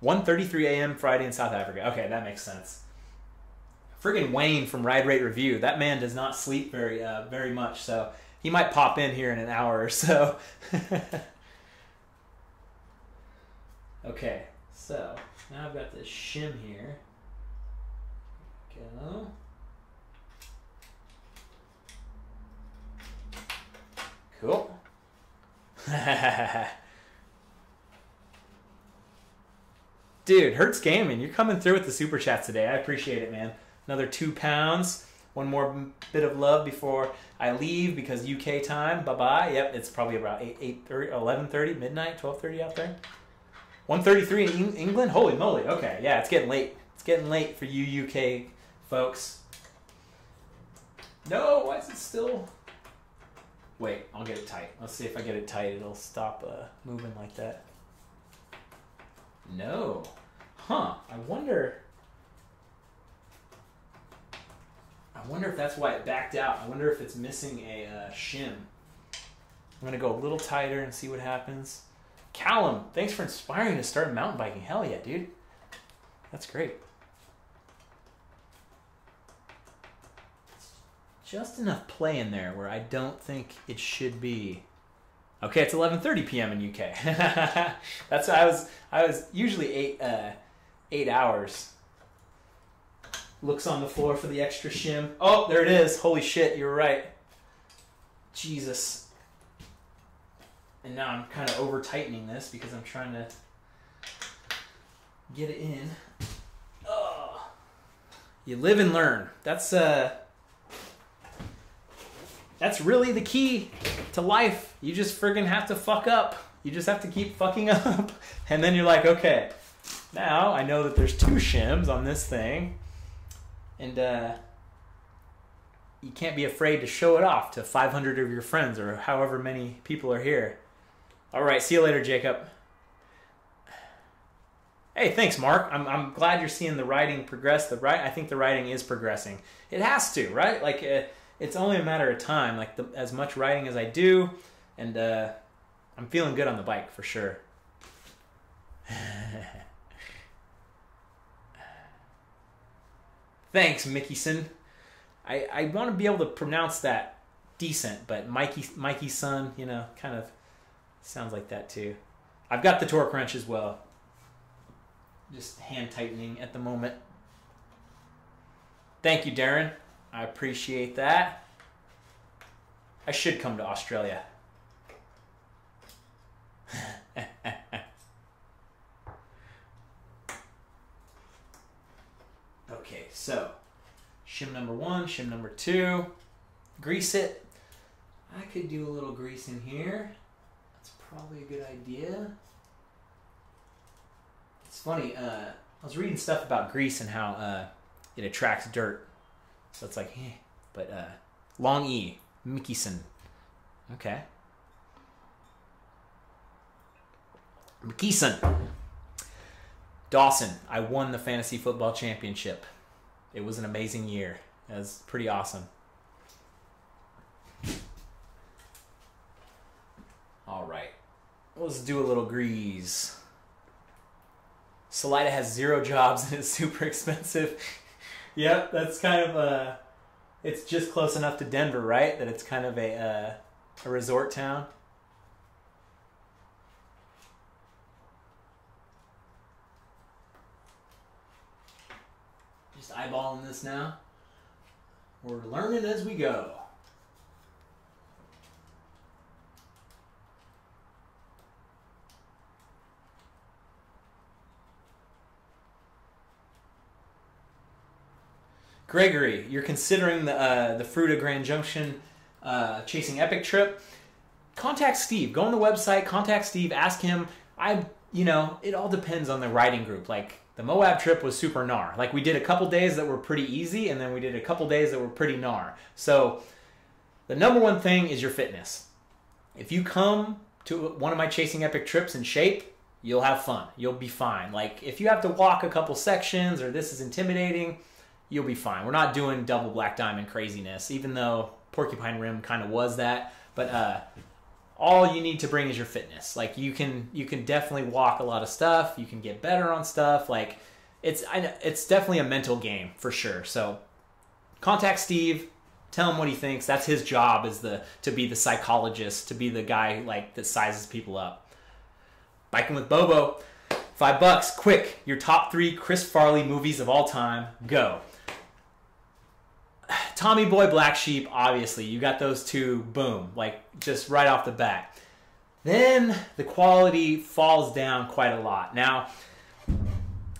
1:33 a.m. Friday in South Africa. Okay, that makes sense. Friggin' Wayne from Ride Rate Review. That man does not sleep very much, so he might pop in here in an hour or so. Okay, so now I've got this shim here. Go. Cool. Dude, Hertz Gaming, you're coming through with the super chats today. I appreciate it, man. Another £2. One more bit of love before I leave because UK time. Bye-bye. Yep, it's probably about 8:30, 11:30, midnight, 12:30 out there. 1:33 in England? Holy moly. Okay, yeah, it's getting late. It's getting late for you UK folks. No, why is it still... Wait, I'll get it tight. Let's see if I get it tight. It'll stop moving like that. No. Huh. I wonder if that's why it backed out. I wonder if it's missing a shim. I'm going to go a little tighter and see what happens. Callum, thanks for inspiring me to start mountain biking. Hell yeah, dude. That's great. Just enough play in there where I don't think it should be. Okay, it's 11:30 p.m. in UK. That's what I was usually 8 hours. Looks on the floor for the extra shim. Oh, there it is. Holy shit, you're right. Jesus. And now I'm kind of over tightening this because I'm trying to get it in. Oh. You live and learn. That's really the key to life. You just friggin' have to fuck up. You just have to keep fucking up. And then you're like, okay, now I know that there's 2 shims on this thing. And you can't be afraid to show it off to 500 of your friends or however many people are here. All right, see you later, Jacob. Hey, thanks, Mark. I'm glad you're seeing the writing progress. I think the writing is progressing. It has to, right? Like it's only a matter of time. Like as much writing as I do, and I'm feeling good on the bike for sure. Thanks, Mickeyson. I want to be able to pronounce that decent, but Mikey's son, you know, kind of sounds like that too. I've got the torque wrench as well. Just hand tightening at the moment. Thank you, Darren. I appreciate that. I should come to Australia. Okay, so shim number 1, shim number 2. Grease it. I could do a little grease in here. That's probably a good idea. It's funny, I was reading stuff about grease and how it attracts dirt. So it's like, eh. But long E, Mickeyson. Okay. Mickeyson. Dawson, I won the fantasy football championship. It was an amazing year. It was pretty awesome. All right. Let's do a little grease. Salida has 0 jobs and it's super expensive. Yep, that's kind of it's just close enough to Denver, right? That it's kind of a resort town. Just eyeballing this now. We're learning as we go. Gregory, you're considering the Fruita Grand Junction Chasing Epic trip. Contact Steve. Go on the website. Contact Steve. Ask him. You know, it all depends on the riding group. Like the Moab trip was super gnar. Like we did a couple days that were pretty easy, and then we did a couple days that were pretty gnar. So the number one thing is your fitness. If you come to one of my Chasing Epic trips in shape, you'll have fun. You'll be fine. Like if you have to walk a couple sections or this is intimidating, you'll be fine. We're not doing double black diamond craziness, even though Porcupine Rim kind of was that. But all you need to bring is your fitness. Like you can definitely walk a lot of stuff. You can get better on stuff. Like it's definitely a mental game for sure. So contact Steve. Tell him what he thinks. That's his job, is to be the psychologist, to be the guy like that sizes people up. Biking with Bobo, $5, quick. Your top 3 Chris Farley movies of all time. Go. Tommy Boy, Black Sheep, obviously. You got those two, boom, like just right off the bat. Then the quality falls down quite a lot. Now,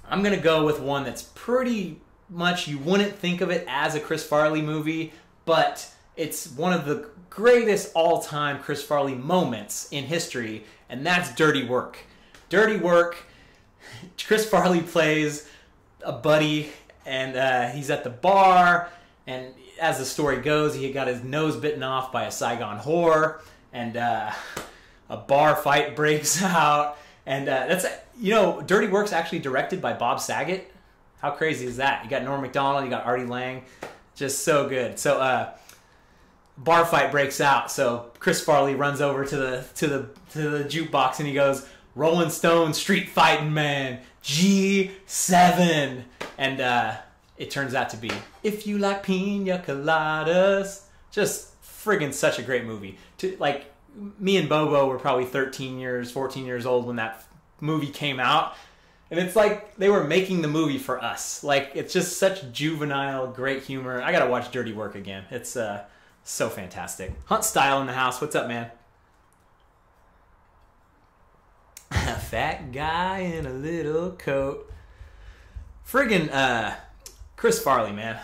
I'm going to go with one that's pretty much, you wouldn't think of it as a Chris Farley movie, but it's one of the greatest all-time Chris Farley moments in history, and that's Dirty Work. Dirty Work, Chris Farley plays a buddy, and he's at the bar, and as the story goes, he got his nose bitten off by a Saigon whore, and a bar fight breaks out, and that's, you know, Dirty Work's actually directed by Bob Saget. How crazy is that? You got Norm Macdonald, you got Artie Lang, just so good. So bar fight breaks out, so Chris Farley runs over to the jukebox and he goes, "Rolling Stone, Street Fighting Man, G7," and it turns out to be "If You Like Pina Coladas." Just friggin' such a great movie. Like, me and Bobo were probably 13 years, 14 years old when that movie came out. And it's like they were making the movie for us. Like, it's just such juvenile, great humor. I gotta watch Dirty Work again. It's so fantastic. Hunt Style in the house. What's up, man? A fat guy in a little coat. Friggin' Chris Farley, man.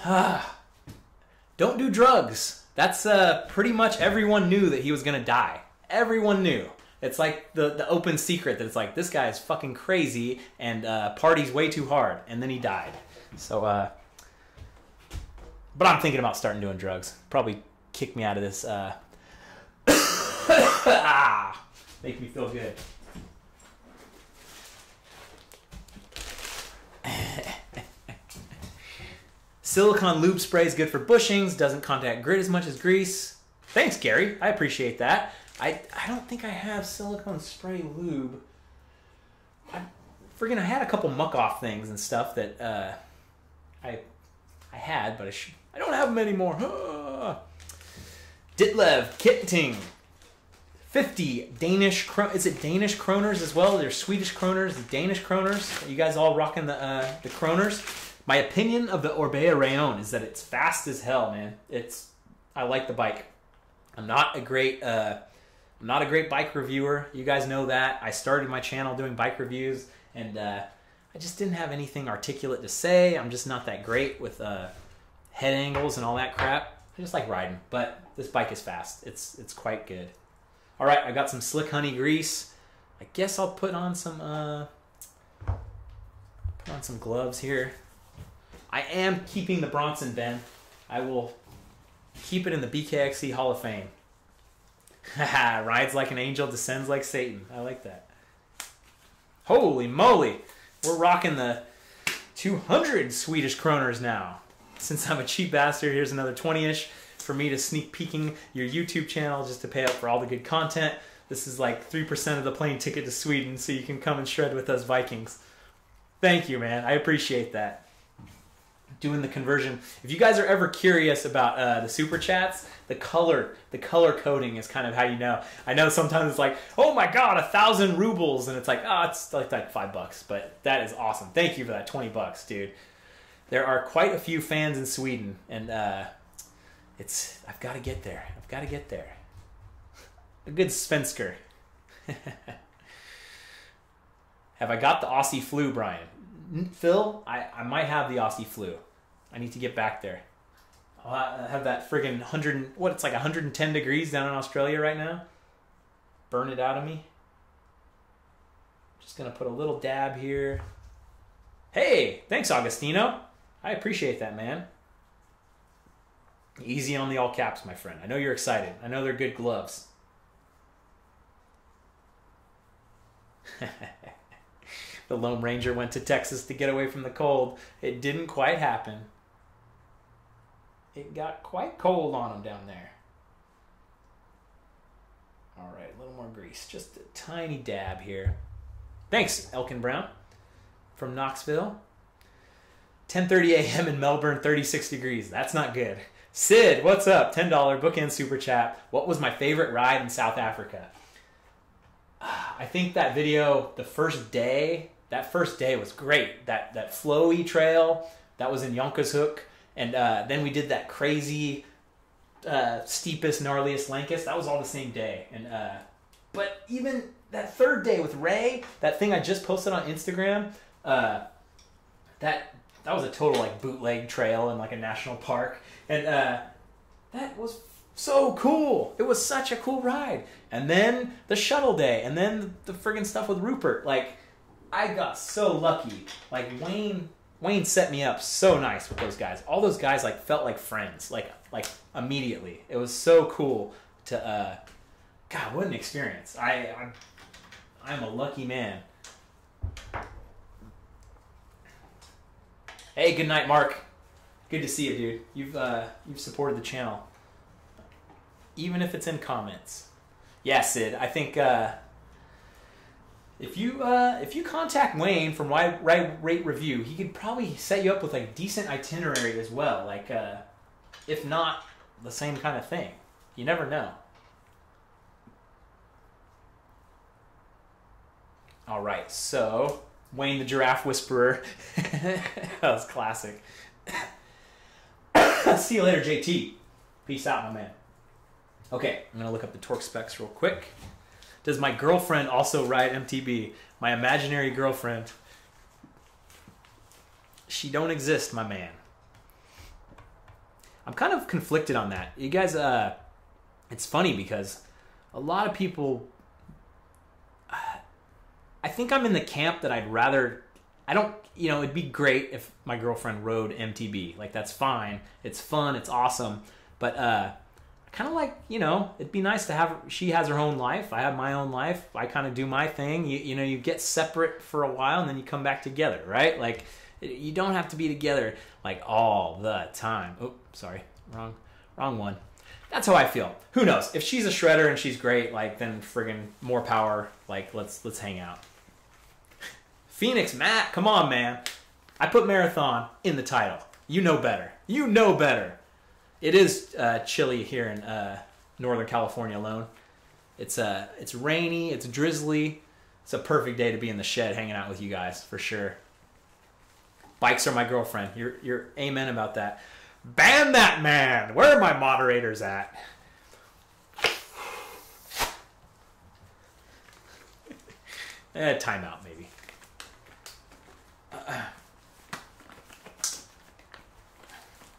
Don't do drugs. That's pretty much everyone knew that he was gonna die. Everyone knew. It's like the open secret that it's like, this guy is fucking crazy and parties way too hard, and then he died. So, but I'm thinking about starting doing drugs. Probably kick me out of this. Make me feel good. Silicone lube spray is good for bushings. Doesn't contact grit as much as grease. Thanks, Gary. I appreciate that. I don't think I have silicone spray lube. I had a couple muck off things and stuff that I had, but I don't have them anymore. Ditlev Kitting. 50 Danish, is it Danish kroners as well? They're Swedish kroners, Danish kroners. Are you guys all rocking the kroners? My opinion of the Orbea Rallon is that it's fast as hell, man. I like the bike. I'm not a great bike reviewer. You guys know that. I started my channel doing bike reviews, and I just didn't have anything articulate to say. I'm just not that great with head angles and all that crap. I just like riding, but this bike is fast. It's quite good. All right, I got some Slick Honey grease. I guess I'll put on some gloves here. I am keeping the Bronson, Ben. I will keep it in the BKXC Hall of Fame. Rides like an angel, descends like Satan. I like that. Holy moly. We're rocking the 200 Swedish kroners now. Since I'm a cheap bastard, here's another 20-ish for me to sneak peeking your YouTube channel just to pay up for all the good content. This is like 3% of the plane ticket to Sweden, so you can come and shred with us Vikings. Thank you, man. I appreciate that. Doing the conversion. If you guys are ever curious about the super chats, the color coding is kind of how you know. I know sometimes it's like, oh my god, 1,000 rubles, and it's like, oh, it's like $5, but that is awesome. Thank you for that $20, dude. There are quite a few fans in Sweden, and I've got to get there. I've got to get there. A good Svensker. Have I got the Aussie flu, Brian? Phil, I might have the Aussie flu. I need to get back there. I have that friggin' it's like 110 degrees down in Australia right now. Burn it out of me. Just gonna put a little dab here. Hey, thanks, Augustino. I appreciate that, man. Easy on the all caps, my friend. I know you're excited. I know they're good gloves. The Lone Ranger went to Texas to get away from the cold. It didn't quite happen. It got quite cold on him down there. All right, a little more grease. Just a tiny dab here. Thanks, Elkin Brown from Knoxville. 10:30 a.m. in Melbourne, 36 degrees. That's not good. Sid, what's up? $10 bookend super chat. What was my favorite ride in South Africa? I think that video, that first day was great. That flowy trail, that was in Jonkershoek. And then we did that crazy, steepest, gnarliest Lankest. That was all the same day. And but even that third day with Ray, that thing I just posted on Instagram, that was a total like bootleg trail in like a national park. And that was so cool. It was such a cool ride. And then the shuttle day, and then the friggin' stuff with Rupert. Like, I got so lucky. Like, Wayne set me up so nice with those guys. All those guys like felt like friends, like immediately. It was so cool to God, what an experience. I'm a lucky man. Hey, good night, Mark. Good to see you, dude. You've supported the channel, even if it's in comments. Yeah, Sid. I think if you contact Wayne from Ride Rate Review, he could probably set you up with like decent itinerary as well. Like, if not the same kind of thing, you never know. All right, so Wayne the Giraffe Whisperer. That was classic. See you later, JT. Peace out, my man. Okay, I'm gonna look up the torque specs real quick. Does my girlfriend also ride MTB? My imaginary girlfriend. She don't exist, my man. I'm kind of conflicted on that. You guys, it's funny because a lot of people, I think I'm in the camp that I'd rather, it'd be great if my girlfriend rode MTB. Like, that's fine. It's fun. It's awesome. But I kind of like, you know, it'd be nice to have, she has her own life. I have my own life. I kind of do my thing. You know, you get separate for a while and then you come back together, right? Like, you don't have to be together like all the time. Oh, sorry. Wrong one. That's how I feel. Who knows? If she's a shredder and she's great, like, then friggin' more power. Like, let's hang out. Phoenix Matt, come on, man. I put marathon in the title. You know better. You know better. It is chilly here in Northern California alone. It's rainy. It's drizzly. It's a perfect day to be in the shed hanging out with you guys, for sure. Bikes are my girlfriend. You're amen about that. Ban that man. Where are my moderators at? Timeout, maybe.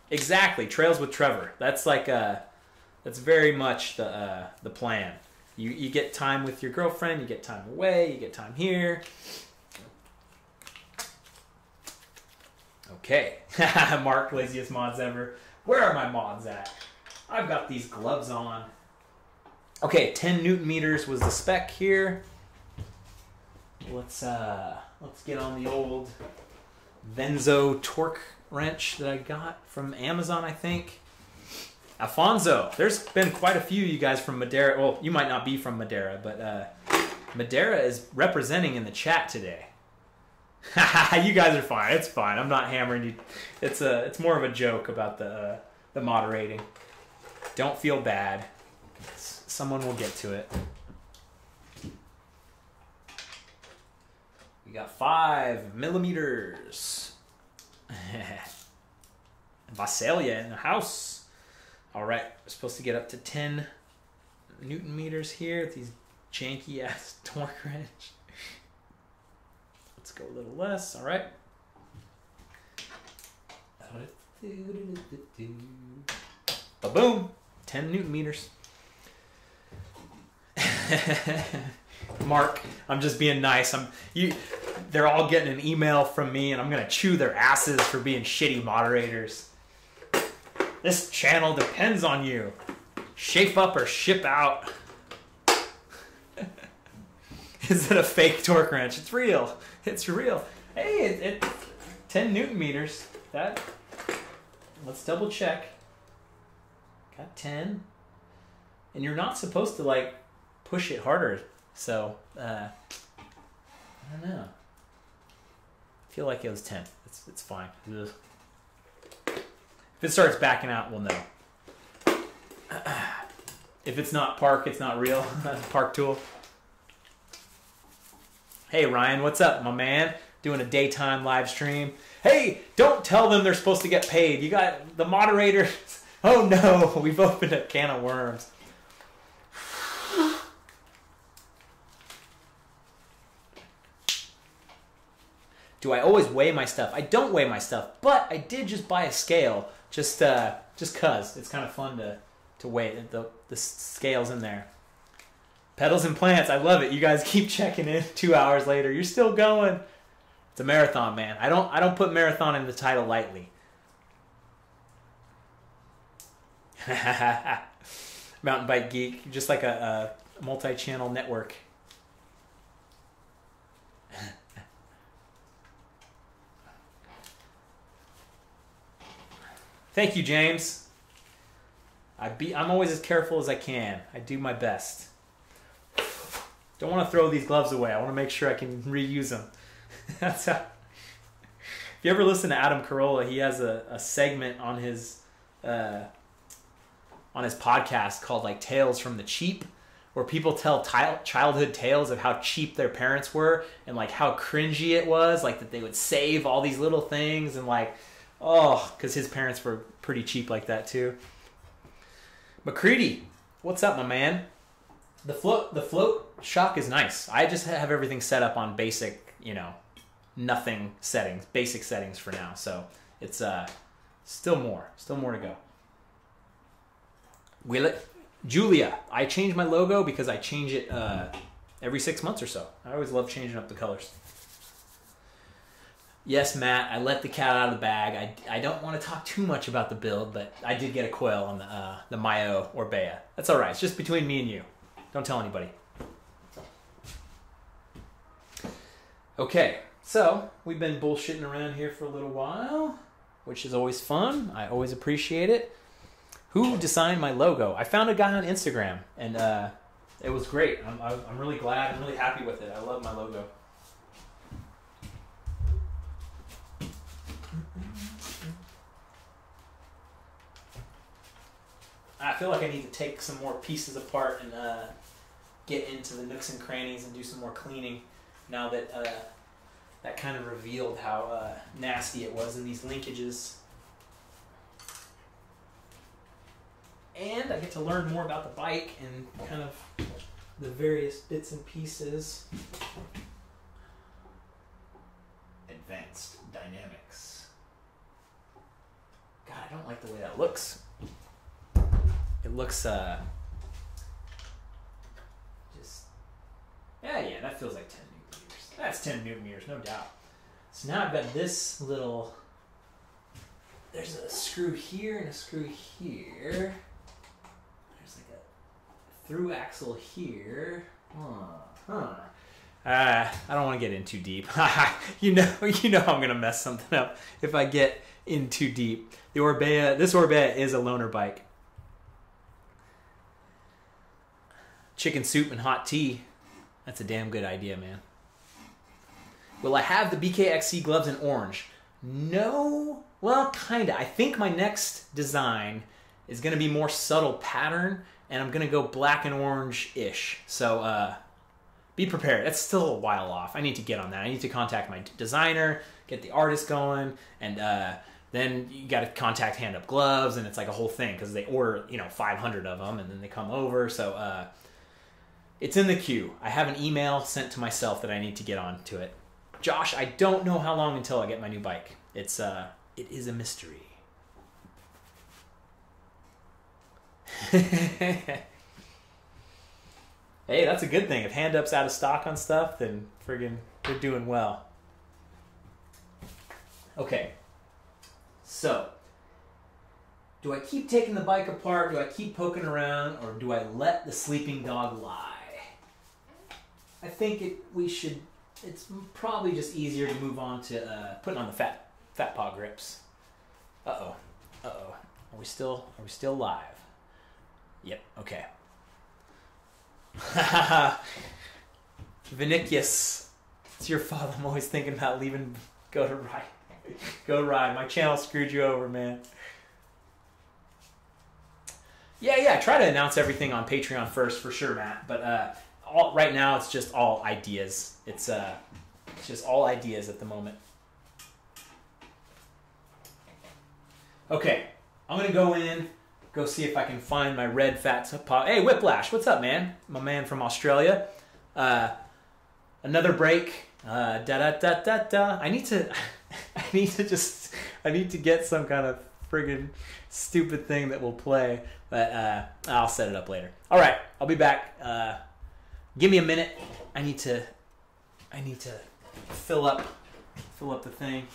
Exactly. Trails with Trevor. That's like that's very much the plan. You get time with your girlfriend. You get time away. You get time here. Okay. Mark, laziest mods ever. Where are my mods at? I've got these gloves on. Okay, 10 Newton meters was the spec here. Let's get on the old Venzo torque wrench that I got from Amazon, I think. Alfonso, there's been quite a few of you guys from Madeira. Well, you might not be from Madeira, but Madeira is representing in the chat today. You guys are fine. It's fine. I'm not hammering you. It's more of a joke about the moderating. Don't feel bad. Someone will get to it. We got 5 millimeters. Visalia in the house. All right, we're supposed to get up to 10 Newton meters here with these janky ass torque wrench. Let's go a little less. All right. Ba-boom. 10 Newton meters. Mark, I'm just being nice. They're all getting an email from me, and I'm gonna chew their asses for being shitty moderators. This channel depends on you. Shape up or ship out. Is it a fake torque wrench? It's real. It's real. Hey, it's 10 Newton meters. Let's double check. Got 10. And you're not supposed to like push it harder. So, I don't know. I feel like it was 10. It's fine. Ugh. If it starts backing out, we'll know. If it's not park, it's not real. That's a park tool. Hey, Ryan, what's up, my man? Doing a daytime live stream. Hey, don't tell them they're supposed to get paid. You got the moderators. Oh, no. We've opened a can of worms. Do I always weigh my stuff? I don't weigh my stuff, but I did just buy a scale just cause it's kind of fun to weigh it. The scale's in there. Pedals and plants, I love it. You guys keep checking in 2 hours later. You're still going. It's a marathon, man. I don't put marathon in the title lightly. Mountain Bike Geek, just like a multi-channel network. Thank you, James. I'm always as careful as I can. I do my best. Don't want to throw these gloves away. I want to make sure I can reuse them. That's how. If you ever listen to Adam Carolla, he has a segment on his podcast called like Tales from the Cheap, where people tell childhood tales of how cheap their parents were and like how cringy it was, like that they would save all these little things and like, oh, because his parents were pretty cheap like that too. McCready, what's up, my man? The float shock is nice. I just have everything set up on basic, nothing settings, basic settings for now. So it's still more to go. Julia, I change my logo because I change it every 6 months or so. I always love changing up the colors. Yes, Matt, I let the cat out of the bag. I don't want to talk too much about the build, but I did get a coil on the Mayo Orbea. That's all right. It's just between me and you. Don't tell anybody. Okay, so we've been bullshitting around here for a little while, which is always fun. I always appreciate it. Who designed my logo? I found a guy on Instagram, and it was great. I'm really glad. I'm really happy with it. I love my logo. I feel like I need to take some more pieces apart and get into the nooks and crannies and do some more cleaning now that that kind of revealed how nasty it was in these linkages. And I get to learn more about the bike and kind of the various bits and pieces. Advanced dynamics. God, I don't like the way that looks. It looks, just, yeah, that feels like 10 newton meters. That's 10 newton meters, no doubt. So now I've got this little, there's a screw here and a screw here. There's like a through axle here. I don't want to get in too deep. you know I'm gonna mess something up if I get in too deep. The Orbea, this Orbea is a loaner bike. Chicken soup and hot tea. That's a damn good idea, man. Will I have the BKXC gloves in orange? No. Well, kinda. I think my next design is going to be more subtle pattern, and I'm going to go black and orange-ish. So be prepared. That's still a while off. I need to get on that. I need to contact my designer, get the artist going, and then you got to contact Hand Up Gloves, and it's like a whole thing because they order 500 of them, and then they come over. So it's in the queue. I have an email sent to myself that I need to get on to it. Josh, I don't know how long until I get my new bike. It is a mystery. Hey, that's a good thing. If Hand Up's out of stock on stuff, then friggin' they're doing well. Okay. So, do I keep taking the bike apart? Do I keep poking around? Or do I let the sleeping dog lie? I think it's probably just easier to move on to putting on the fat paw grips. Uh-oh. Are we still live? Yep, okay. Vinicius, it's your fault. I'm always thinking about leaving. Go to ride. Go ride. My channel screwed you over, man. Yeah. Try to announce everything on Patreon first, for sure, Matt. But right now, it's just all ideas. It's just all ideas at the moment. Okay, I'm gonna go see if I can find my red fat paw. Hey, Whiplash, what's up, man? My man from Australia. Another break. I need to get some kind of friggin' stupid thing that will play, but I'll set it up later. All right, I'll be back. Give me a minute. I need to fill up the thing.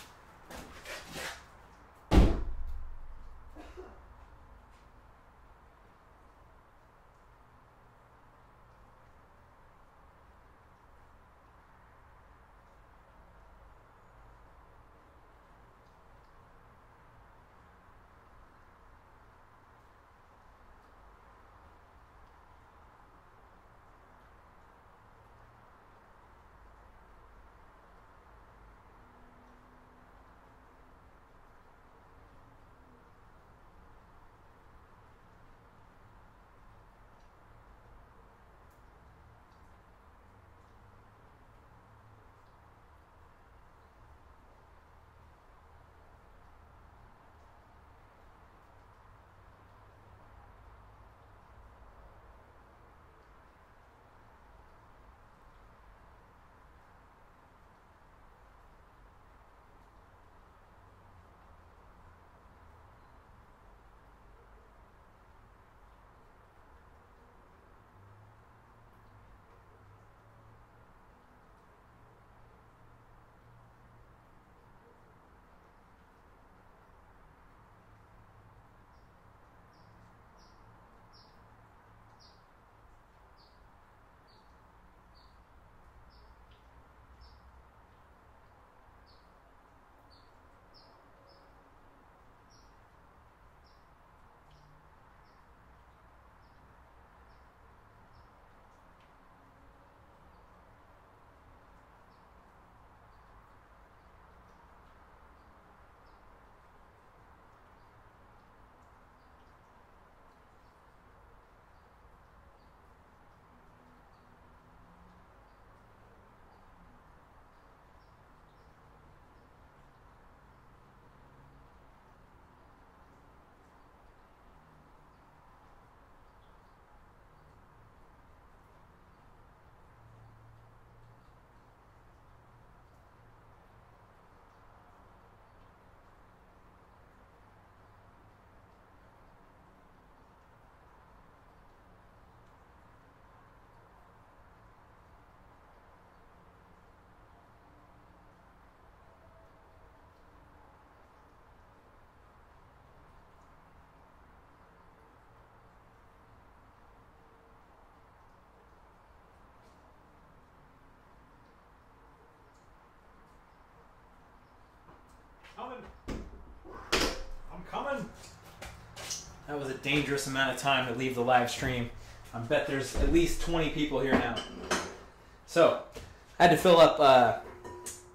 Coming. I'm coming. That was a dangerous amount of time to leave the live stream. I bet there's at least 20 people here now. So, I had to fill up a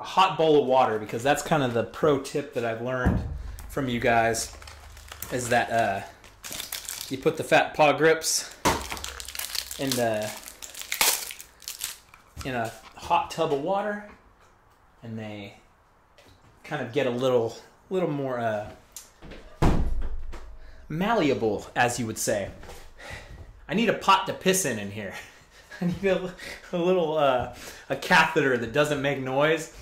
hot bowl of water because that's kind of the pro tip that I've learned from you guys is that you put the fat paw grips in a hot tub of water and they kind of get a little more malleable, as you would say. I need a pot to piss in here. I need a little a catheter that doesn't make noise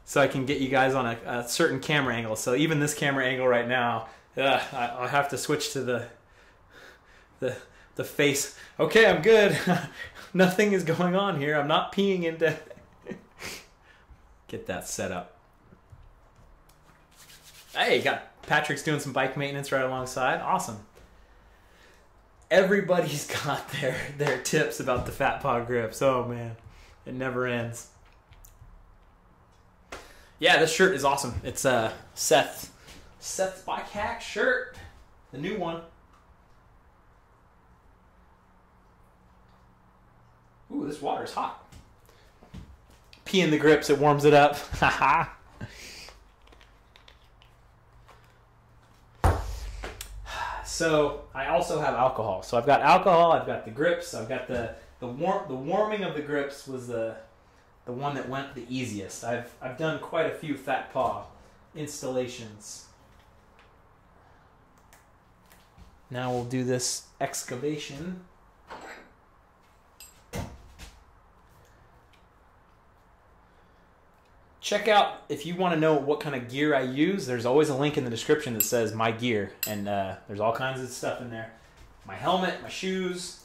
so I can get you guys on a certain camera angle. So even this camera angle right now, I'll have to switch to the face. Okay, I'm good. Nothing is going on here. I'm not peeing into... Get that set up. Hey, Patrick's doing some bike maintenance right alongside. Awesome. Everybody's got their tips about the fat paw grips. Oh man, it never ends. Yeah, this shirt is awesome. It's Seth's Bike Hack shirt, the new one. Ooh, this water's hot. Pee in the grips, it warms it up. Haha. So I also have alcohol. So I've got alcohol, I've got the grips, I've got the warming of the grips was the one that went the easiest. I've done quite a few fat paw installations. Now we'll do this excavation. Check out, if you want to know what kind of gear I use, there's always a link in the description that says my gear. And there's all kinds of stuff in there. My helmet, my shoes.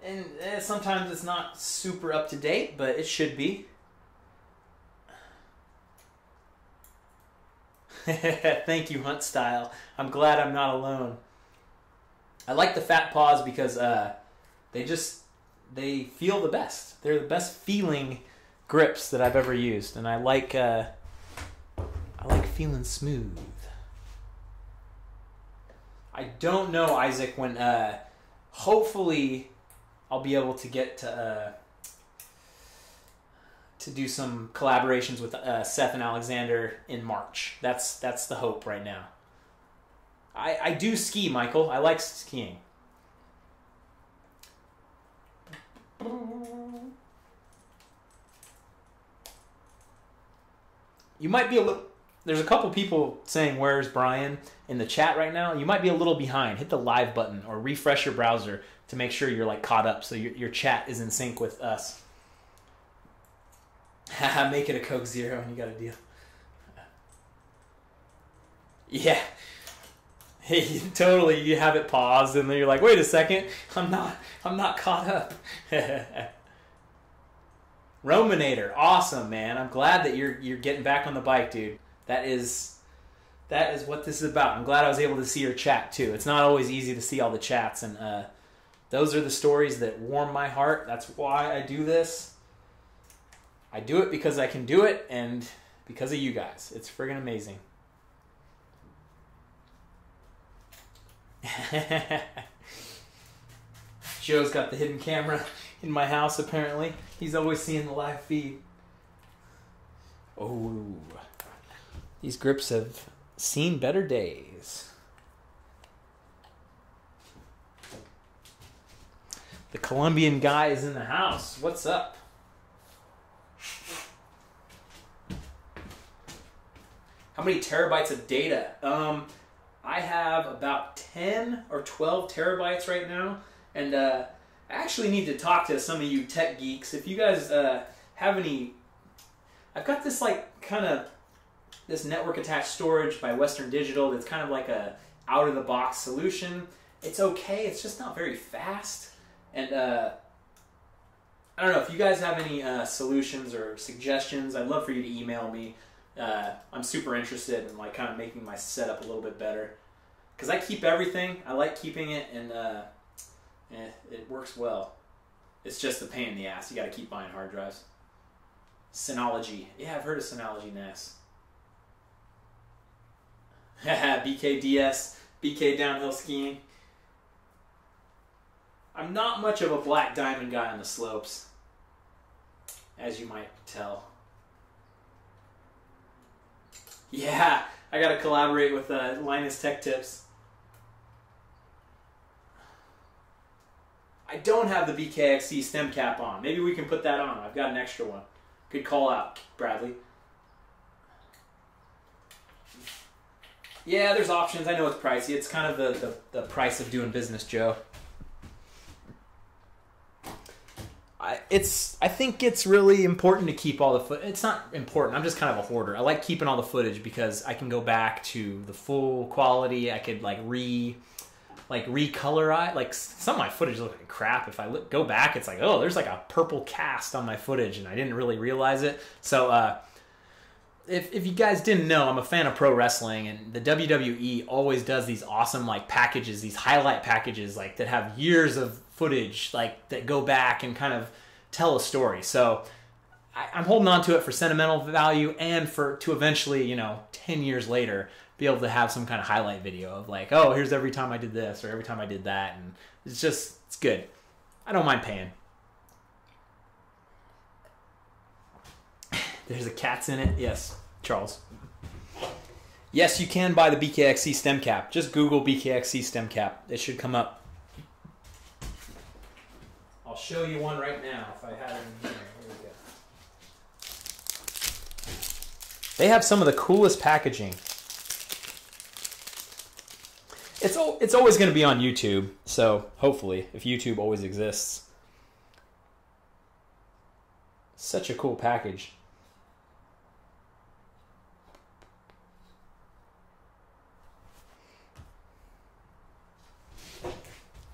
And sometimes it's not super up to date, but it should be. Thank you, Hunt Style. I'm glad I'm not alone. I like the fat paws because they feel the best. They're the best feeling grips that I've ever used, and I like feeling smooth. I don't know, Isaac, when hopefully I'll be able to get to do some collaborations with Seth and Alexander in March. That's the hope right now. I do ski, Michael. I like skiing. You might be a little... There's a couple people saying, where's Brian, in the chat right now. You might be a little behind. Hit the live button or refresh your browser to make sure you're like caught up so your chat is in sync with us. Make it a Coke Zero and you got a deal. Yeah. Hey, totally. You have it paused and then you're like, wait a second. I'm not caught up. Rominator, awesome, man. I'm glad that you're getting back on the bike, dude. That is what this is about. I'm glad I was able to see your chat too. It's not always easy to see all the chats, and those are the stories that warm my heart. That's why I do this. I do it because I can do it, and because of you guys. It's friggin' amazing. Joe's got the hidden camera in my house, apparently. He's always seeing the live feed. Oh, these grips have seen better days. The Colombian guy is in the house. What's up? How many terabytes of data? I have about 10 or 12 terabytes right now, and I actually need to talk to some of you tech geeks. If you guys have any... I've got this this network attached storage by Western Digital that's kind of like a out-of-the-box solution. It's okay, it's just not very fast. And I don't know, if you guys have any solutions or suggestions, I'd love for you to email me. I'm super interested in kind of making my setup a little bit better. Because I keep everything, I like keeping it, and it works well. It's just a pain in the ass. You got to keep buying hard drives. Synology. Yeah, I've heard of Synology NAS. Yeah, BKDS, BK downhill skiing. I'm not much of a black diamond guy on the slopes, as you might tell. Yeah, I gotta collaborate with Linus Tech Tips. I don't have the BKXC stem cap on. Maybe we can put that on. I've got an extra one. Good call out, Bradley. Yeah, there's options. I know it's pricey. It's kind of the price of doing business, Joe. I think it's really important to keep all the footage. It's not important. I'm just kind of a hoarder. I like keeping all the footage because I can go back to the full quality. I could recolorize. Like some of my footage look like crap. If I go back, it's like, oh, there's like a purple cast on my footage, and I didn't really realize it. So if you guys didn't know, I'm a fan of pro wrestling, and the WWE always does these awesome like packages, these highlight packages like that have years of footage like that go back and kind of tell a story. So I'm holding on to it for sentimental value and to eventually, 10 years later, be able to have some kind of highlight video of like, oh, here's every time I did this or every time I did that. And it's good. I don't mind paying. There's a cat's in it. Yes, Charles. Yes, you can buy the BKXC stem cap. Just Google BKXC stem cap. It should come up. I'll show you one right now if I have it in here. Here we go. They have some of the coolest packaging. It's always going to be on YouTube, so hopefully, if YouTube always exists. Such a cool package.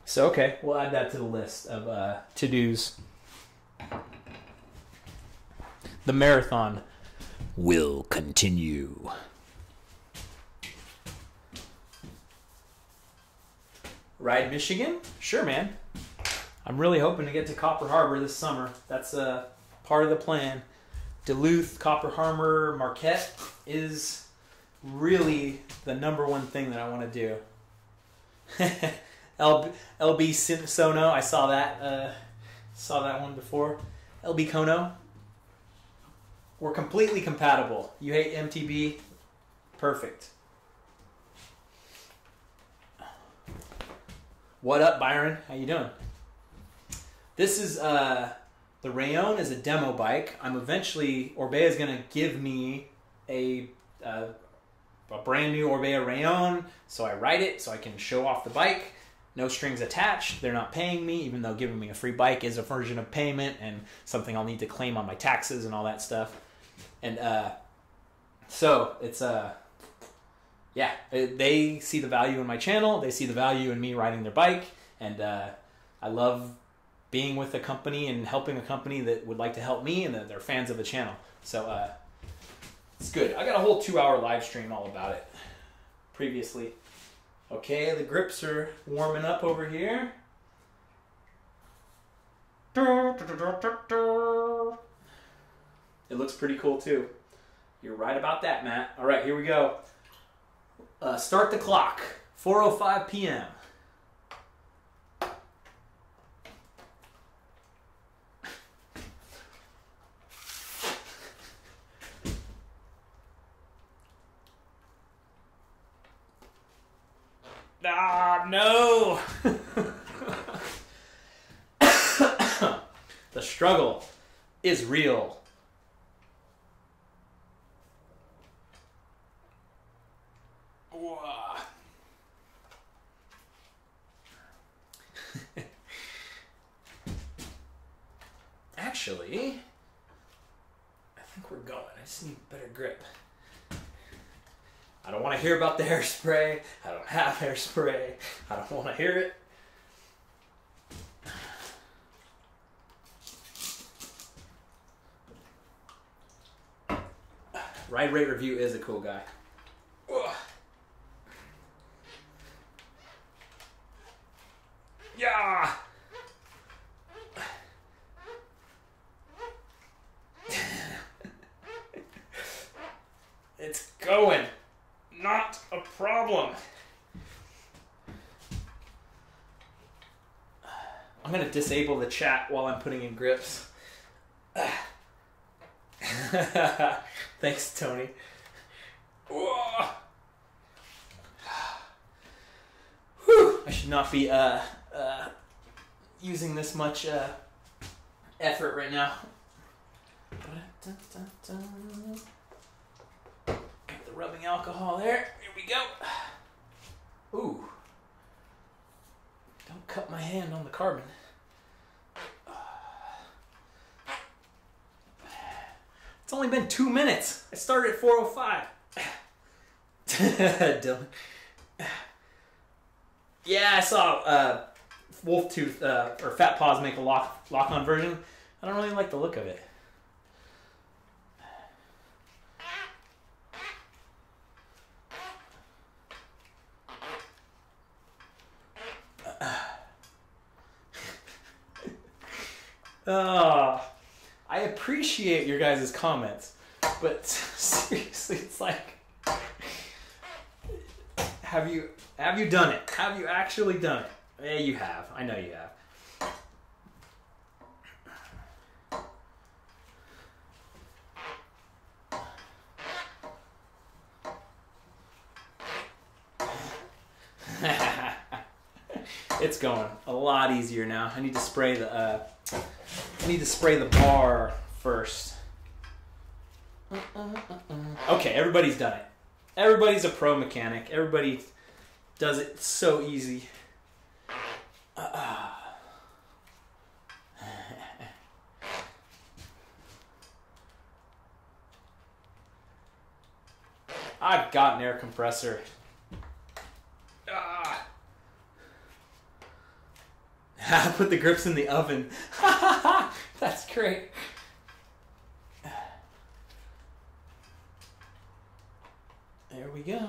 So, okay, we'll add that to the list of to-dos. The marathon will continue. Ride Michigan? Sure, man. I'm really hoping to get to Copper Harbor this summer. That's part of the plan. Duluth, Copper Harbor, Marquette is really the #1 thing that I want to do. LB Sono, I saw that one before. LB Kono. We're completely compatible. You hate MTB? Perfect. What up, Byron? How you doing? This is the Rallon is a demo bike. Orbea is gonna give me a brand new Orbea Rallon, so I ride it so I can show off the bike. No strings attached. They're not paying me, even though giving me a free bike is a version of payment and something I'll need to claim on my taxes and all that stuff. And so it's yeah, they see the value in my channel. They see the value in me riding their bike, and I love being with a company and helping a company that would like to help me and that they're fans of the channel. So it's good. I got a whole 2-hour live stream all about it previously. Okay, the grips are warming up over here. It looks pretty cool too. You're right about that, Matt. All right, here we go. Start the clock. 4:05 p.m. Ah, no! The struggle is real. Actually, I think we're going. I just need better grip. I don't want to hear about the hairspray. I don't have hairspray. I don't want to hear it. Ride Rate Review is a cool guy. Ugh. Yeah. It's going. not a problem. I'm gonna disable the chat while I'm putting in grips. Thanks, Tony. Whoa. Whew. I should not be using this much effort right now. Got the rubbing alcohol there. Here we go. Ooh. Don't cut my hand on the carbon. It's only been 2 minutes. I started at 4:05. Dylan. Yeah, I saw Wolf Tooth or Fat Paws make a lock-on version. I don't really like the look of it. I appreciate your guys' comments, but seriously, it's like, have you done it? Have you actually done it? Yeah, you have. I know you have. It's going a lot easier now. I need to spray the bar first. Okay, everybody's done it. Everybody's a pro mechanic. Everybody does it so easy. I've got an air compressor. Put the grips in the oven. That's great. There we go.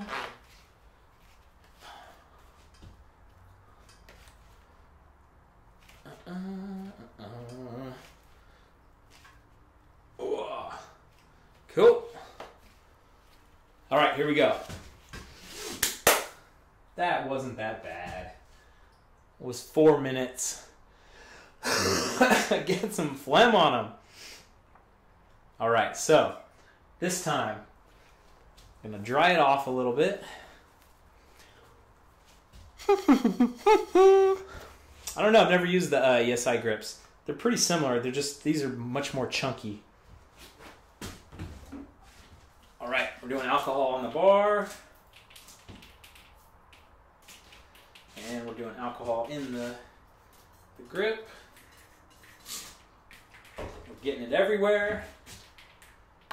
Cool. All right, here we go. That wasn't that bad. It was 4 minutes. Get some phlegm on them. All right, so this time I'm gonna dry it off a little bit. I don't know. I've never used the ESI grips. They're pretty similar. They're just, these are much more chunky. All right, we're doing alcohol on the bar. And we're doing alcohol in the grip. We're getting it everywhere.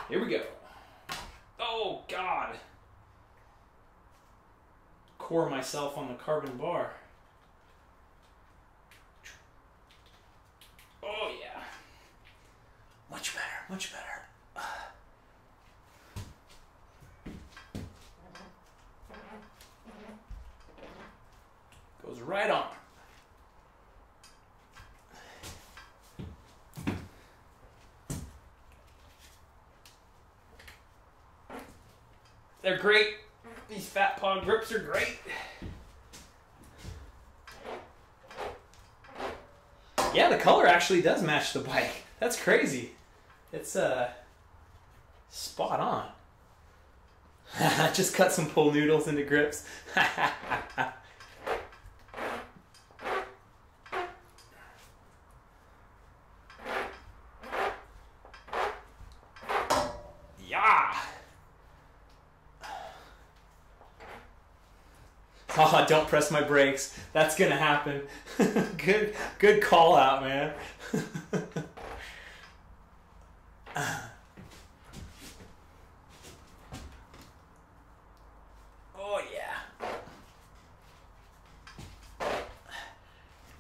Here we go. Oh, God. Core myself on the carbon bar. Oh, yeah. Much better, much better. Goes right on. They're great. These Fat Paw grips are great. Yeah, the color actually does match the bike. That's crazy. It's spot on. Just cut some pull noodles into grips. Oh, don't press my brakes. That's gonna happen. Good call out, man. Oh yeah.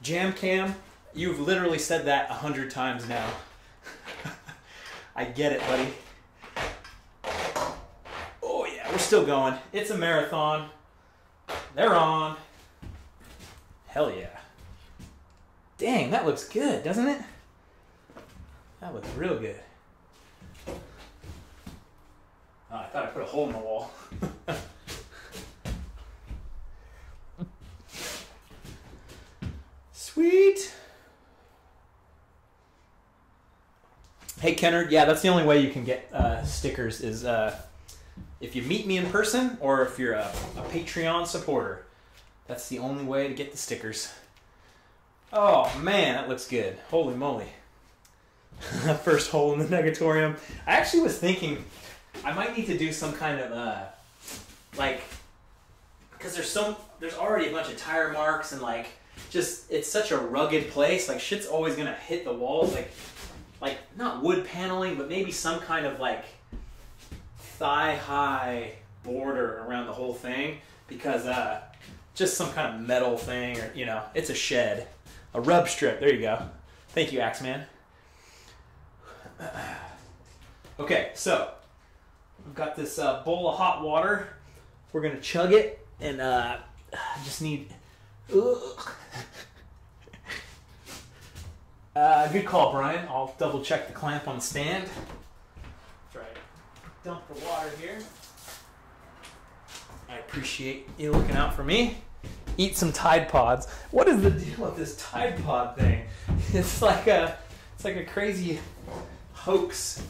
Jam Cam, you've literally said that 100 times now. I get it, buddy. Oh yeah, we're still going. It's a marathon. They're on. Hell yeah. Dang, that looks good, doesn't it? That looks real good. Oh, I thought I put a hole in the wall. Hey, Kennard. Yeah, that's the only way you can get stickers is if you meet me in person or if you're a Patreon supporter. That's the only way to get the stickers. Oh, man, that looks good. Holy moly. First hole in the negatorium. I actually was thinking I might need to do some kind of, like, because there's already a bunch of tire marks and, like, just, it's such a rugged place. Like, shit's always going to hit the walls. Like, not wood paneling, but maybe some kind of, like, thigh-high border around the whole thing. Because, just some kind of metal thing, or, you know, it's a shed. A rub strip. There you go. Thank you, Axeman. Okay, so, I've got this bowl of hot water. We're going to chug it, and I just need... good call, Brian. I'll double check the clamp on the stand. Try to dump the water here. I appreciate you looking out for me. Eat some Tide Pods. What is the deal with this Tide Pod thing? It's like a crazy hoax.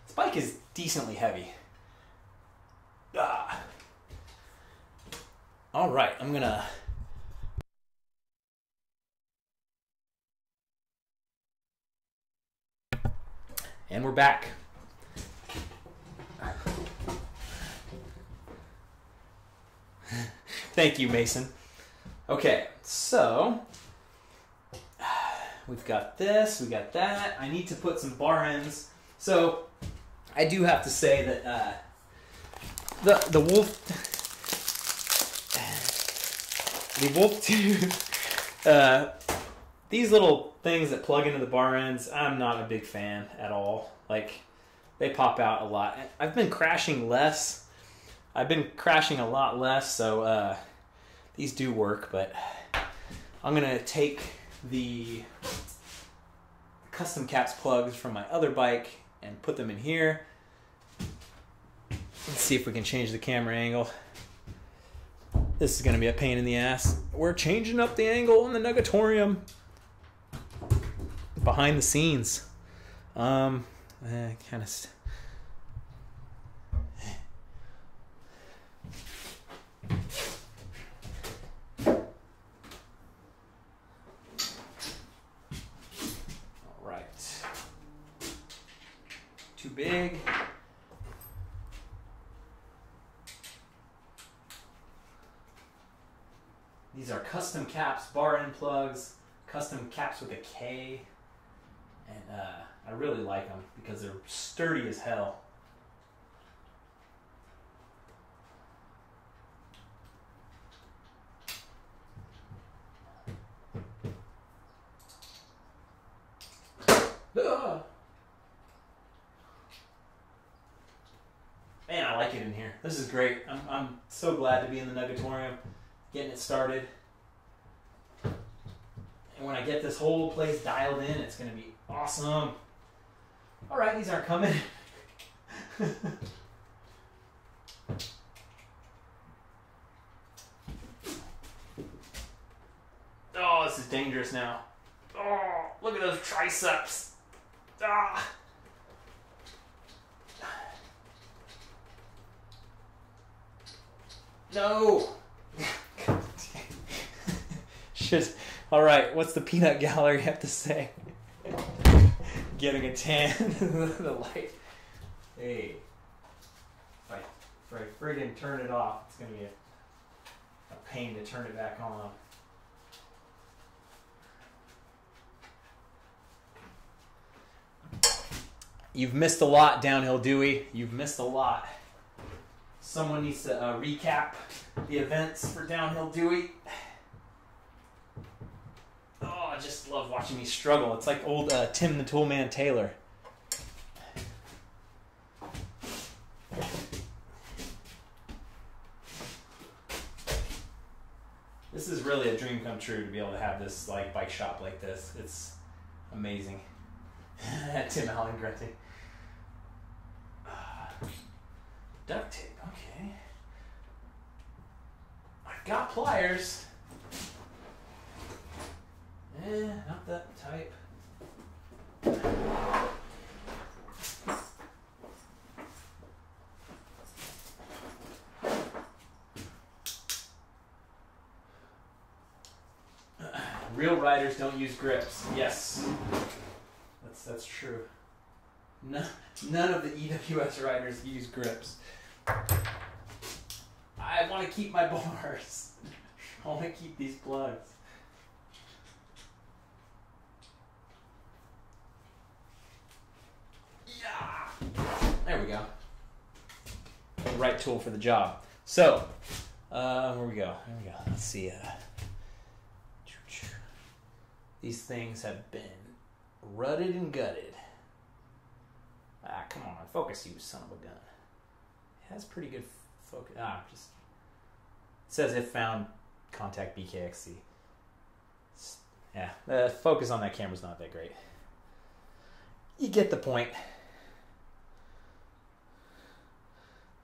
This bike is decently heavy. All right, I'm gonna. And we're back. Thank you, Mason. Okay, so we've got this, we got that. I need to put some bar ends. So I do have to say that the Wolf 2, these little things that plug into the bar ends, I'm not a big fan at all. Like, they pop out a lot. I've been crashing less. I've been crashing a lot less, so these do work, but I'm gonna take the custom caps plugs from my other bike and put them in here. Let's see if we can change the camera angle. This is gonna be a pain in the ass. We're changing up the angle on the Negatorium. Behind the scenes. Kind of... Too big. These are custom caps, bar end plugs, custom caps with a K, and I really like them because they're sturdy as hell. Ugh. Man, I like it in here. This is great. I'm so glad to be in the Negatorium, getting it started. And when I get this whole place dialed in, it's going to be awesome. All right, these aren't coming. Oh, this is dangerous now. Oh, look at those triceps. Ah. No. Shit. All right. What's the peanut gallery have to say? Getting a tan. The light. Hey. If I friggin' turn it off, it's gonna be a pain to turn it back on. You've missed a lot, Downhill Dewey. You've missed a lot. Someone needs to recap the events for Downhill Dewey. Oh, I just love watching me struggle. It's like old Tim the Toolman Taylor. This is really a dream come true to be able to have this like bike shop like this. It's amazing. Tim Allen grunting. Duct tape, okay. I got pliers. Not that type. Real riders don't use grips. Yes, that's true. None of the EWS riders use grips. I want to keep my bars. I want to keep these plugs. Yeah. There we go. The right tool for the job. So, where we go? There we go. Let's see. These things have been rutted and gutted. Ah, come on. Focus, you son of a gun. It has pretty good focus. Just... It says if found, contact BKXC. Yeah, the focus on that camera's not that great. You get the point.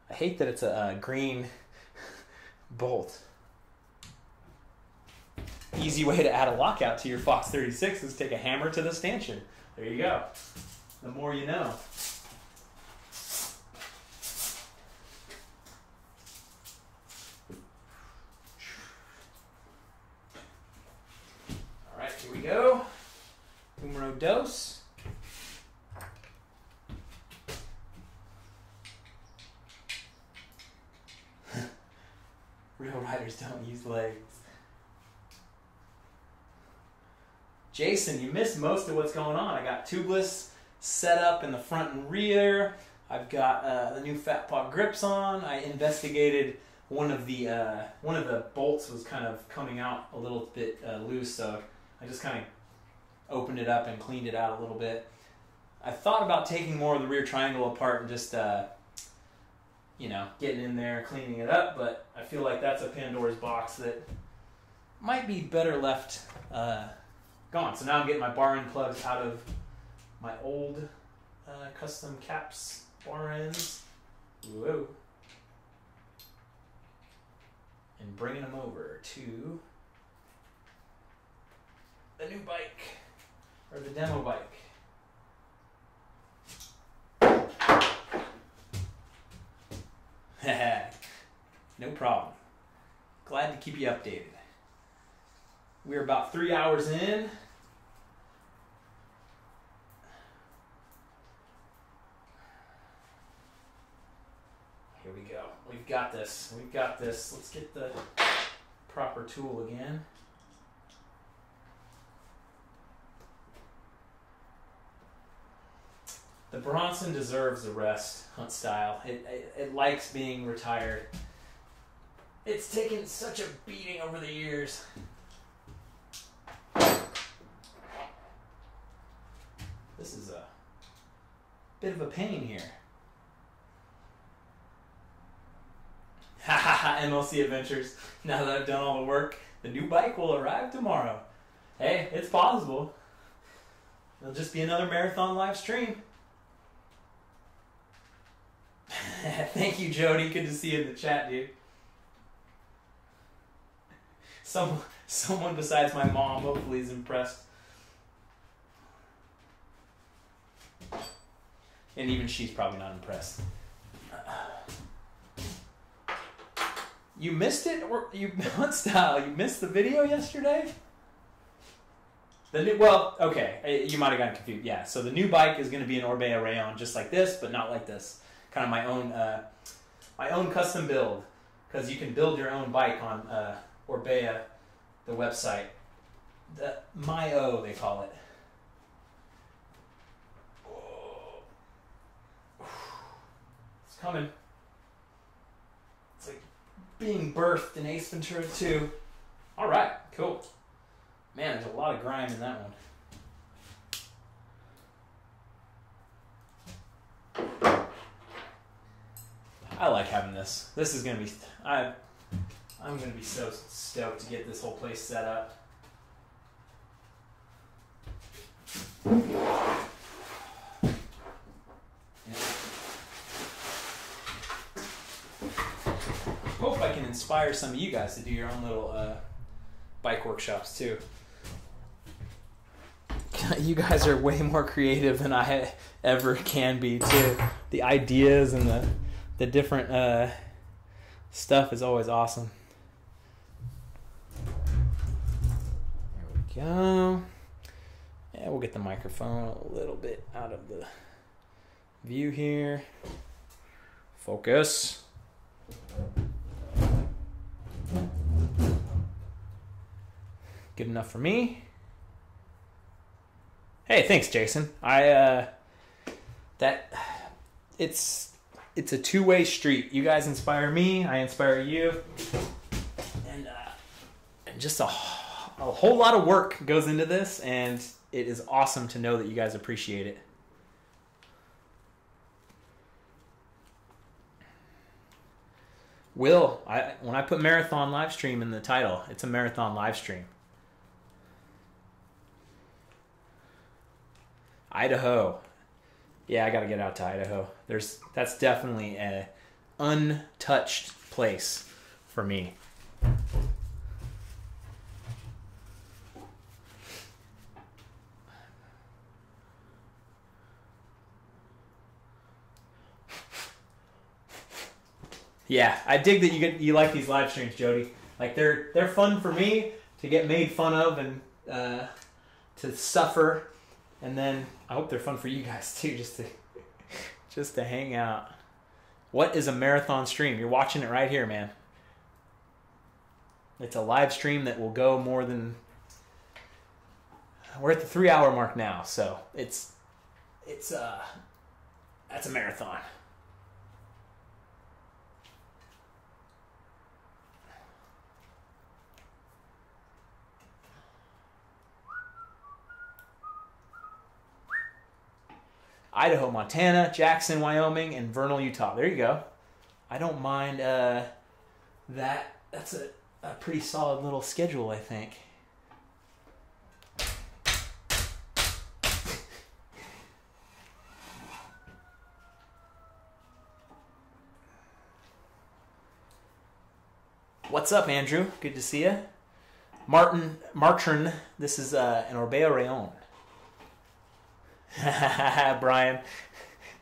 I hate that it's a green bolt. Easy way to add a lockout to your Fox 36 is take a hammer to the stanchion. There you go. The more you know. All right, here we go. Numero dos. Real riders don't use legs. Jason, you missed most of what's going on. I got Tubeless set up in the front and rear. I've got the new Fat Paw grips on. I investigated one of the bolts was kind of coming out a little bit loose, so I just kind of opened it up and cleaned it out a little bit. I thought about taking more of the rear triangle apart and just you know, getting in there, cleaning it up, but I feel like that's a Pandora's box that might be better left gone. So now I'm getting my bar end plugs out of my old custom caps bar ends. Whoa. And bringing them over to the new bike, or the demo bike. No problem. Glad to keep you updated. We're about 3 hours in. Here we go. We've got this. We've got this. Let's get the proper tool again. The Bronson deserves a rest, hunt style. It likes being retired. It's taken such a beating over the years. This is a bit of a pain here. Ha ha ha, MLC Adventures. Now that I've done all the work, the new bike will arrive tomorrow. Hey, it's possible. It'll just be another marathon live stream. Thank you, Jody. Good to see you in the chat, dude. Someone besides my mom hopefully is impressed. And even she's probably not impressed. You missed it? Or you hunt style? You missed the video yesterday? Well, okay. You might have gotten confused. Yeah, so the new bike is going to be an Orbea Rallon just like this, but not like this. Kind of my own custom build, because you can build your own bike on Orbea, the website. The MyO, they call it. It's coming. It's like being birthed in Ace Ventura 2. All right, cool. Man, there's a lot of grime in that one. I like having this. This is gonna be. I'm gonna be so stoked to get this whole place set up. Yeah. Hope I can inspire some of you guys to do your own little bike workshops too. You guys are way more creative than I ever can be too. The ideas and the different stuff is always awesome. There we go. Yeah, we'll get the microphone a little bit out of the view here. Focus. Good enough for me. Hey, thanks, Jason. It's a two-way street. You guys inspire me, I inspire you, and just a whole lot of work goes into this, and it is awesome to know that you guys appreciate it. Will, when I put marathon live stream in the title, it's a marathon live stream. Idaho. Yeah, I gotta get out to Idaho. That's definitely an untouched place for me. Yeah, I dig that you like these live streams, Jody. Like they're fun for me to get made fun of and to suffer. And then I hope they're fun for you guys too, just to hang out. What is a marathon stream? You're watching it right here, man. It's a live stream that will go more than... We're at the 3-hour mark now, so that's a marathon. Idaho, Montana, Jackson, Wyoming, and Vernal, Utah. There you go. I don't mind that. That's a pretty solid little schedule, I think. What's up, Andrew? Good to see you. Martern, this is an Orbea Rallon. Brian,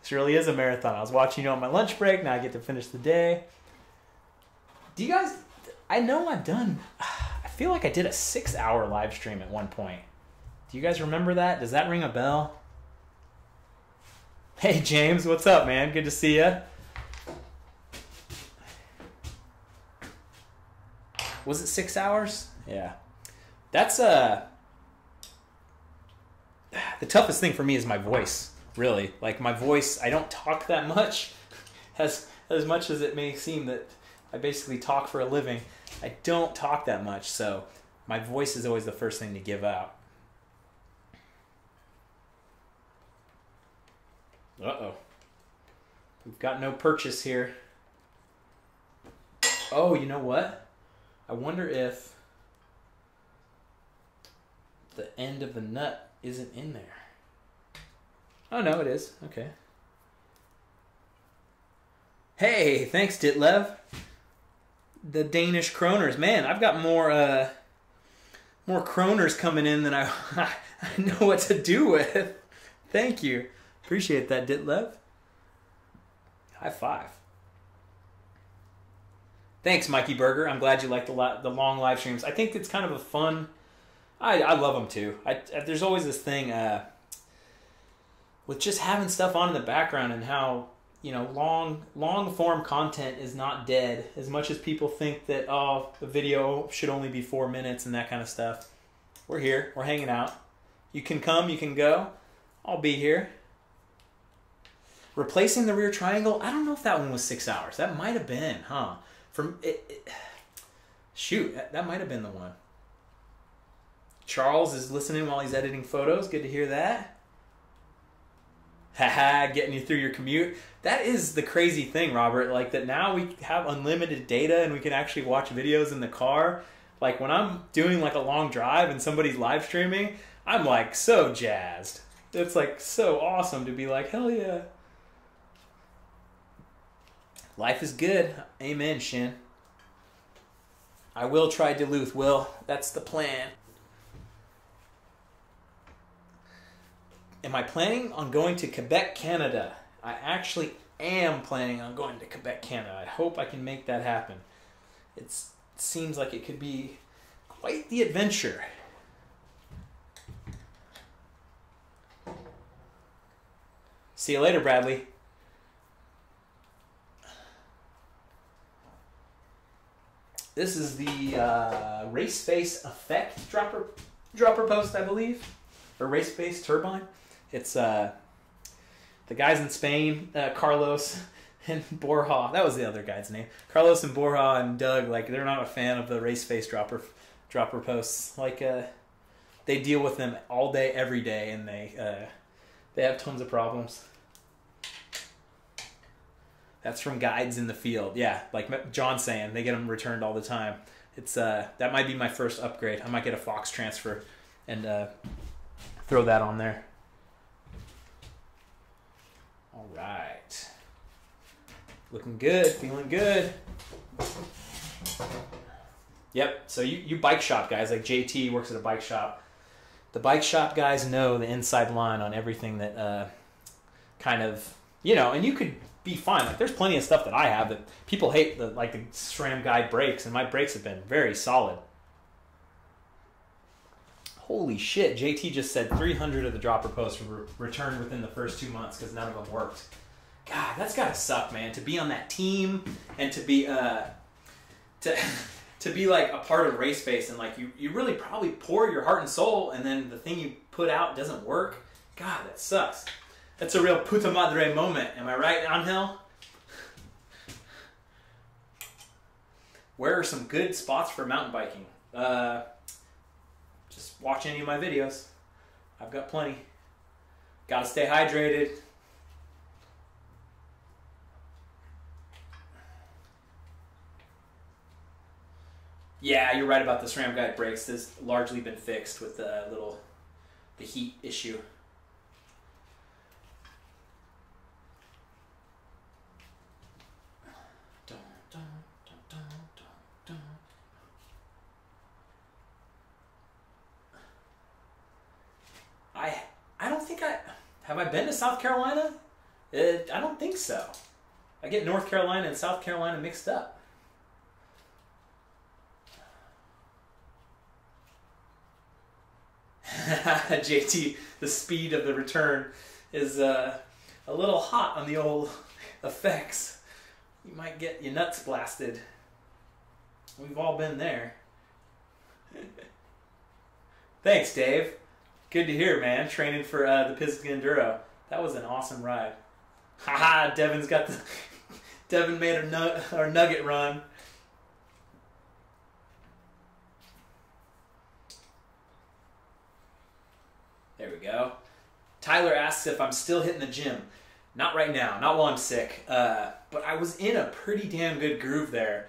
this really is a marathon. I was watching you on my lunch break. Now I get to finish the day. Do you guys... I know I feel like I did a 6-hour live stream at one point. Do you guys remember that? Does that ring a bell? Hey, James. What's up, man? Good to see you. Was it 6 hours? Yeah. That's the toughest thing for me is my voice, really. Like my voice, I don't talk that much. As much as it may seem that I basically talk for a living, I don't talk that much, so my voice is always the first thing to give out. Uh-oh. We've got no purchase here. Oh, you know what? I wonder if the end of the nut isn't in there. Oh, no, it is. Okay. Hey, thanks, Ditlev. The Danish kroners. Man, I've got more kroners coming in than I know what to do with. Thank you. Appreciate that, Ditlev. High five. Thanks, Mikey Berger. I'm glad you like the long live streams. I think it's kind of a fun... I love them too. There's always this thing with just having stuff on in the background and how, you know, long form content is not dead. As much as people think that, oh, the video should only be 4 minutes and that kind of stuff. We're here. We're hanging out. You can come. You can go. I'll be here. Replacing the rear triangle. I don't know if that one was 6 hours. That might have been, huh? Shoot, that might have been the one. Charles is listening while he's editing photos. Good to hear that. Haha, getting you through your commute. That is the crazy thing, Robert. Like that now we have unlimited data and we can actually watch videos in the car. Like when I'm doing like a long drive and somebody's live streaming, I'm like so jazzed. It's like so awesome to be like, hell yeah. Life is good. Amen, Shin. I will try Duluth, Will. That's the plan. Am I planning on going to Quebec, Canada? I actually am planning on going to Quebec, Canada. I hope I can make that happen. It seems like it could be quite the adventure. See you later, Bradley. This is the Race Face Effect dropper post, I believe, or Race Face Turbine. It's the guys in Spain, Carlos and Borja. That was the other guy's name. Carlos and Borja and Doug. Like, they're not a fan of the Race Face dropper posts. Like, they deal with them all day, every day, and they have tons of problems. That's from guides in the field. Yeah, like John's saying, they get them returned all the time. It's that might be my first upgrade. I might get a Fox transfer and throw that on there. All right. Looking good, feeling good. Yep, so you bike shop guys, like JT works at a bike shop. The bike shop guys know the inside line on everything that kind of, you know, and you could be fine. Like, there's plenty of stuff that I have that people hate, like the SRAM guide brakes, and my brakes have been very solid. Holy shit, JT just said 300 of the dropper posts were returned within the first 2 months because none of them worked. God, that's gotta suck, man. To be on that team and to be to be like a part of Race Face, and like you really probably pour your heart and soul, and then the thing you put out doesn't work. God, that sucks. That's a real puta madre moment. Am I right, Angel? Where are some good spots for mountain biking? Just watch any of my videos. I've got plenty. Gotta stay hydrated. Yeah, you're right about the SRAM guide brakes. This has largely been fixed with the heat issue. I don't think have I been to South Carolina? I don't think so. I get North Carolina and South Carolina mixed up. JT, the speed of the return is a little hot on the old effects. You might get your nuts blasted. We've all been there. Thanks, Dave. Good to hear, man. Training for the Pisgah Enduro. That was an awesome ride. Haha, Devin's got the... Devin made our nugget run. There we go. Tyler asks if I'm still hitting the gym. Not right now. Not while I'm sick. But I was in a pretty damn good groove there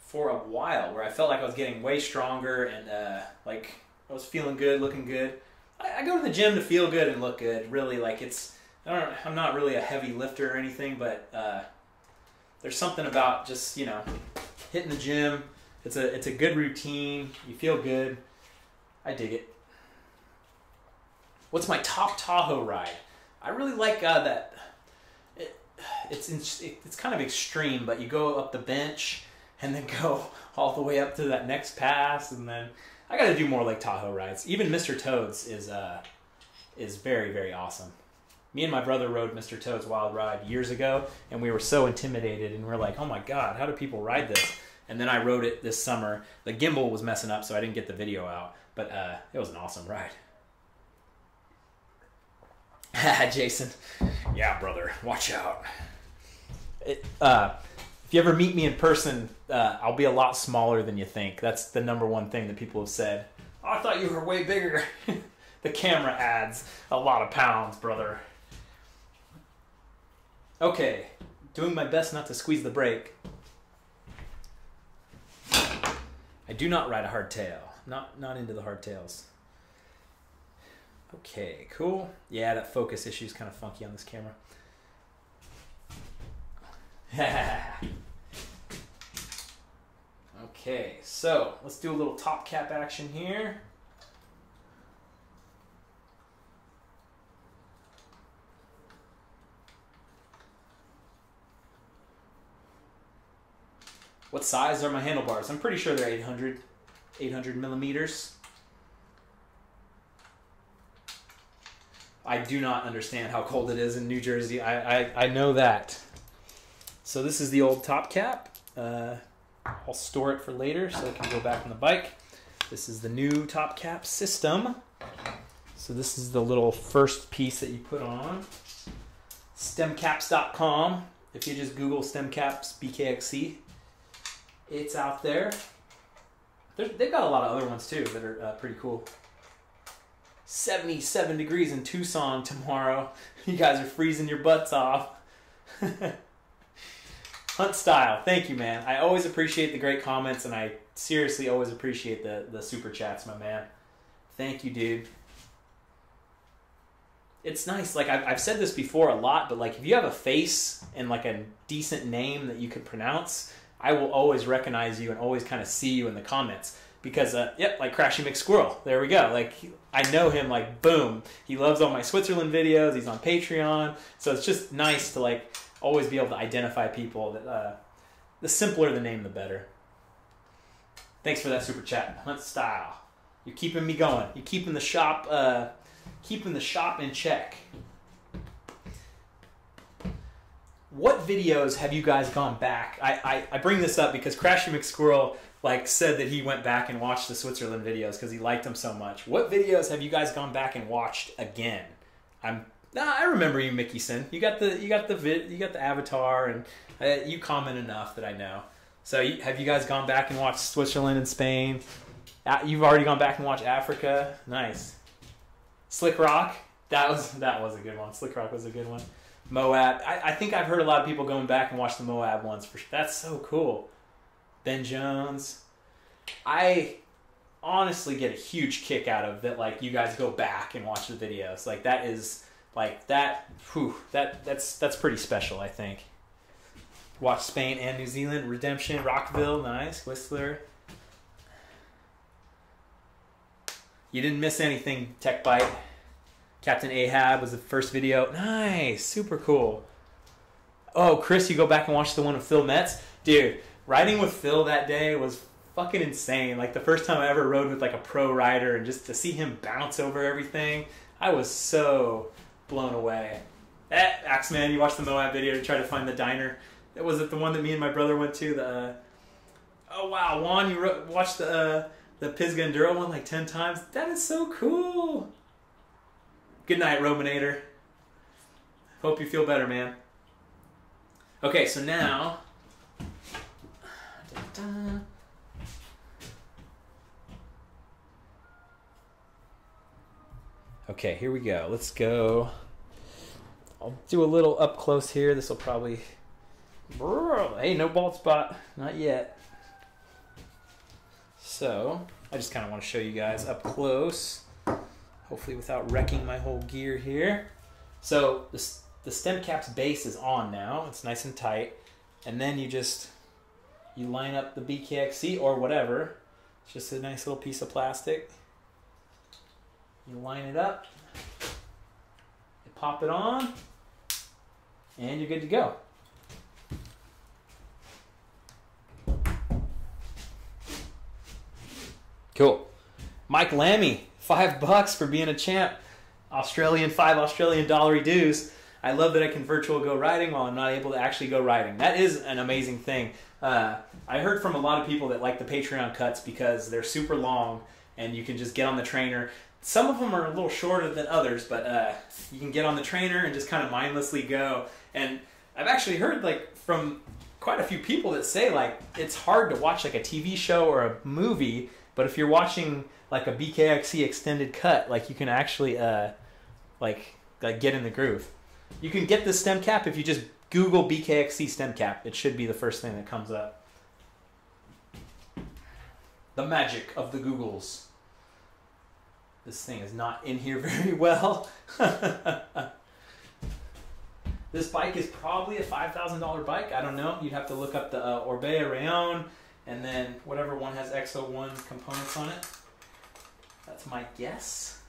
for a while, where I felt like I was getting way stronger and like I was feeling good, looking good. I go to the gym to feel good and look good. Really, like I'm not really a heavy lifter or anything, but there's something about just, you know, hitting the gym. It's a good routine. You feel good. I dig it. What's my top Tahoe ride? I really like that. It's kind of extreme, but you go up the bench and then go all the way up to that next pass, and then I got to do more Lake Tahoe rides. Even Mr. Toad's is very, very awesome. Me and my brother rode Mr. Toad's Wild Ride years ago, and we were so intimidated, and we were like, oh my God, how do people ride this? And then I rode it this summer. The gimbal was messing up, so I didn't get the video out, but it was an awesome ride. Jason. Yeah, brother, watch out. If you ever meet me in person, I'll be a lot smaller than you think. That's the #1 thing that people have said. Oh, I thought you were way bigger. The camera adds a lot of pounds, brother. Okay, doing my best not to squeeze the brake. I do not ride a hardtail. Not into the hardtails. Okay, cool. Yeah, that focus issue is kind of funky on this camera. Okay, so let's do a little top cap action here. What size are my handlebars? I'm pretty sure they're 800 millimeters. I do not understand how cold it is in New Jersey. I know that. So this is the old top cap. I'll store it for later so it can go back on the bike. This is the new top cap system. So this is the little first piece that you put on. Stemcaps.com. If you just Google Stemcaps BKXC, it's out there. They've got a lot of other ones too that are pretty cool. 77 degrees in Tucson tomorrow. You guys are freezing your butts off. Hunt Style, thank you, man. I always appreciate the great comments, and I seriously always appreciate the super chats, my man. Thank you, dude. It's nice. Like, I've said this before a lot, but like, if you have a face and like a decent name that you can pronounce, I will always recognize you and always kind of see you in the comments. Because, yep, like Crashy McSquirrel. There we go. Like, I know him, like, boom. He loves all my Switzerland videos. He's on Patreon. So it's just nice to, like, always be able to identify people. That the simpler the name, the better. Thanks for that super chat. Hunt Style. You're keeping me going. You're keeping the shop in check. What videos have you guys gone back? I bring this up because Crashy McSquirrel like said that he went back and watched the Switzerland videos because he liked them so much. What videos have you guys gone back and watched again? I remember you, Mickeyson. You got the avatar, and you comment enough that I know. So have you guys gone back and watched Switzerland and Spain? You've already gone back and watched Africa. Nice. Slick Rock. That was a good one. Slick Rock was a good one. Moab. I think I've heard a lot of people going back and watch the Moab ones. That's so cool. Ben Jones. I honestly get a huge kick out of that. Like, you guys go back and watch the videos. Like, that is like that. Whew, that's pretty special, I think. Watch Spain and New Zealand. Redemption. Rockville. Nice. Whistler. You didn't miss anything, Tech Bite. Captain Ahab was the first video. Nice. Super cool. Oh, Chris, you go back and watch the one with Phil Metz? Dude, riding with Phil that day was fucking insane. Like, the first time I ever rode with like a pro rider, and just to see him bounce over everything, I was so blown away. Axeman, you watched the Moab video to try to find the diner. Was it the one that me and my brother went to? Oh wow, Juan, you watched the Pisgah Enduro one like 10 times? That is so cool. Good night, Rominator. Hope you feel better, man. Okay, so now... Okay, here we go. Let's go. I'll do a little up close here. This will probably... Hey, no bald spot. Not yet. So, I just kind of want to show you guys up close. Hopefully without wrecking my whole gear here. So the stem cap's base is on now. It's nice and tight. And then you line up the BKXC or whatever. It's just a nice little piece of plastic. You line it up. You pop it on. And you're good to go. Cool. Mike Lammy. $5 for being a champ. 5 Australian dollary dues. I love that I can virtual go riding while I'm not able to actually go riding. That is an amazing thing. I heard from a lot of people that like the Patreon cuts because they're super long and you can just get on the trainer. Some of them are a little shorter than others, but you can get on the trainer and just kind of mindlessly go. And I've actually heard like from quite a few people that say like it's hard to watch like a TV show or a movie, but if you're watching like a BKXC extended cut, like you can actually like get in the groove. You can get the stem cap if you just Google BKXC stem cap. It should be the first thing that comes up. The magic of the Googles. This thing is not in here very well. This bike is probably a $5,000 bike. I don't know. You'd have to look up the Orbea Rallon and then whatever one has X01 components on it. That's my guess.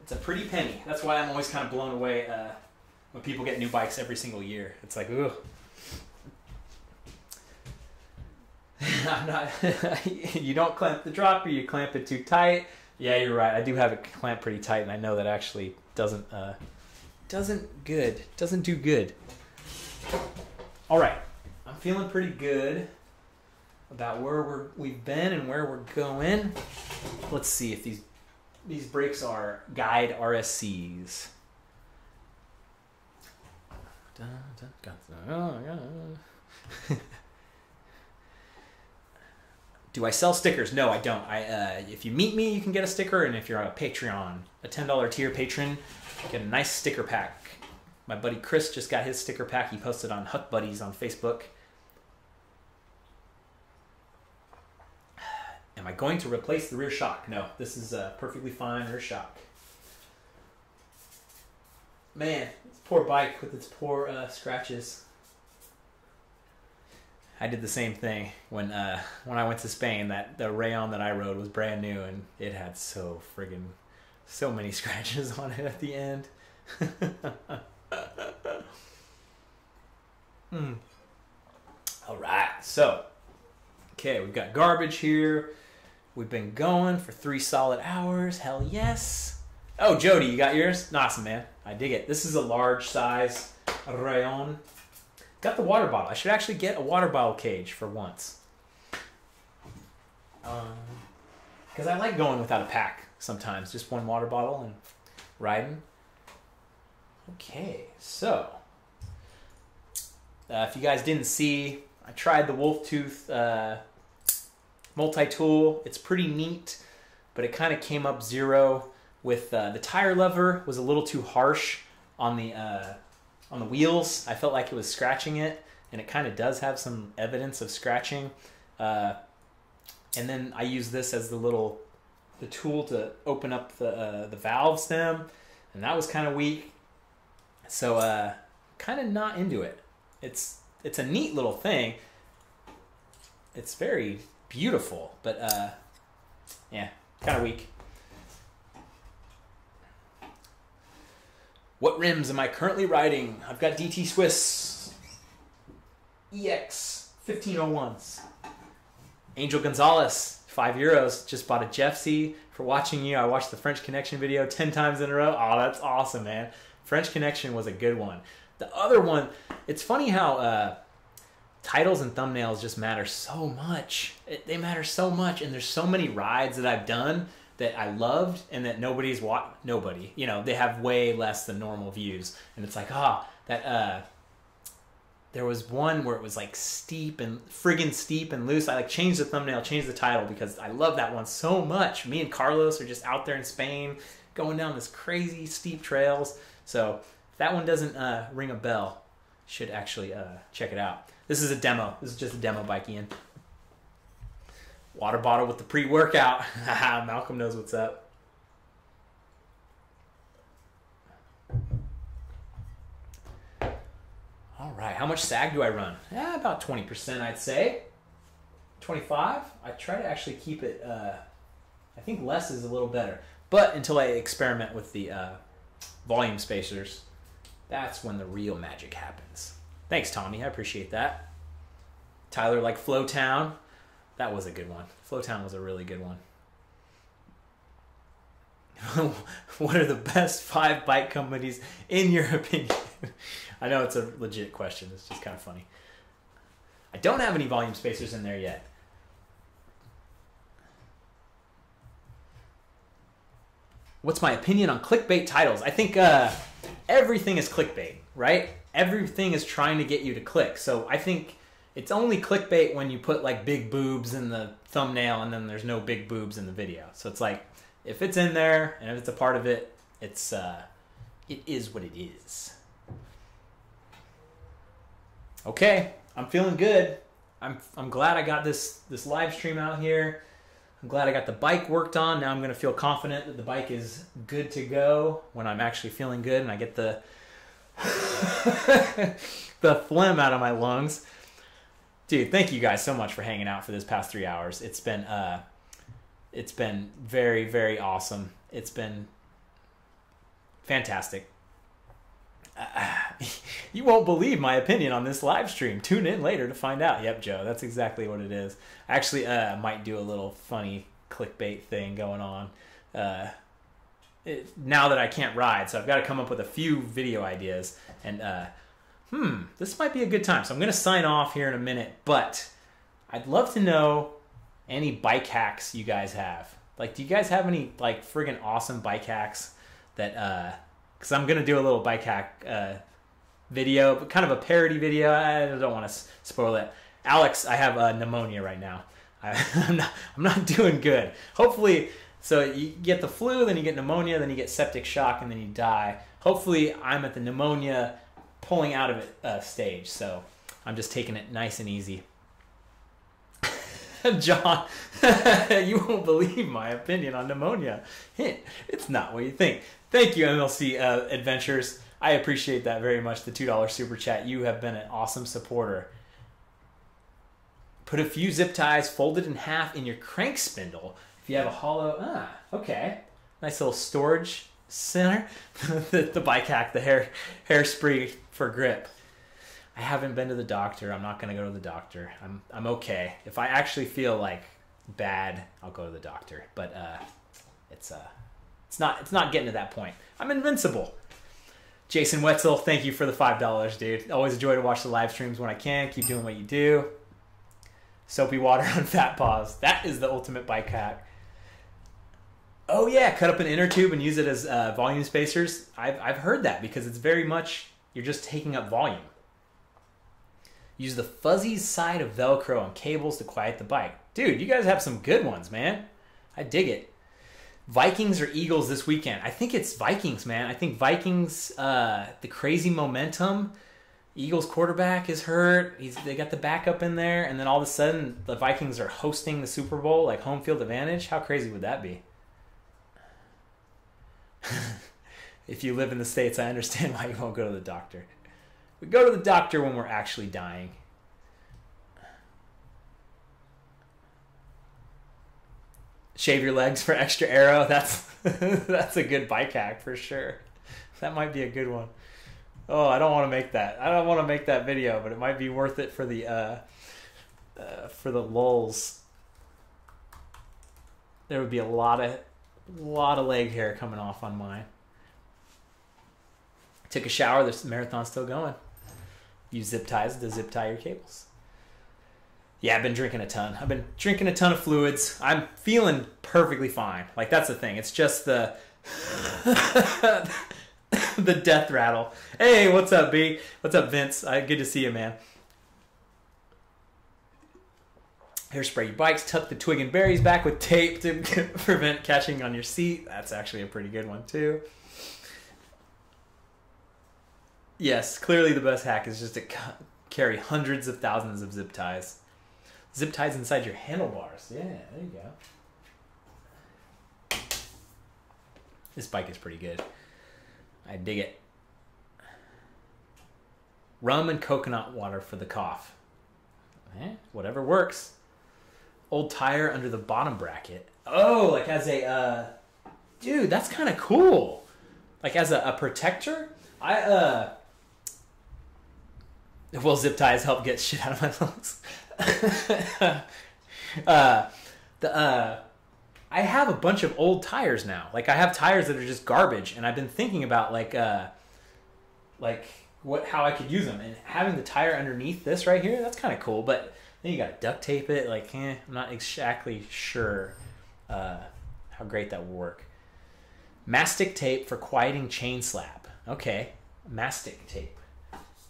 It's a pretty penny. That's why I'm always kind of blown away when people get new bikes every single year. It's like, ugh. I'm not. You don't clamp the dropper. You clamp it too tight. Yeah, you're right. I do have it clamped pretty tight, and I know that actually doesn't do good. All right, I'm feeling pretty good about where we've been and where we're going. Let's see if these brakes are guide RSCs. Do I sell stickers? No, I don't. If you meet me, you can get a sticker, and if you're on a Patreon, a $10 tier patron, get a nice sticker pack. My buddy Chris just got his sticker pack. He posted on Huck Buddies on Facebook. Am I going to replace the rear shock? No, this is a perfectly fine rear shock. Man, this poor bike with its poor scratches. I did the same thing when I went to Spain. That the rayon that I rode was brand new, and it had so many scratches on it at the end. All right, so okay, we've got garbage here. We've been going for 3 solid hours. Hell yes. Oh, Jody, you got yours? Awesome, man. I dig it. This is a large size rayon. Got the water bottle. I should actually get a water bottle cage for once. Because I like going without a pack sometimes. Just one water bottle and riding. Okay, so if you guys didn't see, I tried the Wolf Tooth multi-tool. It's pretty neat, but it kind of came up zero with the tire lever was a little too harsh on the wheels. I felt like it was scratching it, and it kind of does have some evidence of scratching. And then I use this as the tool to open up the valve stem, and that was kind of weak. So kind of not into it. It's a neat little thing. It's very beautiful, but yeah, kind of weak. What rims am I currently riding? I've got DT Swiss EX 1501s. Angel Gonzalez, €5. Just bought a Jeff C for watching you. I watched the French Connection video 10 times in a row. Oh, that's awesome, man. French Connection was a good one. The other one, it's funny how titles and thumbnails just matter so much. They matter so much, and there's so many rides that I've done that I loved and that nobody's watched. Nobody, you know, they have way less than normal views, and it's like, there was one where it was like friggin' steep and loose. I like changed the thumbnail, changed the title because I love that one so much. Me and Carlos are just out there in Spain going down this crazy steep trails. So if that one doesn't ring a bell, you should actually check it out. This is a demo. This is just a demo bike, Ian. Water bottle with the pre-workout. Malcolm knows what's up. All right, how much sag do I run? About 20%, I'd say. 25. I try to actually keep it, I think less is a little better. But until I experiment with the volume spacers, that's when the real magic happens. Thanks, Tommy. I appreciate that. Tyler, like Flowtown. That was a good one. Flowtown was a really good one. What are the best 5 bike companies in your opinion? I know it's a legit question. It's just kind of funny. I don't have any volume spacers in there yet. What's my opinion on clickbait titles? I think everything is clickbait, right? Everything is trying to get you to click. So I think it's only clickbait when you put like big boobs in the thumbnail and then there's no big boobs in the video. So it's like, if it's in there and if it's a part of it, it is what it is. Okay, I'm feeling good. I'm glad I got this live stream out here. I'm glad I got the bike worked on. Now I'm going to feel confident that the bike is good to go when I'm actually feeling good and I get the the phlegm out of my lungs. Dude, thank you guys so much for hanging out for this past 3 hours. It's been very, very awesome. It's been fantastic. You won't believe my opinion on this live stream. Tune in later to find out. Yep, Joe, that's exactly what it is. Actually, I might do a little funny clickbait thing going on. Now that I can't ride, so I've got to come up with a few video ideas. And this might be a good time. So I'm going to sign off here in a minute, but I'd love to know any bike hacks you guys have. Like, do you guys have any like friggin' awesome bike hacks that because I'm gonna do a little bike hack video, but kind of a parody video. I don't want to spoil it. Alex, I have pneumonia right now. I'm not doing good. Hopefully, so you get the flu, then you get pneumonia, then you get septic shock, and then you die. Hopefully, I'm at the pneumonia pulling out of it stage. So I'm just taking it nice and easy. John, you won't believe my opinion on pneumonia. It's not what you think. Thank you, MLC Adventures. I appreciate that very much, the $2 super chat. You have been an awesome supporter. Put a few zip ties folded in half in your crank spindle. If you have a hollow, okay. Nice little storage center. the bike hack, the hairspray for grip. I haven't been to the doctor. I'm not going to go to the doctor. I'm okay. If I actually feel like bad, I'll go to the doctor. But it's not getting to that point. I'm invincible. Jason Wetzel, thank you for the $5, dude. Always enjoy to watch the live streams when I can. Keep doing what you do. Soapy water on fat paws. That is the ultimate bike hack. Oh yeah, cut up an inner tube and use it as volume spacers. I've heard that because it's very much, you're just taking up volume. Use the fuzzy side of Velcro on cables to quiet the bike. Dude, you guys have some good ones, man. I dig it. Vikings or Eagles this weekend? I think it's Vikings, man. I think Vikings, the crazy momentum. Eagles quarterback is hurt. They got the backup in there. And then all of a sudden, the Vikings are hosting the Super Bowl, like home field advantage. How crazy would that be? If you live in the States, I understand why you won't go to the doctor. We go to the doctor when we're actually dying. Shave your legs for extra arrow. That's a good bike hack for sure. That might be a good one. Oh, I don't want to make that. I don't want to make that video, but it might be worth it for the lulz. There would be a lot of leg hair coming off on mine. Took a shower. This marathon's still going. Use zip ties to zip tie your cables. Yeah, I've been drinking a ton. I've been drinking a ton of fluids. I'm feeling perfectly fine. Like, that's the thing. It's just the the death rattle. Hey, what's up, B? What's up, Vince? Good to see you, man. Hairspray your bikes. Tuck the twig and berries back with tape to prevent catching on your seat. That's actually a pretty good one, too. Yes, clearly the best hack is just to carry hundreds of thousands of zip ties. Zip ties inside your handlebars. Yeah, there you go. This bike is pretty good. I dig it. Rum and coconut water for the cough. Whatever works. Old tire under the bottom bracket. Oh, like as a... dude, that's kind of cool. Like as a protector? Will zip ties help get shit out of my lungs? I have a bunch of old tires now. Like, I have tires that are just garbage, and I've been thinking about how I could use them. And having the tire underneath this right here, that's kind of cool. But then you got to duct tape it. Like, I'm not exactly sure how great that will work. Mastic tape for quieting chain slap. Okay, mastic tape.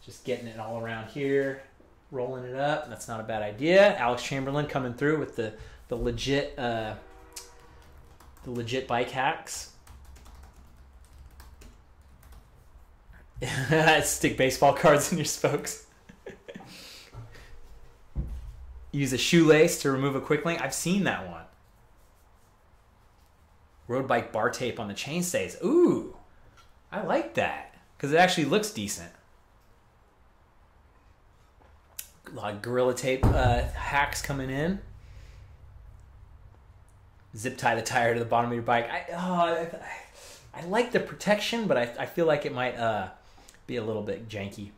Just getting it all around here, rolling it up. That's not a bad idea. Alex Chamberlain coming through with the legit bike hacks. Stick baseball cards in your spokes. Use a shoelace to remove a quick link. I've seen that one. Road bike bar tape on the chainstays. Ooh, I like that because it actually looks decent. A lot of Gorilla Tape hacks coming in. Zip tie the tire to the bottom of your bike. I like the protection, but I feel like it might Be a little bit janky.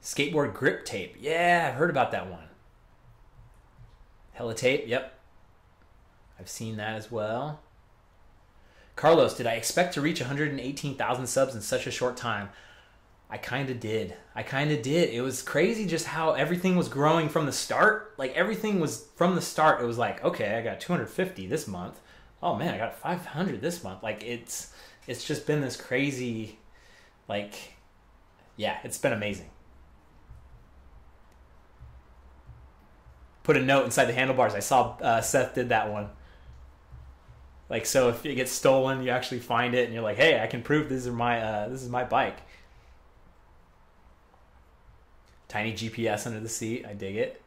Skateboard grip tape. Yeah, I've heard about that one. Hella tape. Yep. I've seen that as well. Carlos, did I expect to reach 118,000 subs in such a short time? I kind of did. It was crazy just how everything was growing from the start. Like, everything was from the start. It was like, okay, I got 250 this month. Oh man, I got 500 this month. Like, it's just been this crazy, like, yeah, it's been amazing. Put a note inside the handlebars. I saw Seth did that one. Like, so if it gets stolen, you actually find it and you're like, hey, I can prove this is my bike. Tiny GPS under the seat. I dig it.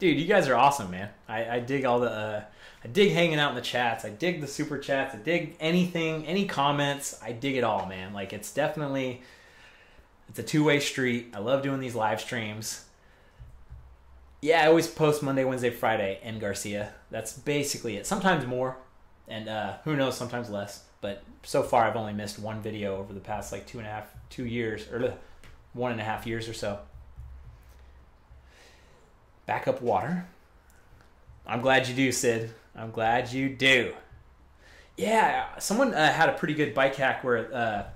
Dude, you guys are awesome, man. I dig all the I dig hanging out in the chats. I dig the super chats. I dig anything, any comments. I dig it all, man. Like, it's definitely, it's a two-way street. I love doing these live streams. Yeah, I always post Monday, Wednesday, Friday, and Garcia. That's basically it. Sometimes more, and who knows, sometimes less. But so far, I've only missed one video over the past like 2 years, or 1.5 years or so. Backup water. I'm glad you do, Sid. I'm glad you do. Yeah, someone had a pretty good bike hack where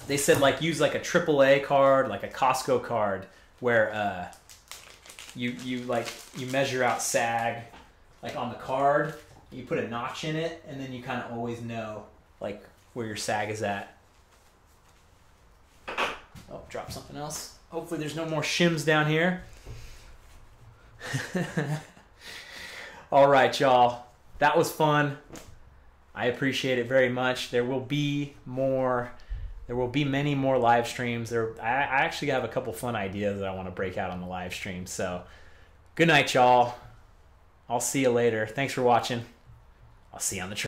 they said, like, use like a AAA card, like a Costco card, where you measure out sag like on the card, you put a notch in it, and then you kind of always know like where your sag is at. Oh, drop something else. Hopefully there's no more shims down here. All right, y'all. That was fun. I appreciate it very much. There will be more. There will be many more live streams. I actually have a couple fun ideas that I want to break out on the live stream. So, good night, y'all. I'll see you later. Thanks for watching. I'll see you on the trail.